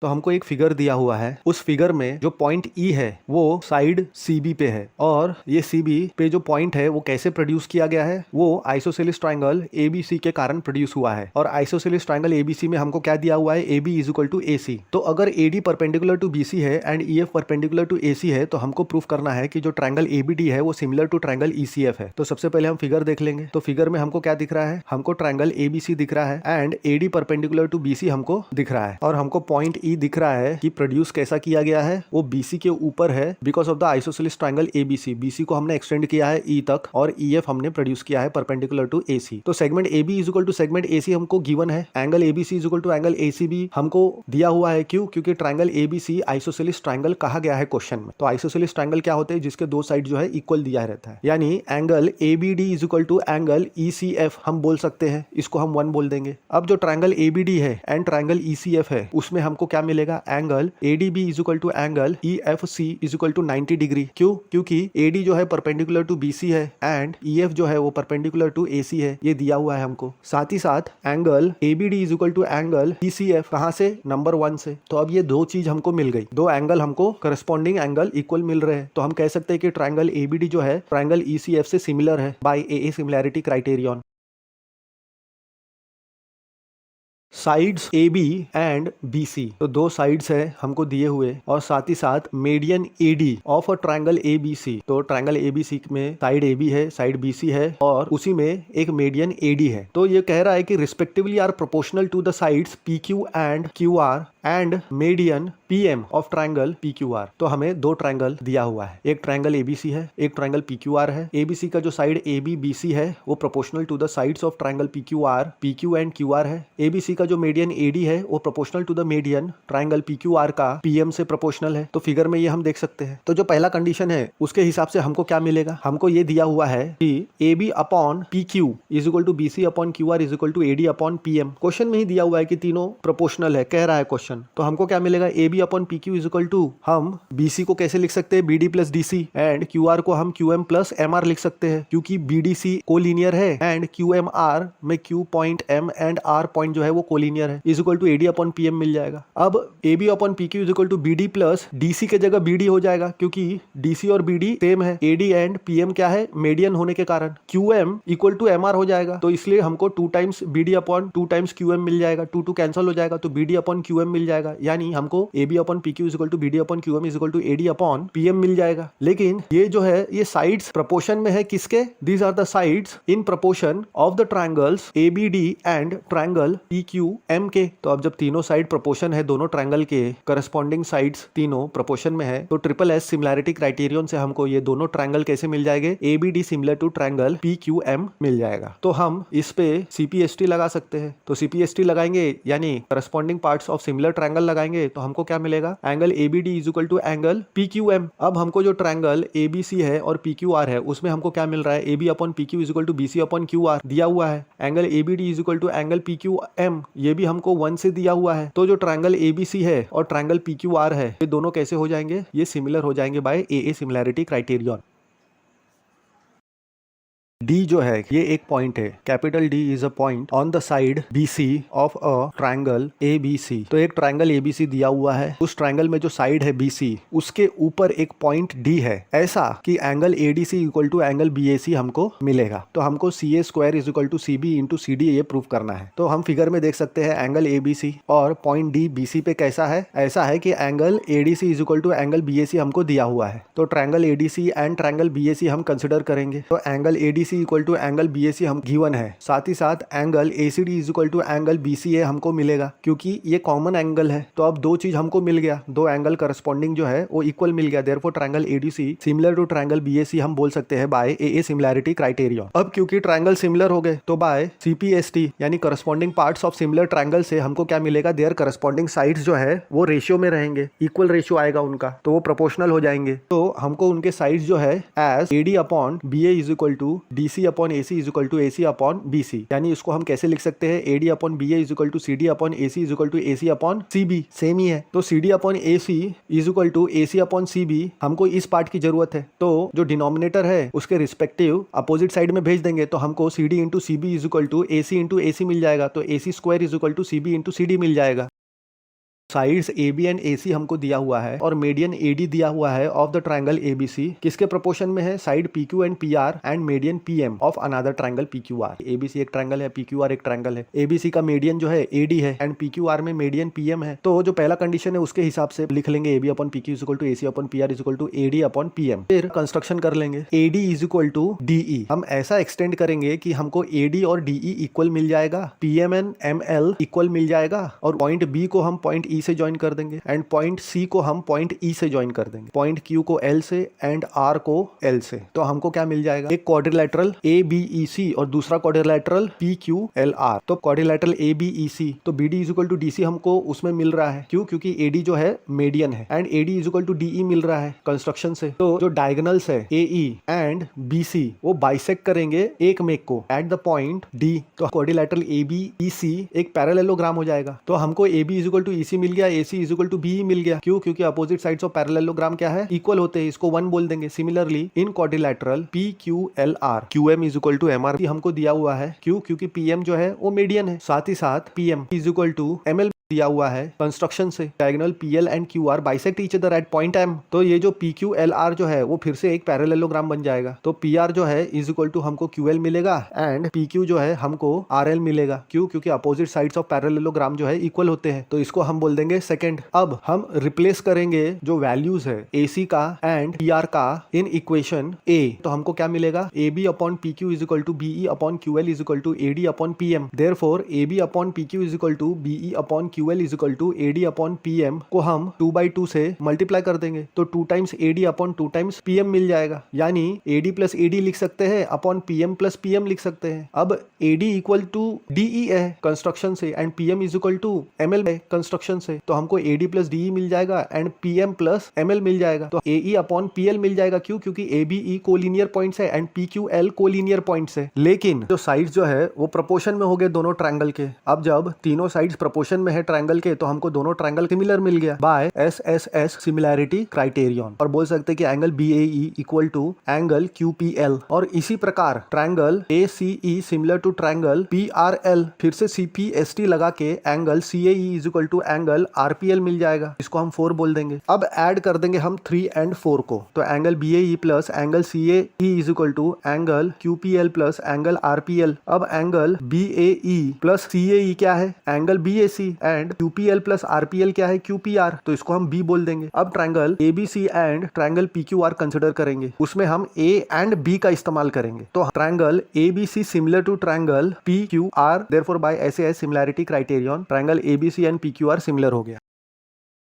तो हमको एक फिगर दिया हुआ है, उस फिगर में जो पॉइंट ई है वो साइड सीबी पे है, और ये सीबी पे जो पॉइंट है वो कैसे प्रोड्यूस किया गया है, वो आइसोसेलेस ट्रायंगल एबीसी के कारण प्रोड्यूस हुआ है। और आइसोसेलेस ट्रायंगल एबीसी में हमको क्या दिया हुआ है, AB is equal to AC। तो अगर AD परपेंडिकुलर टू BC है and EF perpendicular to AC है, तो हमको प्रूफ करना है कि जो ट्रायंगल ABD है वो सिमिलर टू ट्रायंगल ECF है। तो सबसे पहले हम फिगर देख लेंगे। तो फिगर में हमको क्या दिख रहा है, हमको ट्रायंगल ABC दिख रहा है and AD perpendicular to BC हमको दिख रहा है, और हमको पॉइंट E दिख रहा है कि प्रोड्यूस कैसा किया गया है, वो BC के ऊपर है because of the isosceles triangle ABC। BC को हमने एक्सटेंड किया है E तक, और EF हमने प्रोड्यूस किया है परपेंडिकुलर टू AC। तो segment AB is equal to segment AC हमको गिवन है, angle ABC is equal to angle ACB हमको दिया हुआ है। क्यों? क्योंकि ट्रायंगल ABC आइसोसेलेस ट्रायंगल कहा गया है क्वेश्चन में। तो आइसोसेलेस ट्रायंगल क्या होते हैं, जिसके दो साइड जो है इक्वल दिया रहता है, यानी angle ABD is equal to angle ECF हम बोल सकते हैं, इसको हम 1 बोल देंगे। अब जो ट्रायंगल ABD है एंड ट्रायंगल ECF है, उसमें हमको क्या मिलेगा, angle ADB is equal to angle EFC is equal to 90 degree. क्यों? क्योंकि AD जो है परपेंडिकुलर टू BC है एंड EF जो है वो परपेंडिकुलर टू AC है, ये दिया हुआ है हमको। साथ ही साथ angle ABD is equal to angle ECF कहां से, नंबर 1 से। तो अब ये दो चीज हमको मिल गई, दो एंगल हमको करस्पॉन्डिंग एंगल इक्वल मिल रहे हैं। तो हम कह सकते हैं कि ट्रायंगल ABD जो है ट्रायंगल ECF से सिमिलर है by AA similarity criterion. Sides AB and BC, तो दो साइड्स है हमको दिए हुए, और साथ ही साथ median AD of a triangle ABC। तो ट्रायंगल ABC में साइड AB है, साइड BC है, और उसी में एक मीडियन AD है। तो ये कह रहा है कि respectively are proportional to the sides PQ and QR and median PM of triangle PQR। तो हमें दो ट्रायंगल दिया हुआ है, एक ट्रायंगल ABC है, एक ट्रायंगल PQR है। ABC का जो साइड AB BC है वो proportional to the sides of triangle PQR PQ and QR है। ABC का जो मीडियन AD है वो proportional to the median triangle PQR का PM से प्रोपोर्शनल है। तो फिगर में ये हम देख सकते हैं। तो जो पहला कंडीशन है उसके हिसाब से हमको क्या मिलेगा, हमको ये दिया हुआ है कि AB upon PQ is equal to BC upon QR is equal to AD upon PM। Question में ही दिया हुआ है कि तीनों प्रोपोर्शनल है, कह रहा है क्वेश्चन। तो हमको क्या मिलेगा, AB upon PQ is equal to, हम BC को कैसे लिख सकते हैं, BD plus DC, and QR को हम QM प्लस MR लिख सकते हैं, क्योंकि BDC कोलिनियर है एंड QMR में Q point M and R point जो है वो कोलिनियर है, is equal to AD upon PM मिल जाएगा। अब AB upon PQ is equal to BD plus DC के जगह BD हो जाएगा, क्योंकि DC और BD सेम है। AD एंड PM क्या है, मीडियन होने के कारण QM इक्वल टू MR हो जाएगा। तो इसलिए हमको 2 times BD upon 2 times QM मिल जाएगा, 2 कैंसिल हो जाएगा, तो BD अपॉन QM मिल जाएगा। यानी हमको AB upon PQ is equal to BD upon QM is equal to AD upon PM मिल जाएगा। लेकिन ये जो है ये साइड्स प्रोपोर्शन में है किसके, these are the sides in proportion of the triangles ABD and triangle PQM के। तो अब जब तीनों साइड प्रोपोर्शन है, दोनों ट्रायंगल के करस्पॉन्डिंग साइड्स तीनों प्रोपोर्शन में है, तो SSS सिमिलैरिटी क्राइटेरियन से हमको ये दोनों ट्रायंगल कैसे मिल जाएंगे, ABD similar to triangle PQM मिल जाएगा। तो हम इस पे CPST लगा सकते हैं। तो CPST लगाएंगे यानी corresponding parts of similar triangle लगाएंगे, तो हमको क्या मिलेगा, angle ABD is equal to angle PQM। अब हमको जो ट्रायंगल ABC है और PQR है उसमें हमको क्या मिल रहा है, AB upon PQ is equal to BC upon QR दिया हुआ है। Angle ABD is equal to angle PQM, ये भी हमको 1 से दिया हुआ है। तो जो ट्रायंगल ABC है और ट्रायंगल PQR है, ये दोनों कैसे हो जाएंगे, ये सिमिलर हो जाएंगे by AA similarity criterion. D जो है ये एक पॉइंट है, capital D is a point on the side BC of a triangle ABC। तो एक ट्रायंगल ABC दिया हुआ है, उस ट्रायंगल में जो साइड है BC उसके ऊपर एक पॉइंट D है, ऐसा कि angle ADC equal to angle BAC हमको मिलेगा। तो हमको CA square is equal to CB into CD ये प्रूव करना है। तो हम फिगर में देख सकते हैं एंगल ABC और पॉइंट D BC पे कैसा है, ऐसा है कि angle ADC is equal to angle BAC हमको दिया हुआ है। तो triangle ADC and triangle BAC हम कंसिडर करेंगे। तो angle ADC equal to angle BAC हम गिवन है, साथ ही साथ angle ACD is equal to angle BCA हमको मिलेगा, क्योंकि ये कॉमन एंगल है। तो अब दो चीज हमको मिल गया, दो एंगल करस्पॉन्डिंग जो है वो इक्वल मिल गया। Therefore triangle ADC similar to triangle BAC हम बोल सकते हैं बाय AA सिमिलैरिटी क्राइटेरियन। अब क्योंकि ट्रायंगल सिमिलर हो गए, तो बाय CPST यानी corresponding parts of similar triangle से हमको क्या मिलेगा, देयर करस्पॉन्डिंग साइड्स जो है वो रेशियो में रहेंगे, इक्वल रेशियो आएगा उनका, तो वो प्रोपोर्शनल हो जाएंगे। तो हमको उनके साइड्स जो है as AD upon BA is equal to DC upon AC is equal to AC upon BC, यानी इसको हम कैसे लिख सकते हैं, AD upon BA is equal to CD upon AC is equal to AC upon CB, same ही है। तो CD upon AC is equal to AC upon CB, हमको इस पार्ट की जरूरत है। तो जो डिनोमिनेटर है उसके रिस्पेक्टिव अपोजिट साइड में भेज देंगे, तो हमको CD into CB is equal to AC into AC मिल जाएगा। तो AC square is equal to CB into CD मिल जाएगा। साइड्स AB एंड AC हमको दिया हुआ है और मीडियन AD दिया हुआ है ऑफ द ट्रायंगल ABC किसके प्रोपोर्शन में है, side PQ and PR and median PM of another triangle PQR। ABC एक ट्रायंगल है, PQR एक ट्रायंगल है, ABC का मीडियन जो है AD है एंड PQR में मीडियन PM है। तो जो पहला कंडीशन है उसके हिसाब से लिख लेंगे AB upon PQ is equal to AC upon PR is equal to AD upon PM। फिर कंस्ट्रक्शन कर लेंगे AD is equal to DE। हम ऐसा एक्सटेंड करेंगे कि हमको AD और DE इक्वल मिल जाएगा, PM एंड ML इक्वल मिल जाएगा और पॉइंट B को हम पॉइंट E से ज्वाइन कर देंगे एंड पॉइंट C को हम पॉइंट E से ज्वाइन कर देंगे, पॉइंट Q को L से एंड R को L से। तो हमको क्या मिल जाएगा, एक क्वाड्रिलेटरल ABEC और दूसरा क्वाड्रिलेटरल PQLR। तो क्वाड्रिलेटरल ABEC तो BD is equal to DC हमको उसमें मिल रहा है, क्यों, क्योंकि AD जो है मीडियन है and AD is equal to DE मिल रहा है कंस्ट्रक्शन से। तो जो डायगोनल्स है AE एंड BC वो बाइसेक्ट करेंगे एक मेक को एट द पॉइंट D। तो क्वाड्रिलेटरल ABEC एक पैरेललोग्राम हो जाएगा। तो हमको AB is equal to EC मिल गया, AC is equal to BE मिल गया, क्यों, क्योंकि अपोजिट साइड्स ऑफ पैरेललोग्राम क्या है, इक्वल होते हैं, इसको 1 बोल देंगे। Similarly in quadrilateral PQLR QM is equal to MR हमको दिया हुआ है, क्यों, क्योंकि PM जो है वो मीडियन है, साथ ही साथ PM is equal to ML दिया हुआ है कंस्ट्रक्शन से। Diagonal PL and QR bisect each other at point M। तो ये जो PQLR जो है वो फिर से एक पैरेललोग्राम बन जाएगा। तो PR जो है इज इक्वल टू हमको QL मिलेगा एंड PQ जो है हमको RL मिलेगा, क्यों, क्योंकि अपोजिट साइड्स ऑफ पैरेललोग्राम जो है इक्वल होते हैं। तो इसको हम बोल देंगे सेकंड। अब हम रिप्लेस करेंगे जो वैल्यूज है AC का एंड PR का इन इक्वेशन A। तो हमको क्या मिलेगा, AB upon PQ is equal to BE upon QL is equal to AD upon PM। Therefore AB upon PQ is equal to BE upon QL is equal to AD upon PM को हम 2/2 से multiply कर देंगे तो 2 times AD upon 2 times PM मिल जाएगा, यानी AD plus AD लिख सकते हैं अपॉन PM प्लस PM लिख सकते हैं। अब AD इक्वल टू DE है कंस्ट्रक्शन से and PM is equal to ML है कंस्ट्रक्शन से। तो हमको AD प्लस DE मिल जाएगा एंड PM प्लस ML मिल जाएगा। तो AE अपॉन PL मिल जाएगा, क्यों, क्योंकि ABE कोलिनियर पॉइंट्स है एंड PQL कोलिनियर पॉइंट्स है। लेकिन जो साइड्स जो है वो प्रोपोर्शन में हो गए दोनों ट्रायंगल के। अब जब तीनों साइड्स प्रोपोर्शन में है ट्रायंगल के तो हमको दोनों ट्रायंगल सिमिलर मिल गया बाय SSS सिमिलैरिटी क्राइटेरियन। और बोल सकते हैं कि angle BAE equal to angle QPL। और इसी प्रकार triangle ACE similar to triangle PRL, फिर से CPST लगा के angle CAE is equal to angle RPL मिल जाएगा, इसको हम 4 बोल देंगे। अब ऐड कर देंगे हम 3 एंड 4 को, तो angle BAE plus angle CAE is equal to angle QPL plus angle RPL। अब एंगल BAE प्लस CAE क्या है, angle BAC and QPL plus RPL क्या है, QPR। तो इसको हम B बोल देंगे। अब triangle ABC and triangle PQR consider करेंगे, उसमें हम A एंड B का इस्तेमाल करेंगे। तो triangle ABC similar to triangle PQR, therefore by SAS similarity criterion triangle ABC and PQR similar हो गया।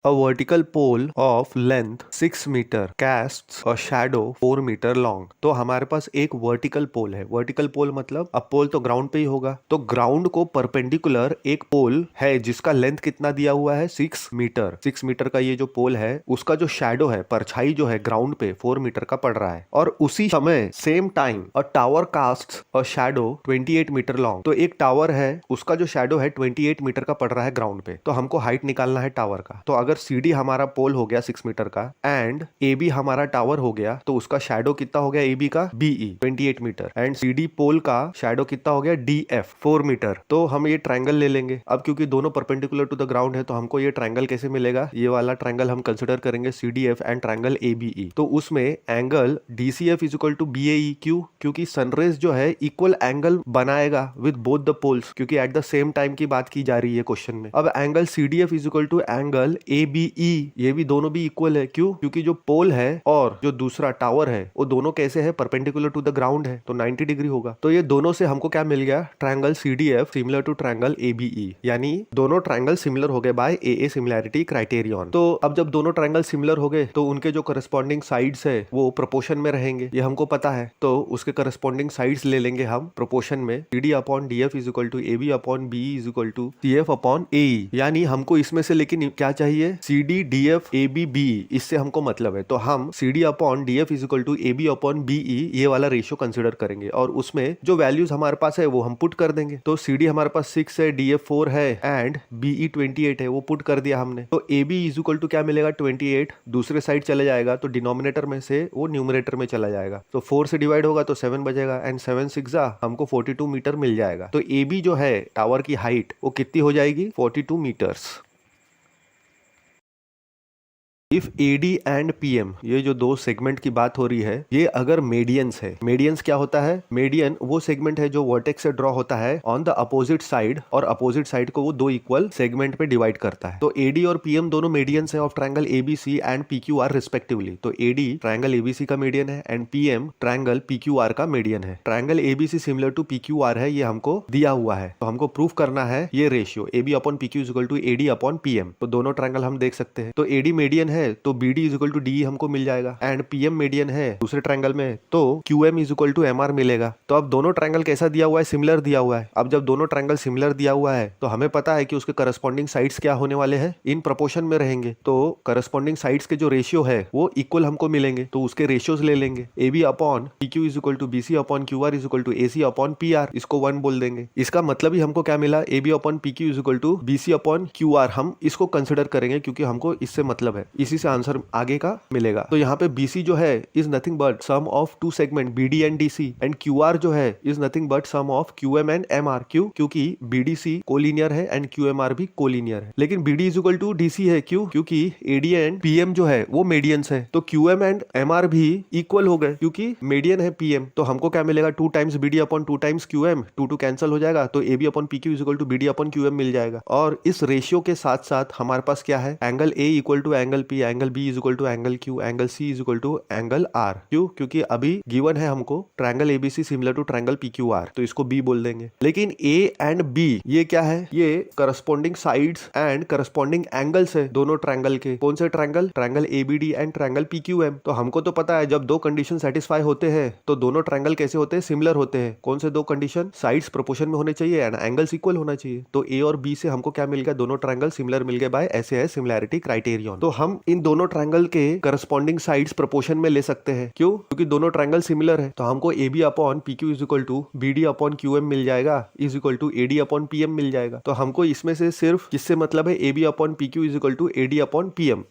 A vertical pole of length 6 meter casts a shadow 4 meter long। तो हमारे पास एक वर्टिकल पोल है। वर्टिकल पोल मतलब अब पोल तो ग्राउंड पे ही होगा, तो ग्राउंड को परपेंडिकुलर एक पोल है जिसका लेंथ कितना दिया हुआ है, 6 मीटर। 6 मीटर का ये जो पोल है उसका जो शैडो है, परछाई जो है ग्राउंड पे 4 मीटर का पड़ रहा है। और उसी समय same time a tower casts a shadow 28 metre long. तो एक टावर है उसका जो शैडो है 28 मीटर का पड़ रहा है ग्राउंड पे। तो हमको हाइट निकालना है टावर का। तो अगर CD हमारा पोल हो गया 6 मीटर का एंड AB हमारा टावर हो गया, तो उसका शैडो कितना हो गया AB का, BE 28 मीटर एंड CD पोल का शैडो कितना हो गया DF 4 मीटर। तो हम ये ट्रायंगल ले लेंगे। अब क्योंकि दोनों परपेंडिकुलर टू द ग्राउंड है तो हमको ये ट्रायंगल कैसे मिलेगा, ये वाला ट्रायंगल हम कंसिडर करेंगे CDF एंड ट्रायंगल ABE। तो उसमें angle DCF is equal to BAE, क्यों, क्योंकि सनरेज जो है इक्वल एंगल बनाएगा विद बोथ द पोल्स, क्योंकि एट द सेम टाइम की बात की जा रही है क्वेश्चन में। अब angle CDF is equal to angle ABE, ये भी दोनों भी इक्वल है, क्यों, क्योंकि जो पोल है और जो दूसरा टावर है वो दोनों कैसे है, परपेंडिकुलर टू द ग्राउंड है, तो 90 डिग्री होगा। तो ये दोनों से हमको क्या मिल गया, triangle CDF similar to triangle ABE, यानी दोनों ट्रायंगल सिमिलर हो गए बाय AA सिमिलैरिटी क्राइटेरियन। तो अब जब दोनों ट्रायंगल सिमिलर हो गए तो उनके जो करस्पॉन्डिंग साइड्स है वो प्रोपोर्शन में रहेंगे, ये हमको पता है। तो उसके करस्पॉन्डिंग साइड्स ले लेंगे हम प्रोपोर्शन में। CD upon DF is equal to AB upon BE is equal to CF upon AE, यानी हमको इसमें से लेकिन क्या चाहिए, CD DF AB BE, इससे हमको मतलब है। तो हम CD upon DF is equal to AB upon BE ये वाला रेशियो कंसिडर करेंगे और उसमें जो वैल्यूज हमारे पास है वो हम पुट कर देंगे। तो CD हमारे पास 6 है, DF 4 है एंड BE 28 है, वो पुट कर दिया हमने। तो AB इज इक्वल टू क्या मिलेगा, 28 दूसरे साइड चले जाएगा तो डिनोमिनेटर में से वो न्यूमरेटर में चला जाएगा। तो 4 से डिवाइड होगा तो 7 बचेगा एंड 7 6 हमको 42 मीटर मिल जाएगा। तो AB जो है टावर की हाइट वो कितनी हो जाएगी, 42 metres. If AD and PM, ये जो दो सेगमेंट की बात हो रही है, ये अगर मेडियंस है, मेडियंस क्या होता है? मीडियन वो सेगमेंट है जो वर्टेक्स से ड्रॉ होता है ऑन द अपोजिट साइड, और अपोजिट साइड को वो दो इक्वल सेगमेंट पे डिवाइड करता है। तो एडी और पीएम दोनों मेडियंस है of triangle ABC and PQR respectively. तो एडी ट्रायंगल एबीसी का मीडियन है एंड पीएम ट्रायंगल पीक्यूआर का मीडियन है। Triangle ABC similar to PQR है, ये हमको दिया हुआ है। तो हमको प्रूफ करना है ये ratio AB upon PQ is equal to AD upon PM. तो दोनों ट्रायंगल हम देख सकते हैं। तो एडी मीडियन है तो BD is equal to D हमको मिल जाएगा, एंड पीएम मीडियन है दूसरे ट्रायंगल में तो QM is equal to MR मिलेगा। तो अब दोनों ट्रायंगल कैसा दिया हुआ है? सिमिलर दिया हुआ है। अब जब दोनों ट्रायंगल सिमिलर दिया हुआ है तो हमें पता है कि उसके करस्पॉन्डिंग साइड्स क्या होने वाले हैं, इन प्रोपोर्शन में रहेंगे। तो करस्पॉन्डिंग साइड्स के जो रेशियो है वो इक्वल हमको मिलेंगे, तो उसके रेशियोज ले लेंगे। AB upon PQ is equal to BC upon QR is equal to AC upon PR, इसको 1 बोल देंगे। इसका मतलब ही हमको क्या मिला? AB upon PQ is equal to BC upon QR, हम इसको कंसिडर करेंगे क्योंकि हमको इससे मतलब है, इसी से आंसर आगे का मिलेगा। तो यहाँ पे बीसी जो है is nothing but sum of two segment BD and DC, and QR जो है is nothing but sum of QM and MR. क्यों? क्योंकि बीडीसी कोलिनियर है एंड क्यूएमआर भी कोलिनियर है। लेकिन BD is equal to DC है, क्यों? क्योंकि एडी एंड पीएम जो है वो मेडियंस है। तो क्यूएम एंड एमआर भी इक्वल हो गए क्योंकि मेडियन है पीएम। तो हमको क्या मिलेगा? 2 times BD upon 2 times QM, 2 cancel हो जाएगा, तो AB upon PQ is equal to BD upon QM मिल जाएगा। और इस रेशियो के साथ साथ हमारे पास क्या है? Angle A equal to angle P, angle B is equal to angle Q, angle C is equal to angle R. क्यों? क्योंकि अभी गिवन है हमको triangle ABC similar to triangle PQR, तो इसको बी बोल देंगे। लेकिन ए एंड बी ये क्या है? ये corresponding sides and corresponding angles है दोनों ट्रायंगल के। कौन से triangle? Triangle ABD and triangle PQM. तो हमको तो पता है जब दो कंडीशन सेटिस्फाई होते हैं तो दोनों ट्रायंगल कैसे होते हैं? सिमिलर होते हैं। कौन से दो कंडीशन? साइड्स प्रोपोर्शन में होने चाहिए एंड एंगल्स इक्वल होना चाहिए। तो ए और बी से हमको क्या मिल गया? दोनों ट्रायंगल सिमिलर मिल गए बाय ऐसे है सिमिलैरिटी क्राइटेरियन। तो हम इन दोनों ट्रायंगल के करस्पॉन्डिंग साइड्स प्रोपोर्शन में ले सकते हैं। क्यों? क्योंकि दोनों ट्रायंगल सिमिलर है। तो हमको A B upon P Q is equal to B D upon Q M मिल जाएगा, is equal to A D upon P M मिल जाएगा। तो हमको इसमें से सिर्फ किससे मतलब है? A B upon P Q is equal to A D upon P M.